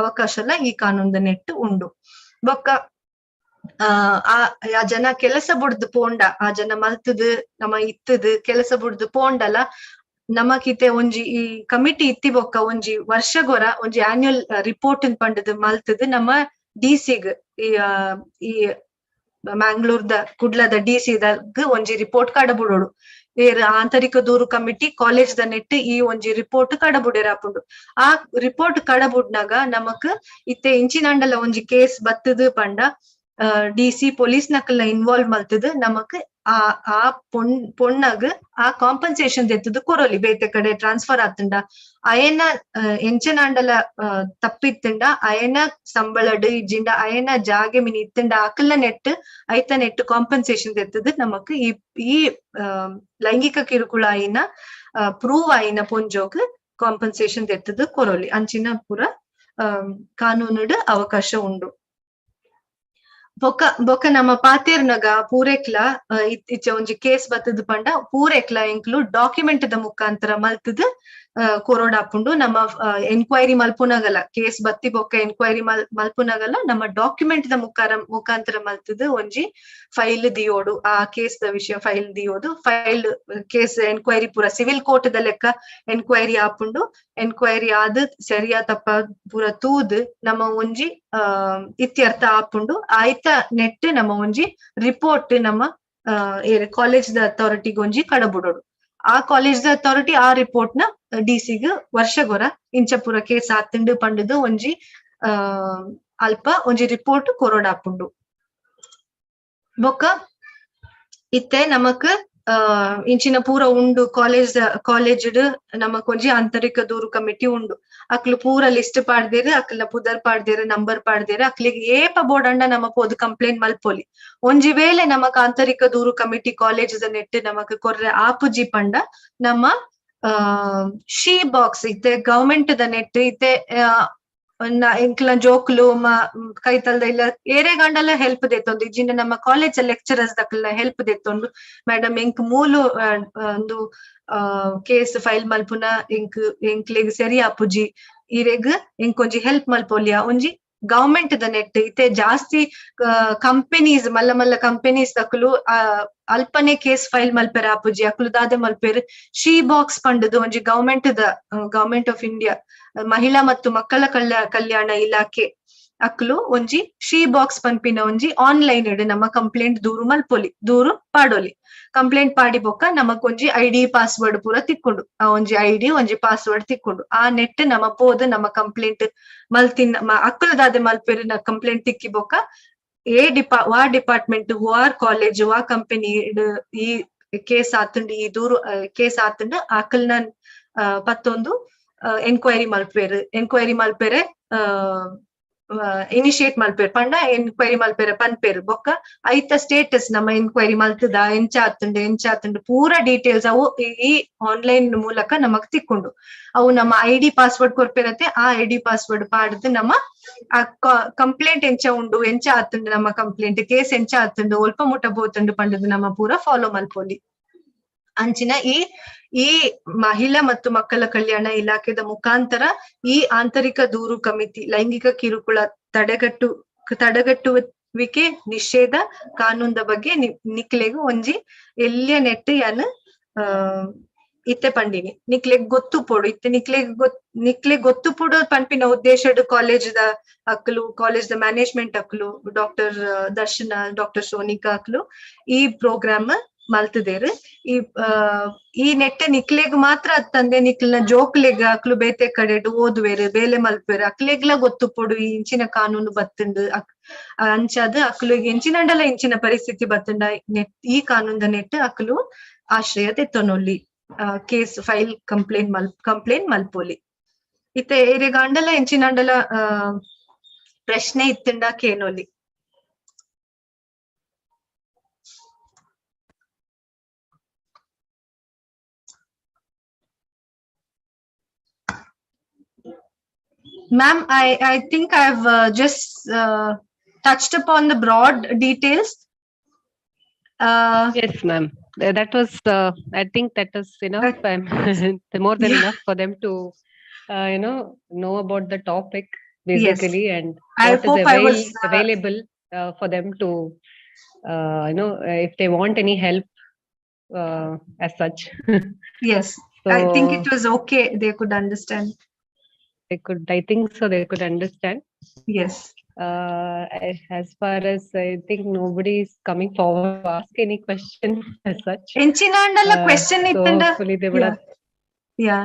ಅವಕಾಶಲ ಈ ಕಾನೂನ್ದ ನೆಟ್ ಉಂಡು ಬೊಕ್ಕ ಆ ಜನ ಕೆಲಸ ಬುಡ್ದು ಪೋಂಡ ಆ ಜನ ಮಲ್ತದ್ ನಮ್ಮ ಇತ್ತದ್ ಕೆಲಸ ಬುಡ್ದು ಪೋಂಡಲ ನಮಕಿತೆ ಒಂಜಿ ಈ ಕಮಿಟಿ ಇತ್ತಿ ಬೊಕ್ಕ ಒಂಜಿ ವರ್ಷಗೊರ ಒಂಜಿ ಆನ್ಯುವಲ್ ರಿಪೋರ್ಟ್ ಪಂಡದ್ ಮಲ್ತದ್ ನಮ್ಮ ಡಿಸಿಗ್ ಈ ಮ್ಯಾಂಗ್ಳೂರ್ದ ಕುಡ್ಲದ ಡಿಸಿದಾಗ ಒಂಜಿ ರಿಪೋರ್ಟ್ ಕಡಬುಡೋಡು ಆಂತರಿಕ ದೂರು ಕಮಿಟಿ ಕಾಲೇಜ್ ದ ನೆಟ್ ಈ ಒಂಜಿ ರಿಪೋರ್ಟ್ ಕಡಬುಡೇರಾಪುಂಡು ಆ ರಿಪೋರ್ಟ್ ಕಡಬುಡ್ನಾಗ ನಮಕ್ ಇತ್ತೆ ಇಂಚಿನಂಡಲ ಒಂಜಿ ಕೇಸ್ ಬತ್ತದ್ ಪಂಡ ಡಿಸಿ ಪೊಲೀಸ್ ನಕಲ್ನ ಇನ್ವಾಲ್ವ್ ಮಲ್ತದ್ ನಮಕ್ ಆ ಪೊಣ್ಣಗ್ ಆ ಕಾಂಪನ್ಸೇಷನ್ ದೆತ್ತದು ಕೊರೋಲಿ ಬೇತೆ ಕಡೆ ಟ್ರಾನ್ಸ್ಫರ್ ಆತಂಡ ಅಯನ ಎಂಚನಾಂಡಲ ತಪ್ಪಿತ್ತಂಡ ಅಯನ ಸಂಬಳಡ್ ಇಜ್ಜಿಂಡ ಅಯನ ಜಾಗೆ ಮಿನಿ ಇತ್ತಂಡ ಅಕಲ್ನ ನೆಟ್ ಐತ ನೆಟ್ ಕಾಂಪನ್ಸೇಷನ್ ದೆತ್ತದ್ ನಮಕ್ ಈ ಲೈಂಗಿಕ ಕಿರುಕುಳ ಆಯಿನ ಪ್ರೂವ್ ಆಯಿನ ಪೊಂಜೋಗ್ ಕಾಂಪನ್ಸೇಷನ್ ದೆತ್ತದ್ ಕೊರೋಲಿ ಅಂಚಿನ ಪೂರ ಕಾನೂನುಡ್ ಅವಕಾಶ ಉಂಡು ಬೊಕ್ಕ ನಮ್ಮ ಪಾತೇರ್ನಗ ಪೂರೆಕ್ಲ ಇಚ್ಚೆ ಒಂಜಿ ಕೇಸ್ ಬತ್ತದ್ ಪಂಡ ಪೂರೆಕ್ಲ ಎಂಕ್ಲು ಡಾಕ್ಯುಮೆಂಟ್ ದ ಮುಖಾಂತರ ಮಲ್ತದ್ ಕೊರೋಡಾಪುಂಡು ನಮ್ಮ ಎನ್ಕ್ವೈರಿ ಮಲ್ಪುನಗಲ ಕೇಸ್ ಬತ್ತಿ ಬೊಕ್ಕ ಎನ್ಕ್ವೈರಿ ಮಲ್ಪುನಗಲ ನಮ್ಮ ಡಾಕ್ಯುಮೆಂಟ್ ದ ಮುಖಾಂತರ ಮಲ್ತದ್ ಒಂಜಿ ಫೈಲ್ ದಿಯೋಡು ಆ ಕೇಸ್ ದ ವಿಷಯ ಫೈಲ್ ದಿಯೋಡು ಫೈಲ್ ಕೇಸ್ ಎನ್ಕ್ವೈರಿ ಪೂರ ಸಿವಿಲ್ ಕೋರ್ಟ್ ದ ಲೆಕ್ಕ ಎನ್ಕ್ವೈರಿ ಆಪುಂಡು ಎನ್ಕ್ವೈರಿ ಆದ್ ಸರಿಯಾ ತಪ್ಪ ಪೂರ ತೂದ್ ನಮ್ಮ ಒಂಜಿ ಇತ್ಯರ್ಥ ಆಪುಂಡು ಆಯ್ತ ನೆಟ್ ನಮ್ಮ ಒಂಜಿ ರಿಪೋರ್ಟ್ ನಮ್ಮ ಕಾಲೇಜ್ ದ ಅಥಾರಿಟಿಗೆ ಒಂಜಿ ಕಡಬುಡೋಡು ಆ ಕಾಲೇಜ್ ದ ಅಥಾರಿಟಿ ಆ ರಿಪೋರ್ಟ್ ನ ಡಿಸಿಗ್ ವರ್ಷಗೊರ ಇಂಚ ಪೂರ ಕೇಸ್ ಆತಂಡು ಪಂಡದು ಒಂಜಿ ಅಲ್ಪ ಒಂಜಿ ರಿಪೋರ್ಟ್ ಕೊರೋಡಾಪುಂಡು ಬೊಕ್ಕ ಇತ್ತೆ ನಮಕ್ ಇಂಚಿನ ಪೂರ ಉಂಡು ಕಾಲೇಜ್ ನಮಕ್ ಒಂಜಿ ಆಂತರಿಕ ದೂರು ಕಮಿಟಿ ಉಂಡು ಅಕ್ಲು ಪೂರ ಲಿಸ್ಟ್ ಪಾಡ್ದೇರು ಅಕ್ಲ ಪುದರ್ ಪಾಡ್ದೇರು ನಂಬರ್ ಪಾಡ್ದೇರು ಅಕ್ಲಿಗೆ ಏಪ ಬೋಡಂಡ ನಮ್ಮ ಪೋದು ಕಂಪ್ಲೇಂಟ್ ಮಲ್ಪೊಲಿ ಒಂಜಿ ವೇಳೆ ನಮಕ್ ಆಂತರಿಕ ದೂರು ಕಮಿಟಿ ಕಾಲೇಜ್ ದ ನೆಟ್ ನಮಕ್ ಕೊರ್ರೆ ಆಪುಜಿ ಪಂಡ ನಮ್ಮ ಶೀ ಬಾಕ್ಸ್ ಇತ್ತೆ ಗವರ್ಮೆಂಟ್ ದ ನೆಟ್ ಇತ್ತೆ ಎಂಕ್ಲ ಜೋಕ್ಲು ಕೈತಲ್ದ ಇಲ್ಲ ಏರೆ ಗಂಡಲ ಹೆಲ್ಪ್ ದೆತ್ತೊಂದು ಇಜ್ಜಿಂಡ ನಮ್ಮ ಕಾಲೇಜ್ ಲೆಕ್ಚರರ್ಸ್ ದಕ್ಲ ಹೆಲ್ಪ್ ದೆತ್ತೊಂಡು ಮೇಡಮ್ ಎಂಕ್ ಮೂಲು ಒಂದು ಕೇಸ್ ಫೈಲ್ ಮಲ್ಪುನ ಎಂಕ್ಲೆಗ್ ಸರಿ ಆಪುಜಿ ಇರೆಗ್ ಎಂಕ್ ಒಂಜಿ ಹೆಲ್ಪ್ ಮಲ್ಪೊಲಿಯ ಒಂಜಿ ಗವರ್ಮೆಂಟ್ ದ ನೆಟ್ ಇತ್ತೆ ಜಾಸ್ತಿ ಕಂಪೆನೀಸ್ ಮಲ್ಲ ಮಲ್ಲ ಕಂಪೆನೀಸ್ ದಕ್ಲು ಅಲ್ಪನೆ ಕೇಸ್ ಫೈಲ್ ಮಲ್ಪೆರ ಆಪುಜಿ ಅಕ್ಲು ದಾದೆ ಮಲ್ಪೆರ್ ಶೀ ಬಾಕ್ಸ್ ಪಂಡದು ಒಂಜಿ ಗವರ್ಮೆಂಟ್ ಆಫ್ ಇಂಡಿಯಾ ಮಹಿಳಾ ಮತ್ತು ಮಕ್ಕಳ ಕಲ್ಯಾಣ ಇಲಾಖೆ ಅಕ್ಲು ಒಂಜಿ ಶೀ ಬಾಕ್ಸ್ ಪನ್ಪಿನ ಒಂಜಿ ಆನ್ಲೈನ್ ಇಡ್ ನಮ್ಮ ಕಂಪ್ಲೇಂಟ್ ದೂರು ಮಲ್ಪೊಲಿ ದೂರು ಪಾಡೋಲಿ ಕಂಪ್ಲೇಂಟ್ ಪಾಡಿ ಬೊಕ್ಕ ನಮಕ್ ಒಂಜಿ ಐಡಿ ಪಾಸ್ವರ್ಡ್ ಪೂರ ತಿಕ್ಕೊಂಡು ಆ ಒಂಜಿ ಐಡಿ ಒಂಜಿ ಪಾಸ್ವರ್ಡ್ ತಿಕ್ಕೊಂಡು ಆ ನೆಟ್ ನಮ್ಮ ಪೋದು ನಮ್ಮ ಕಂಪ್ಲೇಂಟ್ ಮಲ್ತಿನ ಅಕ್ಕಲದಾದೆ ಮಲ್ಪೆರಿನ ಕಂಪ್ಲೇಂಟ್ ತಿಕ್ಕಿ ಬೊಕ್ಕ ವಾ ಡಿಪಾರ್ಟ್ಮೆಂಟ್ ವಾರ್ ಕಾಲೇಜ್ ವಾ ಕಂಪನಿ ಈ ಕೇಸ್ ಆತುಂಡು ಈ ದೂರು ಕೇಸ್ ಆತುಂಡು ಅಕಲ್ನ ಪತ್ತೊಂದು ಎನ್ಕ್ವೈರಿ ಮಲ್ಪೆರೆ ಇನಿಶಿಯೇಟ್ ಮಲ್ಪೇರ್ ಪಂಡ ಎನ್ಕ್ವೈರಿ ಮಲ್ಪೇರೆ ಪನ್ಪೇರು ಬೊಕ್ಕ ಐತ ಸ್ಟೇಟಸ್ ನಮ್ಮ ಎನ್ಕ್ವೈರಿ ಮಲ್ತದ ಎಂಚ ಆತುಂಡು ಪೂರ ಡೀಟೇಲ್ಸ್ ಅವು ಈ ಆನ್ಲೈನ್ ಮೂಲಕ ನಮಕ್ ತಿಕ್ಕೊಂಡು ಅವು ನಮ್ಮ ಐಡಿ ಪಾಸ್ವರ್ಡ್ ಕೊರ್ಪೇರತ್ತೆ ಆ ಐಡಿ ಪಾಸ್ವರ್ಡ್ ಪಾಡ್ದು ನಮ್ಮ ಕಂಪ್ಲೇಂಟ್ ಎಂಚ ಉಂಡು ಎಂಚ ಆತುಂಡು ನಮ್ಮ ಕಂಪ್ಲೇಂಟ್ ಕೇಸ್ ಎಂಚ ಆತುಂಡು ಒಲ್ಪ ಮುಟ್ಟ ಬೋತುಂಡು ಪಂಡದು ನಮ್ಮ ಪೂರ ಫಾಲೋ ಮಲ್ಪೊಲಿ ಅಂಚಿನ ಈ ಮಹಿಳಾ ಮತ್ತು ಮಕ್ಕಳ ಕಲ್ಯಾಣ ಇಲಾಖೆದ ಮುಖಾಂತರ ಈ ಆಂತರಿಕ ದೂರು ಕಮಿಟಿ ಲೈಂಗಿಕ ಕಿರುಕುಳ ತಡೆಗಟ್ಟುವಿಕೆ ನಿಷೇಧ ಕಾನೂನ್ದ ಬಗ್ಗೆ ನಿಕ್ಲೆಗ್ ಒಂಜಿ ಎಲ್ಯ ನೆಟ್ ಯಾನ್ ಇತ್ತೆ ಪಂಡಿನಿ ನಿಕ್ಲೆಗ್ ಗೊತ್ತು ಪೋಡು ಇತ್ತೆ ನಿಕ್ಲೆಗ್ ಗೊತ್ತು ಪೋಡು ಪನ್ಪಿನ ಉದ್ದೇಶಡ್ ಕಾಲೇಜ್ ದ ಮ್ಯಾನೇಜ್ಮೆಂಟ್ ಅಕ್ಲು ಡಾಕ್ಟರ್ ದರ್ಶನ ಡಾಕ್ಟರ್ ಸೋನಿಕಾ ಅಕ್ಲು ಈ ಪ್ರೋಗ್ರಾಮ್ ಮಲ್ತದೇರು ಈ ನೆಟ್ ನಿಕ್ಲೆಗ್ ಮಾತ್ರ ತಂದೆ ನಿಕ್ಲನ ಜೋಕ್ಲೆಗ್ ಅಕ್ಲು ಬೇತೆ ಕಡೆ ಓದುವೇರು ಬೇಲೆ ಮಲ್ಪೇರು ಅಕ್ಲೆಗ್ಲ ಗೊತ್ತು ಪೊಡು ಈ ಇಂಚಿನ ಕಾನೂನು ಬತ್ತುಂಡು ಅಂಚಾದ್ ಅಕ್ಲಿಗೆ ಇಂಚಿನಂಡಲ ಇಂಚಿನ ಪರಿಸ್ಥಿತಿ ಬತ್ತುಂಡ ಈ ಕಾನೂನ್ದ ನೆಟ್ ಅಕ್ಲು ಆಶ್ರಯ ತೆತ್ತೊನೊಲ್ಲಿ ಕೇಸ್ ಫೈಲ್ ಕಂಪ್ಲೇಂಟ್ ಮಲ್ಪೊಲಿ ಇತ್ತೆ ಏರೆ ಗಂಡಲ ಇಂಚಿನಂಡಲ ಪ್ರಶ್ನೆ ಇತ್ತಂಡ ಕೇನೋಲಿ. Ma'am, I think I've just touched upon the broad details. Yes, ma'am. That was, I think that is enough. More than enough for them to, know about the topic basically, and what is available for them to, if they want any help as such. Yes, So I think it was okay. They could understand. I think so. They could understand. Yes. As far as I think nobody is coming forward to ask any question as such. Enchina question so hopefully they would have. Yeah.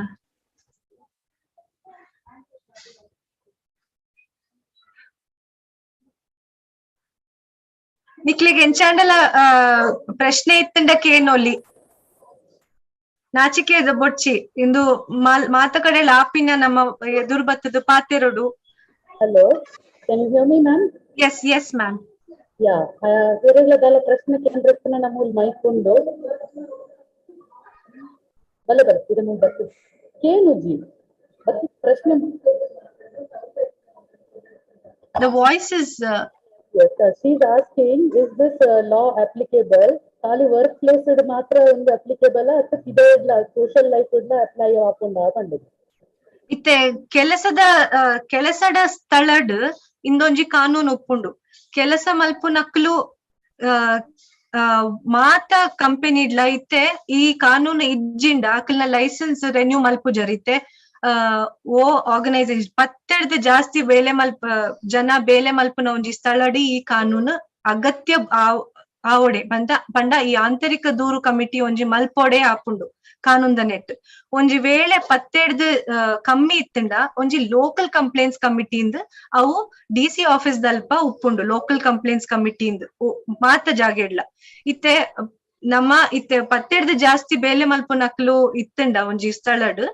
ನಿಕ್ಲಿಗೆ ಎಂಚಾಂಡಲ ಪ್ರಶ್ನೆ ಇತ್ತಂಡ ಕೇನೊಲ್ಲಿ ನಾಚಿಕೆದ ಬೊಚ್ಚಿ ಇಂದು ಮಾತ ಕಡೆ ಲಾಪಿನ ನಮ್ಮ ಎದುರು ಬತ್ತದು ಪಾತೆರಡು. Hello, can you hear me, ma'am? Yes, ma'am. Yeah, వేరేల ప్రశ్న కేంద్రస్తున్న నమూల్ మైకుండు ಬಲ್ಲ ಬರ್ತಿದೆ ಮುಂದೆ ಬರ್ತಿದೆ ಕೇನುಜಿ ಬತ್ತಿ ಪ್ರಶ್ನೆ. The voice is yes, she's asking, is this law applicable ಖಾಲಿ ವರ್ಕ್ ಪ್ಲೇಸ್ ಮಾತ್ರ ಒಂದು ಅಪ್ಲಿಕೇಬಲ್ ಅಥವಾ ಇದೇ ಇಲ್ಲ ಸೋಷಿಯಲ್ ಲೈಫ್ ಇಲ್ಲ ಅಪ್ಲೈ ಆಪುಂಡ ಪಂಡಿತ್ ಇತ್ತೆ ಕೆಲಸದ ಸ್ಥಳಡ್ ಇಂದೊಂಜಿ ಕಾನೂನು ಉಪ್ಪುಂಡು. ಕೆಲಸ ಮಲ್ಪುನಕ್ಲು ಮಾತ ಕಂಪನಿಡ್ಲ ಇತ್ತೆ ಈ ಕಾನೂನು ಇಜ್ಜಿಂಡ ಅಕ್ಲ್ನ ಲೈಸೆನ್ಸ್ ರೆನ್ಯೂ ಮಲ್ಪುಜರಿತ್ತೆ. ಓ ಆರ್ಗನೈಸೇಷನ್ ಪತ್ತೆಡ್ದು ಜಾಸ್ತಿ ಬೇಲೆ ಜನ ಬೇಲೆ ಮಲ್ಪುನ ಒಂಜಿ ಸ್ಥಳಡಿ ಈ ಕಾನೂನು ಅಗತ್ಯ ಆವೊಡೆ ಪಂಡ ಈ ಆಂತರಿಕ ದೂರು ಕಮಿಟಿ ಒಂಜಿ ಮಲ್ಪೊಡೆ ಆಪುಂಡು ಕಾನೂನ್ದ ನೆಟ್. ಒಂಜಿ ವೇಳೆ ಪತ್ತೆಡ್ದು ಕಮ್ಮಿ ಇತ್ತಂಡ ಒಂಜಿ ಲೋಕಲ್ ಕಂಪ್ಲೇಂಟ್ಸ್ ಕಮಿಟಿಯಿಂದ ಅವು DC ಆಫೀಸ್ ದಲ್ಪ ಉಪ್ಪುಂಡು. ಲೋಕಲ್ ಕಂಪ್ಲೇಂಟ್ಸ್ ಕಮಿಟಿಯಿಂದ ಮಾತ ಜಾಗೆಡ್ಲ ಇತ್ತೆ ಇತ್ತೆ ಪತ್ತೆಡ್ದು ಜಾಸ್ತಿ ಬೇಲೆ ಮಲ್ಪುನಕ್ಲು ಇತ್ತಂಡ ಒಂಜಿ ಸ್ಥಳಡ್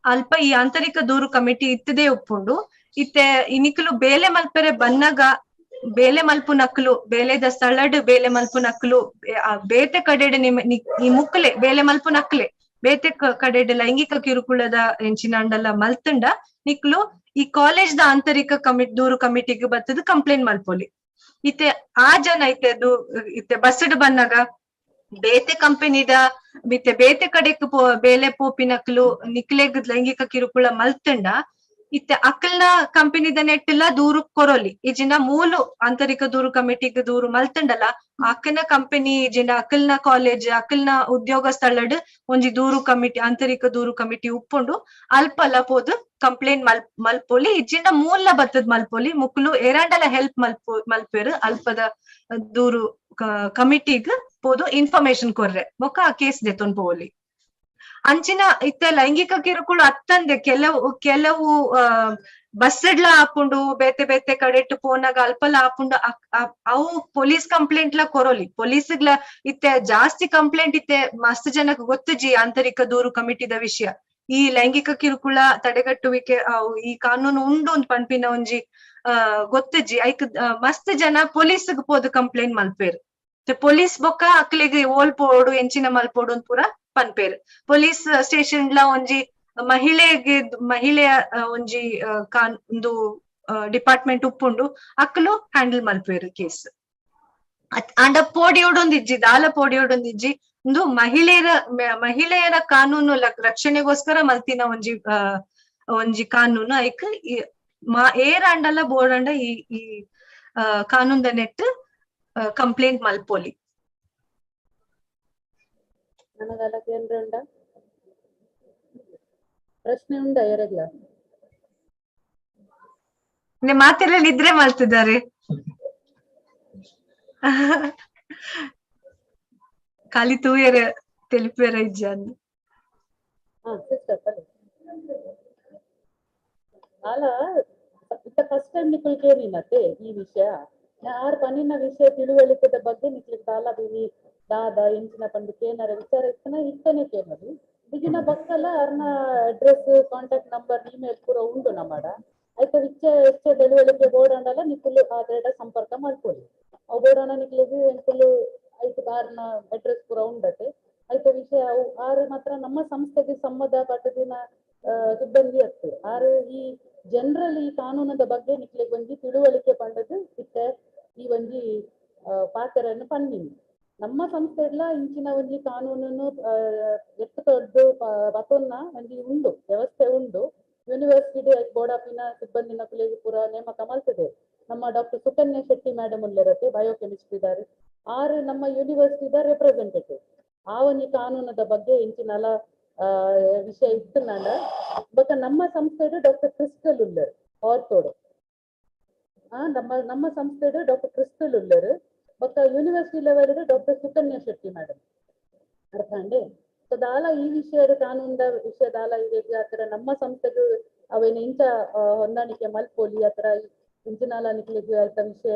ಅಲ್ಪ ಈ ಆಂತರಿಕ ದೂರು ಕಮಿಟಿ ಇತ್ತದೇ ಉಪ್ಪುಂಡು. ಇತ್ತೆ ಇನಿಕಲು ಬೇಲೆ ಮಲ್ಪರೆ ಬನ್ನಗ ಬೇಲೆ ಮಲ್ಪುನಕ್ಲು ಬೇಲೆದ ಸ್ಥಳಡ್ ಬೇಲೆ ಮಲ್ಪುನಕ್ಲು ಬೇತೆ ಕಡೆಡ್ ಈ ಮುಕ್ಲೆ ಬೇಲೆ ಮಲ್ಪುನಕ್ಲೆ ಬೇತೆ ಕಡೆಡ್ ಲೈಂಗಿಕ ಕಿರುಕುಳದ ಎಂಚಿನಂಡಲ ಮಲ್ತಂಡ ನಿಕ್ಲು ಈ ಕಾಲೇಜ್ ದ ಆಂತರಿಕ ದೂರು ಕಮಿಟಿಗೆ ಬತ್ತದ ಕಂಪ್ಲೇಂಟ್ ಮಲ್ಪೊಲಿ. ಇತ್ತೆ ಆ ಜನ ಇತ್ತೆ ಬಸ್ಡ್ ಬನ್ನಗ ಬೇತೆ ಕಂಪನಿದ ಮತ್ತೆ ಬೇತೆ ಕಡೆಕ್ ಬೇಲೆ ಪೋಪಿನಕ್ಲು ನಿಕ್ಲೆಗ್ ಲೈಂಗಿಕ ಕಿರುಕುಳ ಮಲ್ತಂಡ ಇತ್ತೆ ಅಕಲ್ನ ಕಂಪನಿದ ನೆಟ್ಟಿಲ್ಲ ದೂರು ಕೊರೋಲಿ ಇಜಿನ ಮೂಲು ಆಂತರಿಕ ದೂರು ಕಮಿಟಿಗೆ ದೂರು ಮಲ್ತಂಡಲ್ಲ ಅಕ್ಕನ ಕಂಪನಿ ಇಜಿನ ಅಕಲ್ನ ಕಾಲೇಜ್ ಅಕಲ್ನ ಉದ್ಯೋಗ ಸ್ಥಳಡ್ ಒಂಜಿ ದೂರು ಕಮಿಟಿ ಆಂತರಿಕ ದೂರು ಕಮಿಟಿ ಉಪ್ಪುಂಡು ಅಲ್ಪಲ್ಲ ಪೋದು ಕಂಪ್ಲೇಂಟ್ ಮಲ್ಪೊಲಿ ಇಜಿನ ಮೂಲ ಬತ್ತದ ಮಲ್ಪೊಲಿ ಮುಕ್ಲು ಎರಾಂಡಲ ಹೆಲ್ಪ್ ಮಲ್ಪೇರು ಅಲ್ಪದ ದೂರು ಕಮಿಟಿಗ್ ಪೋದು ಇನ್ಫಾರ್ಮೇಶನ್ ಕೊರ್ರೆ ಬೊಕ್ಕ ಆ ಕೇಸ್ ದೆತೊನ್ ಪೋಲಿ. ಅಂಚಿನ ಇತ್ತೆ ಲೈಂಗಿಕ ಕಿರುಕುಳ ಅತ್ತಂದೆ ಕೆಲವು ಬಸ್ಸಡ್ಲ ಆಪುಂಡು ಬೇತೆ ಬೇತೆ ಕಡೆಟ್ ಪೋನಾಗ ಅಲ್ಪಲ ಆಪುಂಡು ಅವು ಪೊಲೀಸ್ ಕಂಪ್ಲೇಂಟ್ ಲ ಕೊರೋಲಿ ಪೊಲೀಸ್ಗ್ಲ ಇತ್ತೆ ಜಾಸ್ತಿ ಕಂಪ್ಲೇಂಟ್ ಇತ್ತೆ ಮಸ್ತ್ ಜನಕ್ ಗೊತ್ತುಜಿ ಆಂತರಿಕ ದೂರು ಕಮಿಟಿದ ವಿಷಯ ಈ ಲೈಂಗಿಕ ಕಿರುಕುಳ ತಡೆಗಟ್ಟುವಿಕೆ ಈ ಕಾನೂನು ಉಂಡು ಒಂದ್ ಪನ್ಪಿನ ಒಂಜಿ ಗೊತ್ತುಜಿ ಐಕ್ ಮಸ್ತ್ ಜನ ಪೊಲೀಸ್ಗ್ ಪೋದು ಕಂಪ್ಲೇಂಟ್ ಮಲ್ಪೇರು. ಪೊಲೀಸ್ ಬೊಕ್ಕ ಅಕ್ಲಿಗೆ ಓಲ್ಪೋಡು ಎಂಚಿನ ಮಲ್ಪೋಡು ಅಂತ ಪೂರ ಪನ್ಪೇರು. ಪೊಲೀಸ್ ಸ್ಟೇಷನ್ ಲ ಒಂಜಿ ಮಹಿಳೆಯ ಒಂಜಿ ಒಂದು ಡಿಪಾರ್ಟ್ಮೆಂಟ್ ಉಪ್ಪುಂಡು ಅಕ್ಲು ಹ್ಯಾಂಡಲ್ ಮಲ್ಪೇರು ಕೇಸ್. ಅಂಡ ಪೋಡಿಯೋಡೊಂದಿಜ್ಜಿ ದಾಲ ಪೋಡಿಯೋಡೊಂದಿಜ್ಜಿ ಒಂದು ಮಹಿಳೆಯರ ಕಾನೂನು ರಕ್ಷಣೆಗೋಸ್ಕರ ಮಲ್ತಿನ ಒಂಜಿ ಕಾನೂನು ಐಕ್ ಏರಂಡಲ ಬೋರ್ಡಂಡ ಈ ಕಾನೂನ್ದ ನೆಟ್ ಕಂಪ್ಲೇಂಟ್ ಮಲ್ಪೋಲಿ. ನನಗಲ್ಲ ಕೇಂದ್ರ ಉಂಡ ಪ್ರಶ್ನೆ ಉಂಡ ಎರಡ್ಲ ಮಾತೆಲ್ಲ ನಿದ್ರೆ ಮಾಡ್ತಿದ್ದಾರೆ. ಖಾಲಿ ತೂಯರ ತೆಲಿಪೇರ ಇಜ್ಜ ಅಂದು ಅಲ್ಲ ಇತ್ತ ಫಸ್ಟ್ ಟೈಮ್ ನಿಕ್ಕಲ್ ಕೇಳಿನತ್ತೆ ಈ ವಿಷಯ ಆರ್ ಪನಿನ ವಿಷಯ ತಿಳುವಳಿಕೆದ ಬಗ್ಗೆ ನಿಕ್ಲಿಕ್ಕೆ ಕಾಲ ಬಿನಿ ದಾದ ಎಂಚಿನ ಪಂಡಿಕೆ ಏನಾರ ವಿಚಾರ ಇತ್ತನ ಇತ್ತನೆ ಕೇಳೋದು ಬಿಗಿನ ಬಕ್ಕಲ್ಲ ಅವ್ರನ್ನ ಅಡ್ರೆಸ್ ಕಾಂಟ್ಯಾಕ್ಟ್ ನಂಬರ್ ಇಮೇಲ್ ಪೂರ ಉಂಡು ನಮ್ಮಡ ಐ ಐತ ವಿಚ್ಚ ಹೆಚ್ಚ ತಿಳುವಳಿಕೆ ಬೋಡಂಡಲ್ಲ ನಿಕ್ಕಲು ಆದ್ರೆ ಸಂಪರ್ಕ ಮಾಡ್ಕೊಳ್ಳಿ ಅವು ಬೋಡಣ ನಿಕ್ಲಿಗೆ ಎಂಕುಲು ಐದು ಬಾರ್ನ ಅಡ್ರೆಸ್ ಪೂರ ಉಂಡತೆ ಐತ ವಿಷಯ ಅವು ಆರು ಮಾತ್ರ ನಮ್ಮ ಸಂಸ್ಥೆಗೆ ಸಂಬಂಧಪಟ್ಟದಿನ ಸಿಬ್ಬಂದಿ ಅತ್ತು ಆರು ಈ ಜನರಲ್ ಈ ಕಾನೂನದ ಬಗ್ಗೆ ನಿಕ್ಲಿಗೆ ಒಂಜಿ ತಿಳುವಳಿಕೆ ಪಂಡದು ಇತ್ತೆ ಈ ಒಂಜಿ ಪಾತ್ರನ್ನು ಪಂಡಿನಿ ನಮ್ಮ ಸಂಸ್ಥೆಡ್ಲ ಇಂಚಿನ ಒಂಜಿ ಕಾನೂನನ್ನು ಎತ್ತು ತೊಡ್ದು ಬತೊನ್ನ ಒಂಜಿ ಉಂಡು ವ್ಯವಸ್ಥೆ ಉಂಡು ಯೂನಿವರ್ಸಿಟಿ ಬೋರ್ಡ್ ಸಿಬ್ಬಂದಿನ ಕುಲೆಗೆ ಪೂರ ನೇಮಕ ಮಾಡ್ತದೆ ನಮ್ಮ ಡಾಕ್ಟರ್ ಸುಕನ್ಯಾ ಶೆಟ್ಟಿ ಮೇಡಮ್ ಉಳ್ಳರತ್ತೆ ಬಯೋಕೆಮಿಸ್ಟ್ರಿ ಇದ್ದಾರೆ ಆರು ನಮ್ಮ ಯೂನಿವರ್ಸಿಟಿದ ರೆಪ್ರೆಸೆಂಟೇಟಿವ್ ಆ ಒಂಜಿ ಕಾನೂನದ ಬಗ್ಗೆ ಇಂಚಿನಲ ವಿಷಯ ಇತ್ತು ನಾಡ ಬೊಕ ನಮ್ಮ ಸಂಸ್ಥೆಡು ಡಾಕ್ಟರ್ ಕ್ರಿಸ್ಟಲ್ ಉಳ್ಳರು ಆರ್ತೋಡು ನಮ್ಮ ಸಂಸ್ಥೆಡು ಡಾಕ್ಟರ್ ಕ್ರಿಸ್ಟಲ್ ಉಳ್ಳರು ಬೊಕ university level doctor Sukanya Shetty madam ಅರ್ಥಂಡೆ ಸೊ ದಾಲ ಈ ವಿಷಯದ ಕಾನೂನದ ವಿಷಯದಾಲ ಇದೆ ಆತರ ನಮ್ಮ ಸಂಸ್ಥೆಗೂ ಅವೇನು ಇಂಚ ಹೊಂದಾಣಿಕೆ ಮಲ್ಪೋಲಿ ಆತರ ಇಂಚಿನಾಲ ನಿಕ್ಲಿಗೆ ಆಯ್ತ ವಿಷಯ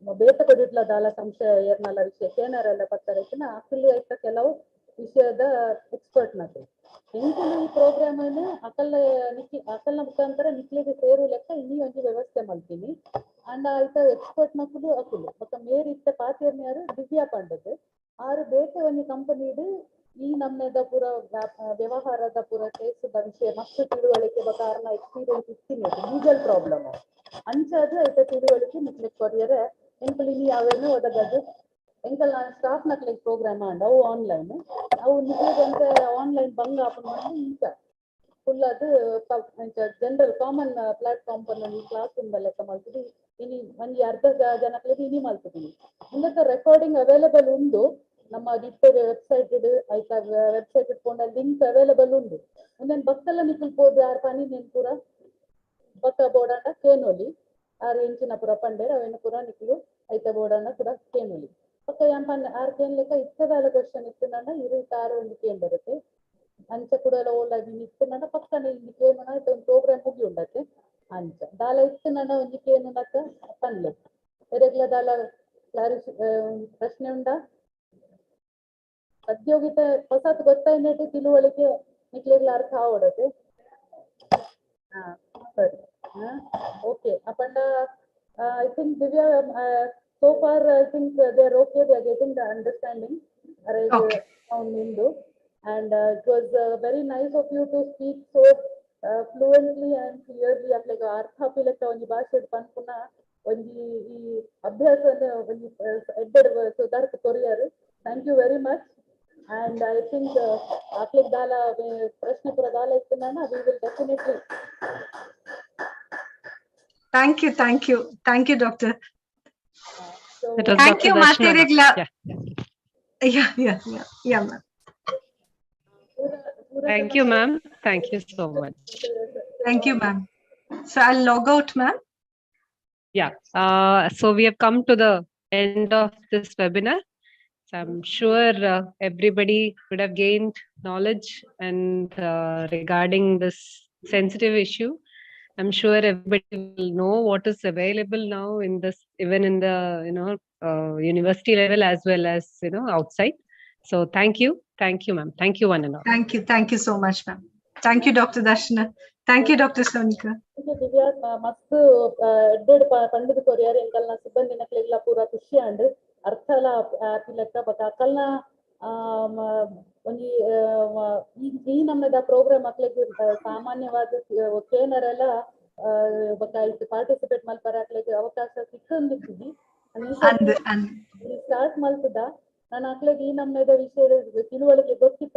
ಬೇತ ಕೊಡಿಟ್ಲ ದಾಲ ಸಂಶಯ ಏರ್ನಲ ವಿಷಯ ಕೇನಾರೆಲ್ಲ ಪತ್ತರಕಿನ ಅಕ್ಕಲ್ಲಿ ಆಯ್ತ ಕೆಲವು ವಿಷಯದ ಎಕ್ಸ್ಪರ್ಟ್ ನಕಲಿ ಎಂಕುಲು ಈ ಪ್ರೋಗ್ರಾಮ್ ಅನ್ನು ಅಕಲ್ನ ಮುಖಾಂತರ ನಿಕ್ಲಿಗೆ ಸೇರು ಲೆಕ್ಕ ಇನ್ನೂ ಒಂದು ವ್ಯವಸ್ಥೆ ಮಾಡ್ತೀನಿ ಅಂಡ್ ಆಯ್ತ ಎಕ್ಸ್ಪರ್ಟ್ ಮಕ್ಕಳು ಅಕುಲು ಬೊಕ್ಕ ಮೇರ್ ಇತ್ತ ಪಾತಿಯರ್ನ್ಯಾರು ದಿವ್ಯಾ ಪಂಡದು ಆರು ಬೇತೆ ಒಂದು ಕಂಪನಿದು ಈ ನಮ್ಮದ ಪೂರ ವ್ಯವಹಾರದ ಪೂರ ಕೇಸದ ವಿಷಯ ಮಸ್ತ್ ತಿಳುವಳಿಕೆ ಕಾರಣ ಎಕ್ಸ್ಪೀರಿಯನ್ಸ್ ಇರ್ತೀನಿ ಲೀಗಲ್ ಪ್ರಾಬ್ಲಮ್ ಅಂಚದು ಆಯ್ತ ತಿಳುವಳಿಕೆ ನಿಕ್ಲಿಕ್ಕೆ ಕೊರಿಯರೆ ಎಂಕಲ್ ಇಲ್ಲಿ ಯಾವೇನೋ ಒದಗದು ಎಂಕಲ್ ನಾನು ಸ್ಟಾಫ್ ನಕ್ಲಿಗೆ ಪ್ರೋಗ್ರಾಮ್ ಆಂಡ್ ಅವು ಆನ್ಲೈನ್ ಅವು ನಿಕ್ಲಿಗೆ ಆನ್ಲೈನ್ ಬಂಗ ಆಪನ್ ಮಾಡಿ ಈಗ ಫುಲ್ ಅದು ಜನರಲ್ ಕಾಮನ್ ಪ್ಲಾಟ್ಫಾರ್ಮ್ ಪನ್ನ ಕ್ಲಾಸ್ ರೂಮ್ ಲೆಕ್ಕ ಮಾಡ್ತೀವಿ ಇನಿ ಒಂಜಿ ಅರ್ಧ ಜನಕ್ಲಿಗೆ ಇನಿ ಮಾಡ್ತೀವಿ ಮುಂದೆ ರೆಕಾರ್ಡಿಂಗ್ ಅವೈಲೇಬಲ್ ಉಂಡು ನಮ್ಮ ನಿಟ್ಟೆ ವೆಬ್ಸೈಟ್ ಆಯ್ತಾ ವೆಬ್ಸೈಟ್ ಇಟ್ಕೊಂಡ ಲಿಂಕ್ ಅವೈಲೇಬಲ್ ಉಂಡು ಒಂದೇನು ಬಕ್ಕಲ್ಲ ನಿಕ್ಲ್ಬೋದು ಯಾರು ಪನಿ ನೀನು ಪೂರ ಬಕ್ಕ ಬೋಡಾಂಡ ಕೇನೋಲಿ ಆರು ಇಂಚಿನ ಪುರ ಪಂಡೇರ್ ಅವೇನು ಪುರ ನಿಕ್ಲು ಐತ ಬೋಡಾಂಡ ಪುರ ಕೇನೋಲಿ ಬಕ್ಕ ಯಾನ್ ಪಂಡ ಆರು ಕೇನ್ ಲೆಕ್ಕ ಇತ್ತದಾಲ ಕ್ವಶನ್ ಇತ್ತು ನನ್ನ ಆರು ಒಂದು ಕೇನ್ ಬರುತ್ತೆ ಅಂಚ ಕೂಡ ಎಲ್ಲ ಓಲಾಗಿ ಇತ್ತು ನನ್ನ ಪಕ್ಕನೆ ಇಲ್ಲಿ ಕೇನು ಆಯ್ತು ಒಂದು ಪ್ರೋಗ್ರಾಮ್ ಮುಗಿ ಉಂಡತ್ತೆ ಅಂಚ ದಾಲ ಇತ್ತು ನನ್ನ ಒಂದು ಕೇನು ನಕ್ಕ ಪನ್ಲೆ ಎರೆಗ್ಲ ದಾಲ ಪ್ರಶ್ನೆ ಉಂಡಾ ಸದ್ಯೋಗಿತ ಹೊಸತ್ ಗೊತ್ತಾಯ್ತು ತಿಳುವಳಿಕೆ ನಿಕ್ಲಿಗ್ಲ ಅರ್ಥ ಆವಡತ್ತೆ ಹಾ ಸರಿ ಓಕೆ ಅಪಂಡ I think Divya so far I think they are okay, they are getting the understanding ನಿಂದು and it was very nice of you to speak so fluently and clearly like ಅರ್ಥ ಪಿಲಕ್ಕ ಒಂದು ಭಾಷೆ ಪನ್ಪುನ ಒಂಜಿ ಈ ಅಭ್ಯಾಸನ ಒಂಜಿ ಎಡ್ಡೆಡ್ ಸುಧಾರಿತ ಕೊರಿಯರ್ thank you very much and I think aklik dala prashne pura dala ittunana we will definitely Thank you doctor. Thank you materegla yeah ma'am. Thank you ma'am, thank you so much. Thank you ma'am. So I'll log out ma'am. Yeah, so we have come to the end of this webinar. So I'm sure everybody would have gained knowledge and regarding this sensitive issue. I'm sure everybody will know what is available now in this, even in the university level as well as outside. So thank you ma'am, thank you one and all. Thank you so much ma'am. Thank you Dr. Darshana. Thank you Dr. Sunitha. Divya ಮಸ್ತ್ ಎಡ್ಡೆಡ್ ಪಂಡಿತ courier ಎಂಕಲ್ನ ಸಿಬ್ಬಂದಿ ನಕ್ಲೆಗ್ಲ ಪೂರ ಖುಷಿ and ಅರ್ಥಲ ಲೆಕ್ಕ ಬಕ ಅಕಲ್ನ ಒಂಜಿ ಈ ನಮ್ಮದ program ಮಕ್ಳಿಗೆ ಸಾಮಾನ್ಯವಾದ ಕೇನರೆಲ್ಲ ಬಕ ಇದು ಪಾರ್ಟಿಸಿಪೇಟ್ ಮಲ್ಪರ ಅಕ್ಲಿಗೆ ಅವಕಾಶ ಸಿಕ್ಕಂದಿದ್ದೀವಿ ಸ್ಟಾರ್ಟ್ ಮಲ್ಪದ ನಾನು ಅಕ್ಲಿಗೆ ಈ ನಮ್ಮದ ವಿಷಯದ ತಿಳುವಳಿಕೆ ಗೊತ್ತಿತ್ತು